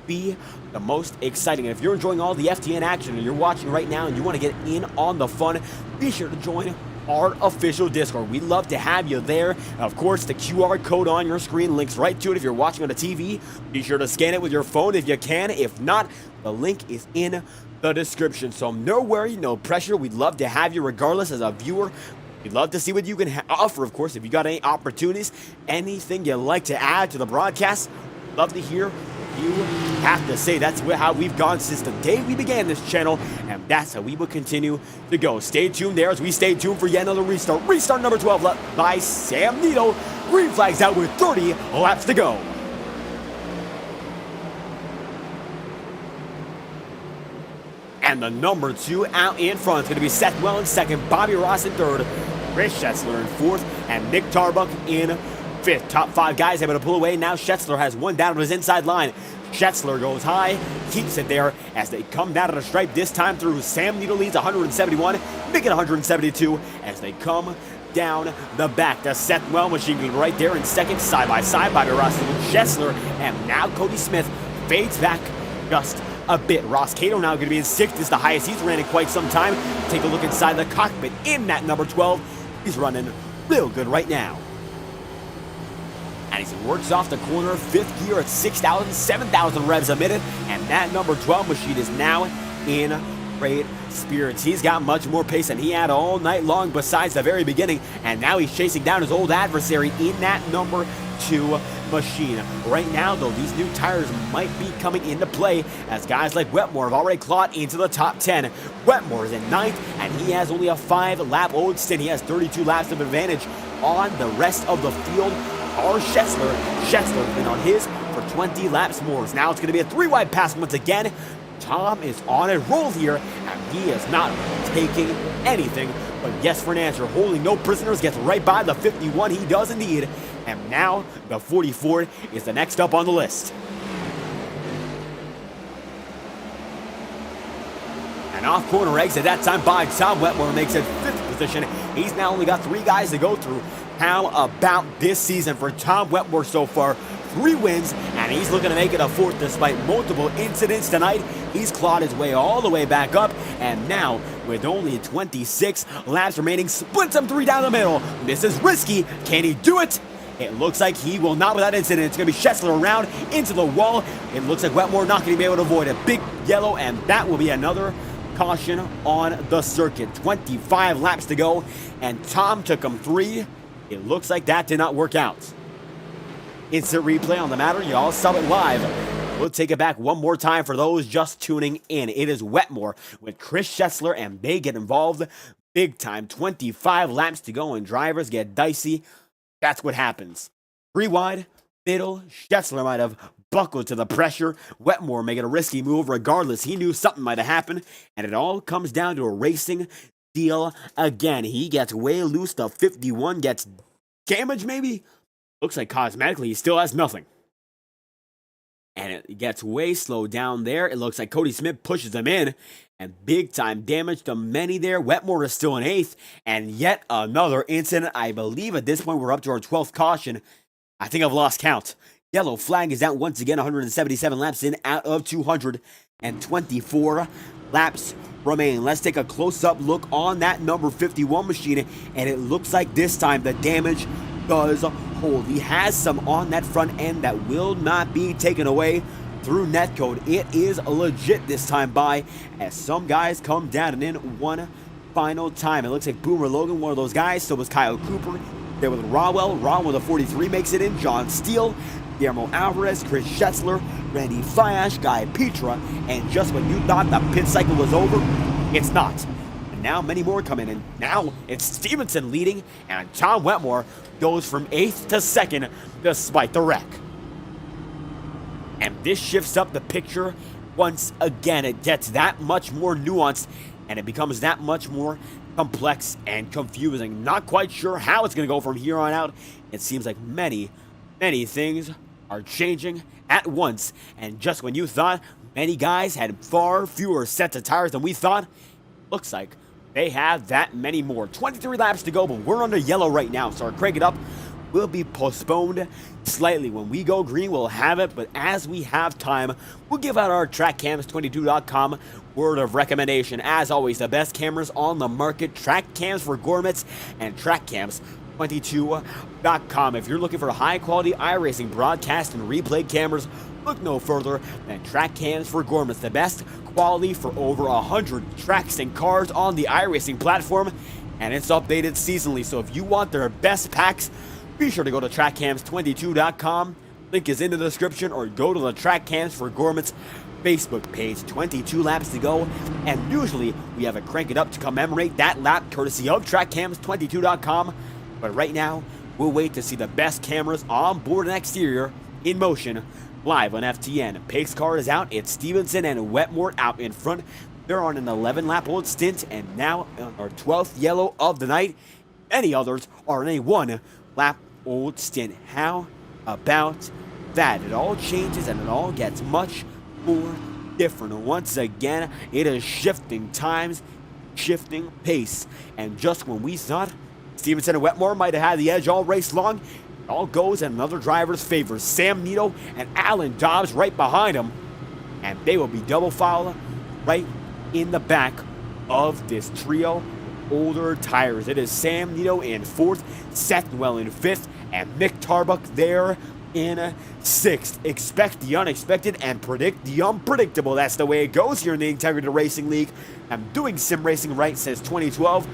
be the most exciting. And if you're enjoying all the FTN action and you're watching right now and you want to get in on the fun, be sure to join our official Discord. We'd love to have you there. And of course, the QR code on your screen links right to it if you're watching on the TV. Be sure to scan it with your phone if you can. If not, the link is in the description. So no worry, no pressure. We'd love to have you regardless as a viewer. We'd love to see what you can offer, of course. If you got any opportunities, anything you'd like to add to the broadcast, love to hear what you have to say. That's how we've gone since the day we began this channel, and that's how we will continue to go. Stay tuned there as we stay tuned for yet another restart. Restart number 12 left by Sam Nito. Green flag's out with 30 laps to go. And the number 2 out in front is going to be Seth Well in second, Bobby Ross in third, Chris Schetzler in fourth, and Nick Tarbuck in fifth. Top 5 guys able to pull away. Now Schetzler has one down on his inside line. Schetzler goes high, keeps it there as they come down to the stripe this time through. Sam Nito leads 171, Nick at 172 as they come down the back. The Seth Well machine right there in second, side by side. Bobby Ross with Schetzler, and now Cody Smith fades back just a bit. Ross Cato now going to be in sixth. This is the highest he's ran in quite some time. Take a look inside the cockpit in that number 12. He's running real good right now. And he works off the corner, fifth gear at 6,000, 7,000 revs a minute. And that number 12 machine is now in great spirits. He's got much more pace than he had all night long besides the very beginning. And now he's chasing down his old adversary in that number 2 machine. Right now, though, these new tires might be coming into play as guys like Wetmore have already clawed into the top 10. Wetmore is in 9th, and he has only a 5-lap old stint. He has 32 laps of advantage on the rest of the field. Our Schetzler been on his for 20 laps more. Now it's going to be a 3-wide pass once again. Tom is on a roll here, and he is not taking anything but yes for an answer. Holding no prisoners, gets right by the 51 he does indeed. And now the 44 is the next up on the list. And off corner exit that time by Tom Wetmore makes it 5th position. He's now only got 3 guys to go through. How about this season for Tom Wetmore so far? 3 wins, and he's looking to make it a 4th despite multiple incidents tonight. He's clawed his way all the way back up, and now with only 26 laps remaining, splits him 3 down the middle. This is risky. Can he do it? It looks like he will not without incident. It's going to be Schetzler around into the wall. It looks like Wetmore not going to be able to avoid a big yellow, and that will be another caution on the circuit. 25 laps to go, and Tom took him 3. It looks like that did not work out. Instant replay on the matter. You all saw it live. We'll take it back one more time for those just tuning in. It is Wetmore with Chris Schetzler, and they get involved big time. 25 laps to go, and drivers get dicey. That's what happens. 3 wide, middle. Schetzler might have buckled to the pressure. Wetmore making a risky move regardless. He knew something might have happened, and it all comes down to a racing deal again. He gets way loose. The 51 gets damaged maybe. Looks like cosmetically he still has nothing. And it gets way slowed down there. It looks like Cody Smith pushes him in. And big time damage to many there. Wetmore is still in 8th. And yet another incident. I believe at this point we're up to our 12th caution. I think I've lost count. Yellow flag is out once again. 177 laps in out of 224 laps remain. Let's take a close-up look on that number 51 machine. And it looks like this time the damage does hold. He has some on that front end that will not be taken away through netcode. It is legit this time by as some guys come down and in one final time. It looks like Boomer Logan, one of those guys. So was Kyle Cooper. There with Rawell. Rawell with a 43 makes it in. John Steele, Guillermo Alvarez, Chris Schetzler, Randy Fiash, Guy Petra. And just when you thought the pit cycle was over, it's not. And now many more come in. And now it's Stevenson leading. And Tom Wetmore goes from 8th to 2nd despite the wreck. And this shifts up the picture once again. It gets that much more nuanced, and it becomes that much more complex and confusing. Not quite sure how it's going to go from here on out. It seems like many things are changing at once. And just when you thought many guys had far fewer sets of tires than we thought, looks like they have that many more. 23 laps to go, but we're under yellow right now, so our crank it up will be postponed slightly. When we go green, we'll have it, but as we have time, we'll give out our TrackCams22.com word of recommendation. As always, the best cameras on the market, Track Cams for gourmets and TrackCams22.com. If you're looking for high-quality iRacing broadcast and replay cameras, look no further than Track Cams for gourmets. The best quality for over 100 tracks and cars on the iRacing platform. and it's updated seasonally. So if you want their best packs, be sure to go to trackcams22.com. Link is in the description, or go to the Track Cams for Gourmets Facebook page. 22 laps to go, and usually we have a Crank It Up to commemorate that lap, courtesy of trackcams22.com. But right now, we'll wait to see the best cameras on board an exterior in motion live on FTN. Pace car is out. It's Stevenson and Wetmore out in front. They're on an 11-lap-old stint, and now on our 12th yellow of the night. Any others are in a 1-lap-old stint. How about that? It all changes, and it all gets much more different. Once again, it is shifting times, shifting pace, and just when we thought Stevenson and Wetmore might have had the edge all race long, it all goes in another driver's favor. Sam Nito and Alan Dobbs right behind him, and they will be double foul right in the back of this trio. Older tires. It is Sam Nito in 4th, Seth Well in 5th, and Mick Tarbuck there in 6th. Expect the unexpected and predict the unpredictable. That's the way it goes here in the Integrity Racing League. I'm doing sim racing right since 2012.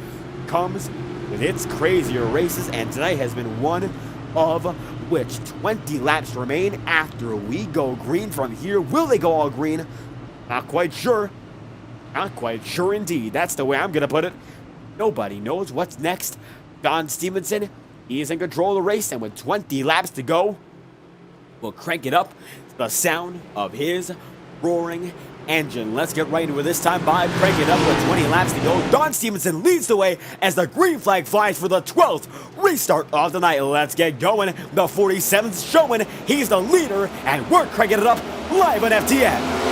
Comes with its crazier races, and tonight has been one of which. 20 laps remain after we go green. From here, will they go all green? Not quite sure. Not quite sure indeed. That's the way I'm going to put it. Nobody knows what's next. Don Stevenson, he is in control of the race, and with 20 laps to go, we'll crank it up to the sound of his roaring engine. Let's get right into it this time by cranking it up with 20 laps to go. Don Stevenson leads the way as the green flag flies for the 12th restart of the night. Let's get going. The 47th showing he's the leader, and we're cranking it up live on FTN.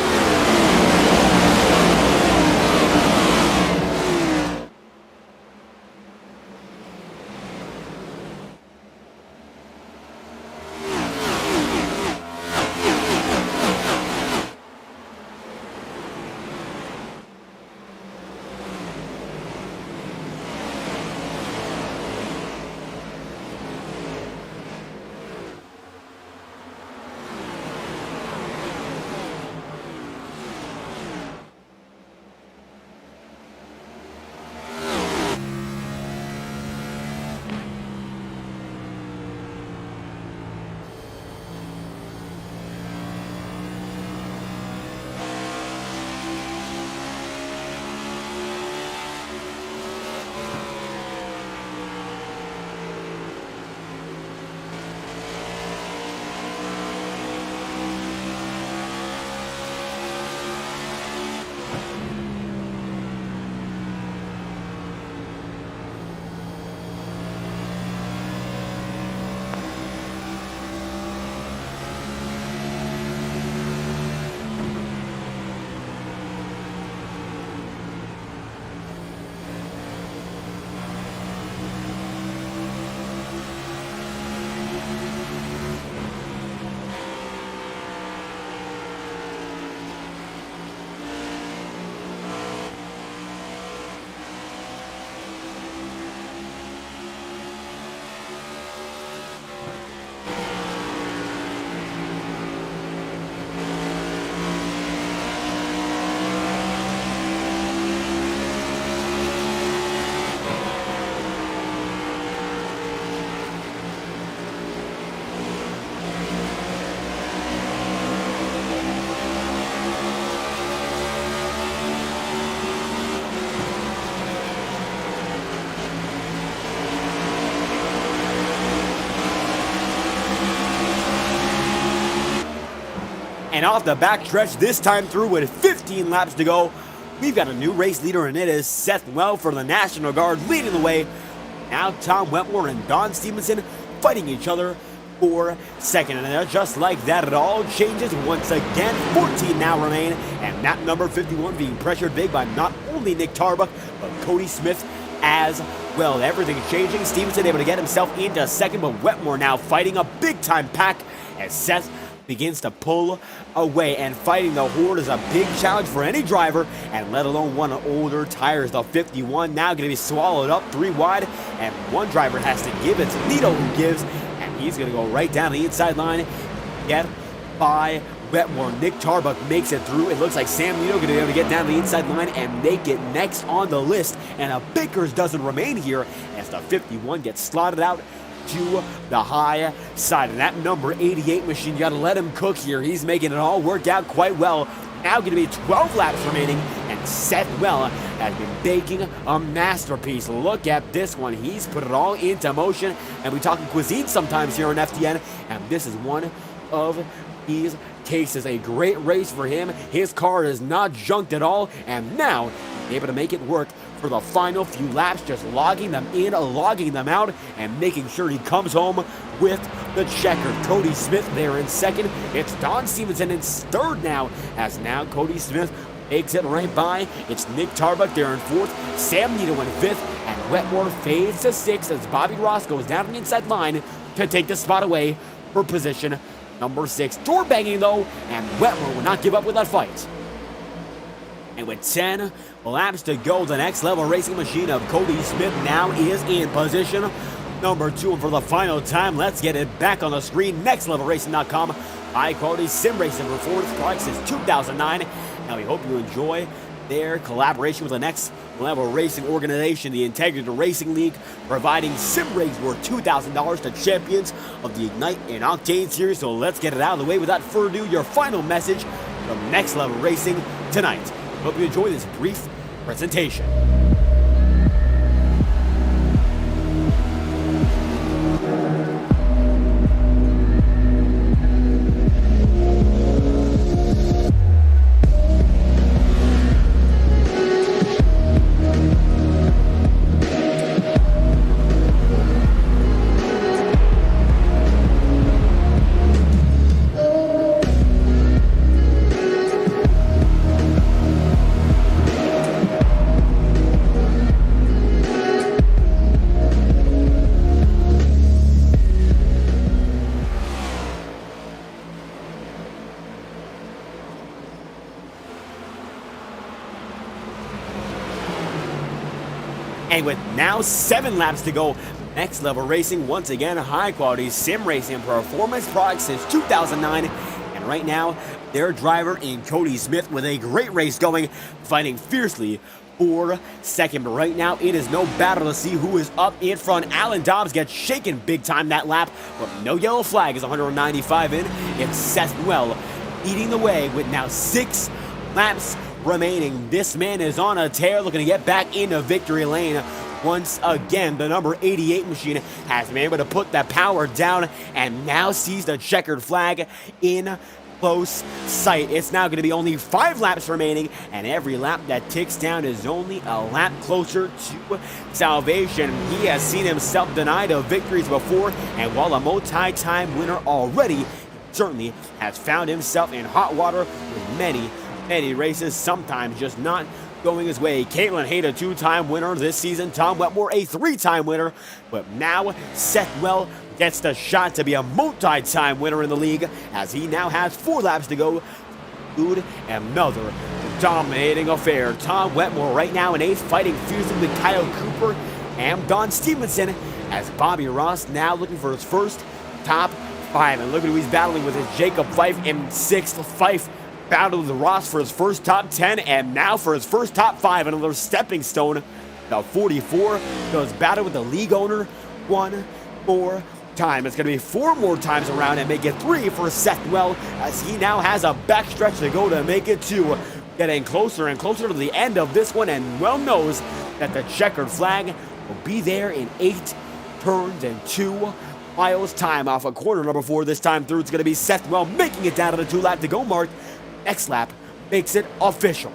And off the backstretch, this time through with 15 laps to go, we've got a new race leader, and it is Seth Well for the National Guard leading the way. Now Tom Wetmore and Don Stevenson fighting each other for second. And just like that, it all changes once again. 14 now remain, and map number 51 being pressured big by not only Nick Tarbuck, but Cody Smith as well. Everything's changing. Stevenson able to get himself into second, but Wetmore now fighting a big-time pack as Seth begins to pull away, and fighting the horde is a big challenge for any driver, and let alone one of older tires. The 51 now going to be swallowed up 3 wide, and one driver has to give. It's Nito who gives, and he's going to go right down the inside line, get by Wetmore. Nick Tarbuck makes it through. It looks like Sam Nito going to be able to get down the inside line and make it next on the list. And a Bickers doesn't remain here as the 51 gets slotted out to the high side. And that number 88 machine, you got to let him cook here. He's making it all work out quite well. Now going to be 12 laps remaining, and Seth Well has been baking a masterpiece. Look at this one. He's put it all into motion, and we talk cuisine sometimes here on FTN, and this is one of these cases. A great race for him. His car is not junked at all, and now able to make it work for the final few laps, just logging them in, logging them out, and making sure he comes home with the checker. Cody Smith there in second. It's Don Stevenson in third now, as now Cody Smith makes it right by. It's Nick Tarbuck there in fourth, Sam Nito in fifth, and Wetmore fades to sixth as Bobby Ross goes down the inside line to take the spot away for position number 6. Door banging though, and Wetmore will not give up with that fight. And with 10 laps to go, the next level racing machine of Cody Smith now is in position number 2. And for the final time, let's get it back on the screen. NextLevelRacing.com. High quality sim racing performance products since 2009. Now we hope you enjoy their collaboration with the Next Level Racing organization, the Integrity Racing League, providing sim rigs worth $2,000 to champions of the Ignite and Octane Series. So let's get it out of the way. Without further ado, your final message from Next Level Racing tonight. Hope you enjoy this brief presentation. And with now 7 laps to go, Next Level Racing, once again, high quality sim racing performance products since 2009. And right now, their driver in Cody Smith with a great race going, fighting fiercely for second. But right now, it is no battle to see who is up in front. Alan Dobbs gets shaken big time that lap, but no yellow flag is 195 in. It's Seth Well leading the way with now 6 laps remaining. This man is on a tear, looking to get back into victory lane. Once again, the number 88 machine has been able to put that power down and now sees the checkered flag in close sight. It's now going to be only 5 laps remaining, and every lap that ticks down is only a lap closer to salvation. He has seen himself denied of victories before, and while a multi-time winner already, he certainly has found himself in hot water with many races, sometimes just not going his way. Caitlin Hayde, a 2-time winner this season. Tom Wetmore, a 3-time winner. But now Seth Well gets the shot to be a multi-time winner in the league, as he now has 4 laps to go. Dude, another dominating affair. Tom Wetmore right now in 8th, fighting fiercely with Kyle Cooper and Don Stevenson, as Bobby Ross now looking for his first top 5. And look at who he's battling with, his Jacob Fife in 6th. Fife battled with Ross for his first top 10, and now for his first top 5, another stepping stone. The 44 goes battle with the league owner one more time. It's going to be 4 more times around and make it 3 for Seth Well, as he now has a backstretch to go to make it 2. Getting closer and closer to the end of this one, and Well knows that the checkered flag will be there in 8 turns and 2 miles time off of corner number 4. This time through, it's going to be Seth Well making it down to the 2 lap to go mark. Next lap makes it official.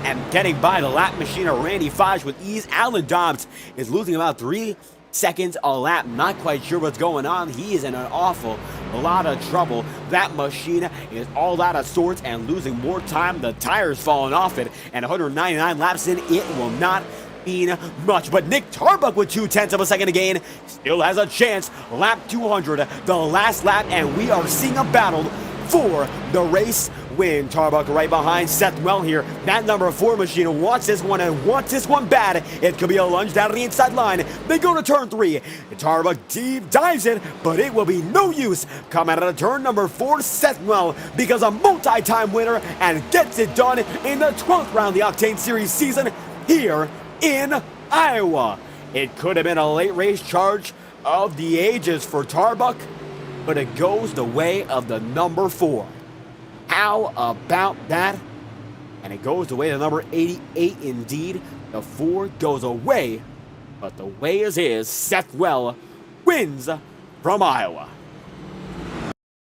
And getting by the lap machine of Randy Faj with ease, Alan Dobbs is losing about 3 seconds a lap. Not quite sure what's going on. He is in an awful lot of trouble. That machine is all out of sorts and losing more time. The tires falling off it, and 199 laps in, it will not mean much. But Nick Tarbuck with 0.2 of a second to gain still has a chance. Lap 200, the last lap, and we are seeing a battle for the race win. Tarbuck right behind Seth Well here. That number 4 machine wants this one and wants this one bad. It could be a lunge down to the inside line. They go to turn 3. Tarbuck deep dives it, but it will be no use. Coming out of turn number 4, Seth Well becomes a multi-time winner and gets it done in the 12th round of the Octane Series season here in Iowa. It could have been a late race charge of the ages for Tarbuck, but it goes the way of the number 4. How about that? And it goes the way of the number 88 indeed. The 4 goes away, but the way is Seth Well wins from Iowa.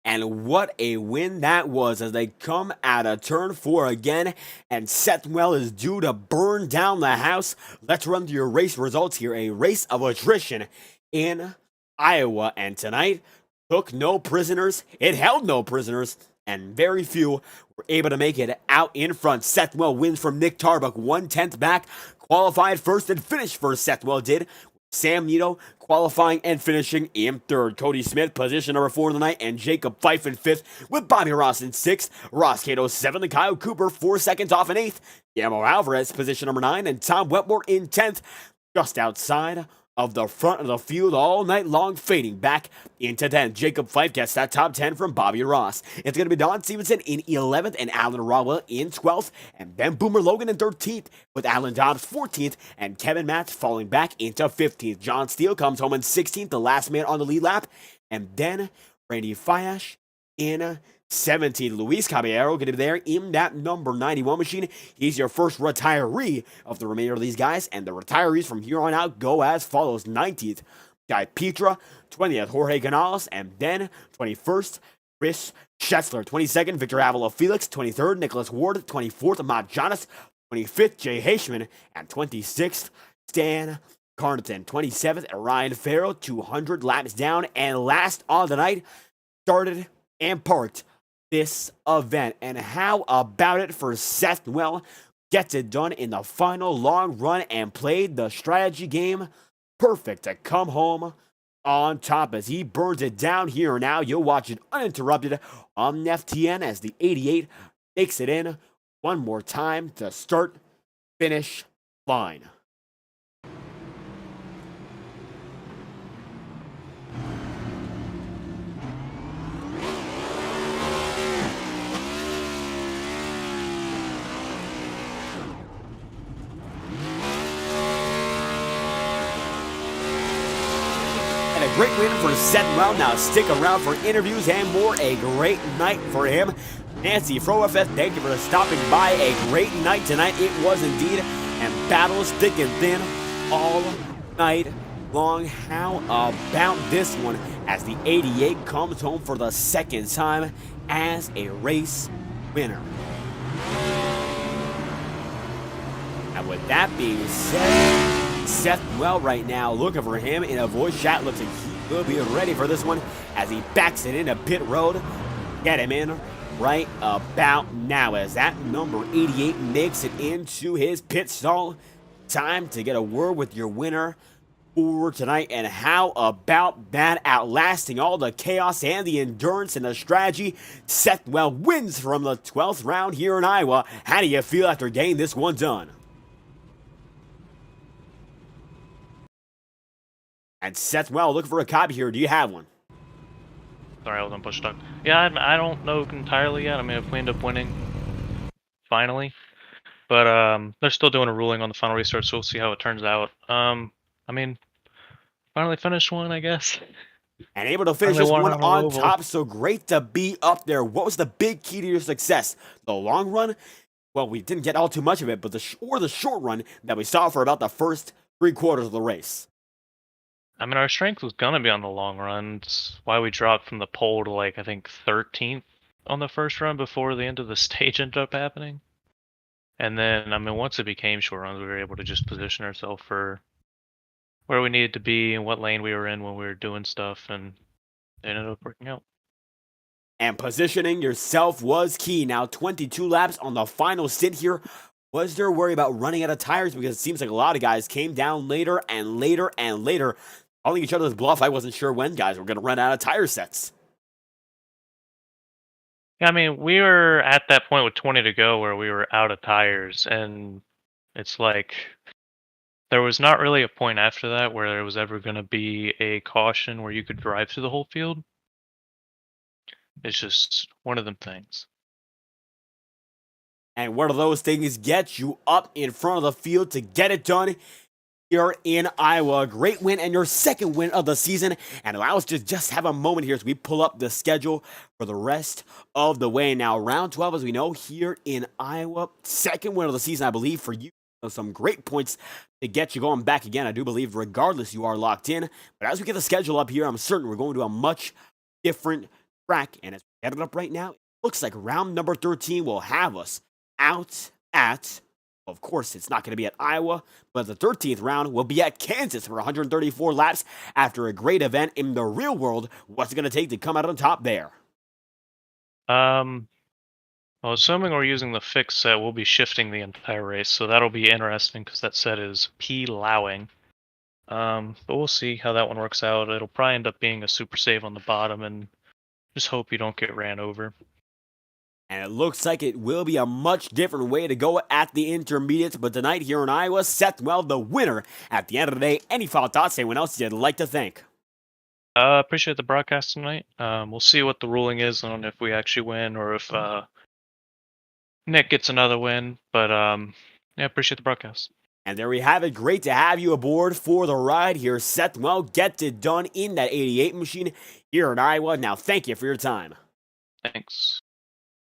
And what a win that was as they come out of turn 4 again, and Seth Well is due to burn down the house. Let's run through your race results here. A race of attrition in Iowa, and tonight took no prisoners. It held no prisoners, and very few were able to make it out in front. Seth Well wins from Nick Tarbuck, 1/10 back. Qualified first and finished first, Seth Well did. Sam Nito qualifying and finishing in 3rd. Cody Smith, position number 4 of the night, and Jacob Fife in 5th, with Bobby Ross in 6th. Ross Cato 7th, and Kyle Cooper 4 seconds off in 8th. Guillermo Alvarez, position number 9, and Tom Wetmore in 10th, just outside of the front of the field all night long, fading back into 10th. Jacob Fife gets that top 10 from Bobby Ross. It's going to be Don Stevenson in 11th and Alan Rodwell in 12th, and Ben Boomer Logan in 13th, with Alan Dobbs 14th and Kevin Matz falling back into 15th. John Steele comes home in 16th, the last man on the lead lap, and then Randy Fiash in 17th. Luis Caballero going to be there in that number 91 machine. He's your first retiree of the remainder of these guys, and the retirees from here on out go as follows. 19th, Guy Petra. 20th, Jorge Canales. And then 21st, Chris Schetzler. 22nd, Victor Avila Felix. 23rd, Nicholas Ward. 24th, Matt Jonas. 25th, Jay Heishman. And 26th, Stan Carnton. 27th, Ryan Farrell. 200 laps down. And last on the night, started and parked this event. And how about it for Seth Well? Gets it done in the final long run and played the strategy game perfect to come home on top as he burns it down here. Now you'll watch it uninterrupted on FTN as the 88 makes it in one more time to start finish line. A great win for Seth Well. Now stick around for interviews and more. A great night for him. Nancy Froefeth, thank you for stopping by. A great night tonight. It was indeed. And battles thick and thin all night long. How about this one as the 88 comes home for the second time as a race winner? And with that being said, Seth Well right now looking for him in a voice chat. Looks like he will be ready for this one as he backs it into pit road. Get him in right about now as that number 88 makes it into his pit stall. Time to get a word with your winner for tonight. And how about that? Outlasting all the chaos and the endurance and the strategy, Seth Well wins from the 12th round here in Iowa. How do you feel after getting this one done? And Seth Well, looking for a copy here. Do you have one? Sorry, I was on push start. Yeah, I don't know entirely yet. I mean, if we end up winning, finally. But they're still doing a ruling on the final restart, so we'll see how it turns out. I mean, finally finished one, I guess. And able to finish this one on top, so great to be up there. What was the big key to your success? The long run? Well, we didn't get all too much of it, but the short run that we saw for about the first 3/4 of the race. I mean, our strength was going to be on the long run. It's why we dropped from the pole to, like, I think 13th on the first run before the end of the stage ended up happening. And then, I mean, once it became short runs, we were able to just position ourselves for where we needed to be and what lane we were in when we were doing stuff, and it ended up working out. And positioning yourself was key. Now 22 laps on the final stint here. Was there a worry about running out of tires? Because it seems like a lot of guys came down later and later and later, calling each other's bluff. I wasn't sure when guys were going to run out of tire sets. Yeah, I mean, we were at that point with 20 to go where we were out of tires, and it's like there was not really a point after that where there was ever going to be a caution where you could drive through the whole field. It's just one of them things. And one of those things gets you up in front of the field to get it done here in Iowa. Great win and your second win of the season. And allow us to just have a moment here as we pull up the schedule for the rest of the way. Now, round 12, as we know, here in Iowa, second win of the season, I believe, for you. Some great points to get you going back again. I do believe, regardless, you are locked in. But as we get the schedule up here, I'm certain we're going to a much different track. And as we get it up right now, it looks like round number 13 will have us out at, of course, it's not going to be at Iowa, but the 13th round will be at Kansas for 134 laps after a great event in the real world. What's it going to take to come out on top there? Well, assuming we're using the fixed set, we'll be shifting the entire race, so that'll be interesting because that set is P-lowing. But we'll see how that one works out. It'll probably end up being a super save on the bottom, and just hope you don't get ran over. And it looks like it will be a much different way to go at the intermediates. But tonight here in Iowa, Seth, well, the winner at the end of the day. Any final thoughts? Anyone else you'd like to thank? Appreciate the broadcast tonight. We'll see what the ruling is on if we actually win or if Nick gets another win. But yeah, appreciate the broadcast. And there we have it. Great to have you aboard for the ride here, Seth. Well, get it done in that 88 machine here in Iowa. Now, thank you for your time. Thanks.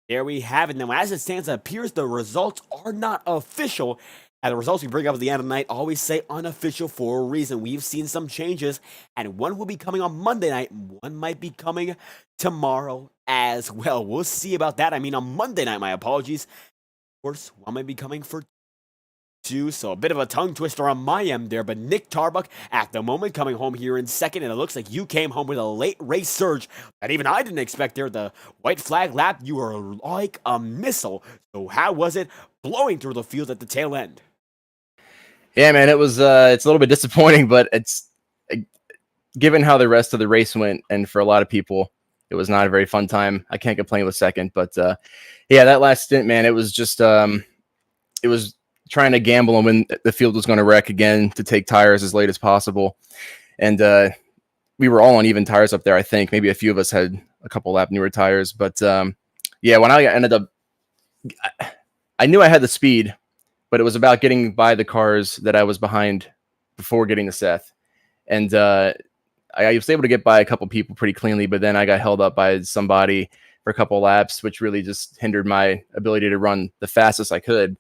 There we have it. Now, as it stands, it appears the results are not official. And the results we bring up at the end of the night always say unofficial for a reason. We've seen some changes, and one will be coming on Monday night. One might be coming tomorrow as well. We'll see about that. I mean, on Monday night, my apologies. Of course, one might be coming for two, so a bit of a tongue twister on my end there, but Nick Tarbuck at the moment coming home here in second, and it looks like you came home with a late race surge that even I didn't expect there. The white flag lap, you were like a missile. So how was it blowing through the field at the tail end? Yeah, man, it was it's a little bit disappointing, but it's given how the rest of the race went, and for a lot of people, it was not a very fun time. I can't complain with second, but yeah, that last stint, man, it was just it was trying to gamble on when the field was going to wreck again to take tires as late as possible. And we were all on even tires up there, I think. Maybe a few of us had a couple lap newer tires. But yeah, when I ended up, I knew I had the speed, but it was about getting by the cars that I was behind before getting to Seth. And I was able to get by a couple people pretty cleanly, but then I got held up by somebody for a couple laps, which really just hindered my ability to run the fastest I could.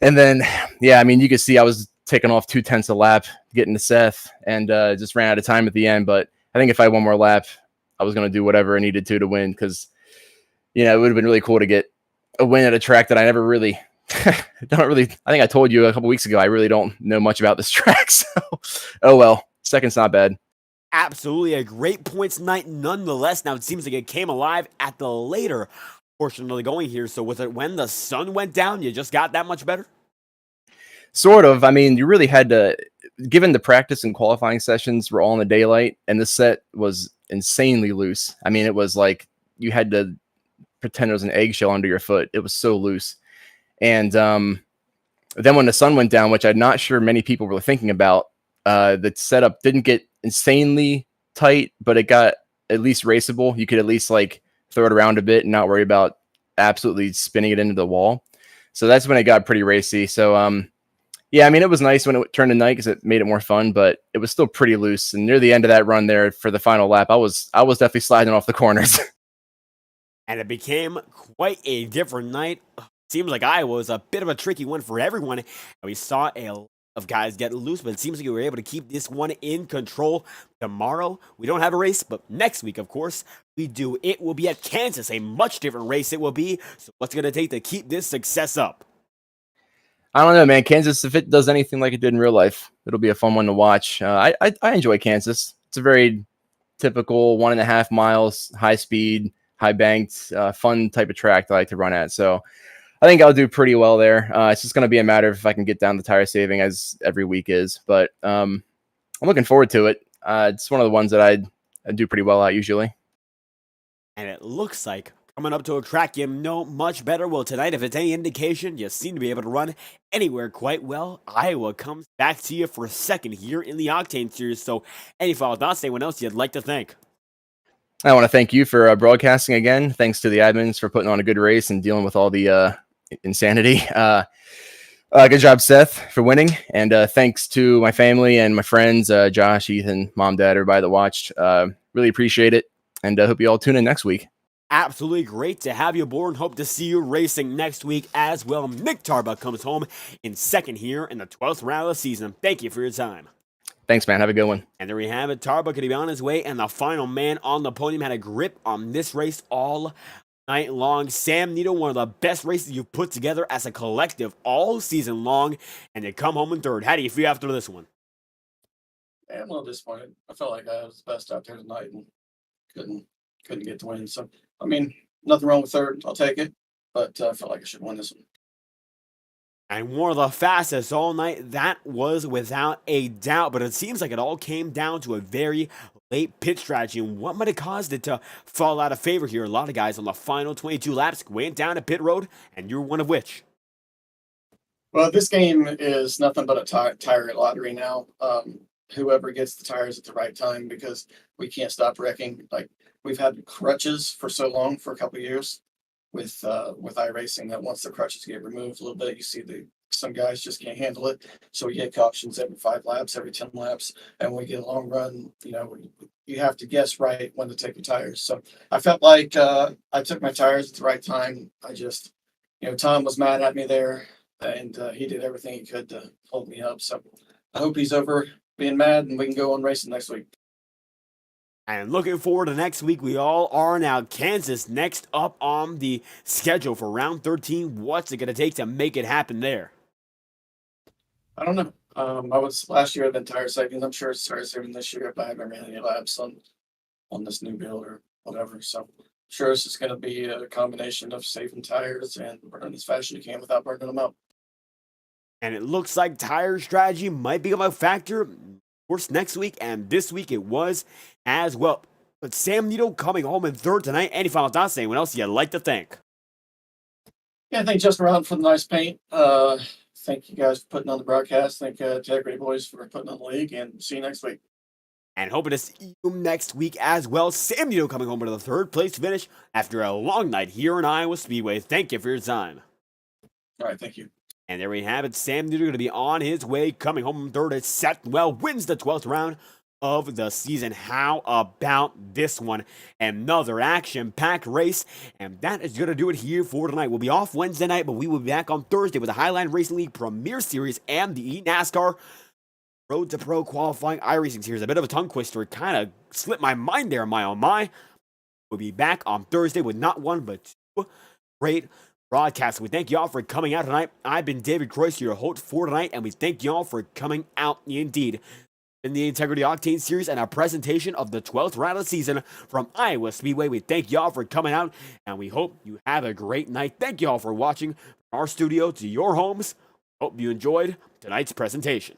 And then, yeah, I mean, you could see I was taking off 0.2 a lap getting to Seth, and just ran out of time at the end. But I think if I had one more lap, I was going to do whatever I needed to win, because, you know, it would have been really cool to get a win at a track that I never really, I think I told you a couple weeks ago, I really don't know much about this track. So, oh well, second's not bad. Absolutely a great points night nonetheless. Now, it seems like it came alive at the later portion of the going here. So was it when the sun went down, you just got that much better? Sort of. I mean, you really had to, given the practice and qualifying sessions were all in the daylight, and the set was insanely loose. I mean, it was like you had to pretend it was an eggshell under your foot. It was so loose. And then when the sun went down, which I'm not sure many people were thinking about, the setup didn't get insanely tight, but it got at least raceable. You could at least like throw it around a bit and not worry about absolutely spinning it into the wall. So that's when it got pretty racy. So, yeah, I mean, it was nice when it turned to night because it made it more fun, but it was still pretty loose. And near the end of that run there for the final lap, I was definitely sliding off the corners. And it became quite a different night. Seems like Iowa was a bit of a tricky one for everyone. And we saw a lot of guys get loose, but it seems like we were able to keep this one in control. Tomorrow, we don't have a race, but next week, of course, we do. It will be at Kansas, a much different race it will be. So what's it going to take to keep this success up? I don't know, man. Kansas, if it does anything like it did in real life, it'll be a fun one to watch. I enjoy Kansas. It's a very typical 1.5 miles, high speed, high banked, fun type of track that I like to run at. So I think I'll do pretty well there. It's just going to be a matter of if I can get down the tire saving as every week is. But I'm looking forward to it. It's one of the ones that I do pretty well at usually. And it looks like Coming up to a track you know much better. Well, tonight, if it's any indication, you seem to be able to run anywhere quite well. Iowa comes back to you for a second here in the Octane Series. So, any final thoughts? Anyone else you'd like to thank? I want to thank you for broadcasting again. Thanks to the admins for putting on a good race and dealing with all the insanity. Good job, Seth, for winning. And thanks to my family and my friends, Josh, Ethan, mom, dad, everybody that watched. Really appreciate it. And I hope you all tune in next week. Absolutely great to have you aboard and hope to see you racing next week as well. Nick Tarbuck comes home in second here in the 12th round of the season. Thank you for your time. Thanks, man. Have a good one. And there we have it. Tarbuck could be on his way, and the final man on the podium had a grip on this race all night long. Sam Nito, one of the best races you've put together as a collective all season long, and they come home in third. How do you feel after this one? I'm a little disappointed. I felt like I was the best out there tonight and couldn't get the win. So, I mean, nothing wrong with third. I'll take it. But I felt like I should win this one. And one of the fastest all night, that was without a doubt. But it seems like it all came down to a very late pit strategy. And what might have caused it to fall out of favor here? A lot of guys on the final 22 laps went down to pit road, and you're one of which. Well, this game is nothing but a tire lottery now. Whoever gets the tires at the right time, because we can't stop wrecking. Like, we've had crutches for so long, for a couple of years with iRacing, that once the crutches get removed a little bit, you see some guys just can't handle it. So we get cautions every 5 laps, every 10 laps, and when we get a long run, you have to guess right when to take your tires. So I felt like I took my tires at the right time. I just, Tom was mad at me there, and he did everything he could to hold me up. So I hope he's over being mad and we can go on racing next week. And looking forward to next week, we all are now. Kansas next up on the schedule for round 13. What's it going to take to make it happen there? I don't know. I was last year, I've been tire saving. I'm sure it's tire saving this year, but I haven't ran any laps on this new build or whatever. So I'm sure it's just going to be a combination of saving tires and running as fast as you can without burning them out. And it looks like tire strategy might become a factor. Of course, next week and this week it was as well. But Sam Nito coming home in third tonight. Any final thoughts? Anyone else you'd like to thank? Yeah, I think Justin Round for the nice paint. Thank you guys for putting on the broadcast. Thank Integrity Boys for putting on the league, and see you next week. And hoping to see you next week as well. Sam Nito coming home to the third place finish after a long night here in Iowa Speedway. Thank you for your time. All right, thank you. And there we have it. Sam Nito going to be on his way, coming home third as Seth Well wins the 12th round of the season. How about this one? Another action-packed race, and that is going to do it here for tonight. We'll be off Wednesday night, but we will be back on Thursday with the Highline Racing League Premier Series and the NASCAR Road to Pro Qualifying iRacing Series. A bit of a tongue twister. It kind of slipped my mind there, my oh my. We'll be back on Thursday with not one, but 2 great broadcasts. We thank y'all for coming out tonight. I've been David Croyce, your host for tonight, and we thank y'all for coming out indeed. In the Integrity Octane Series and our presentation of the 12th round of the season from Iowa Speedway. We thank y'all for coming out, and we hope you have a great night. Thank y'all for watching from our studio to your homes. Hope you enjoyed tonight's presentation.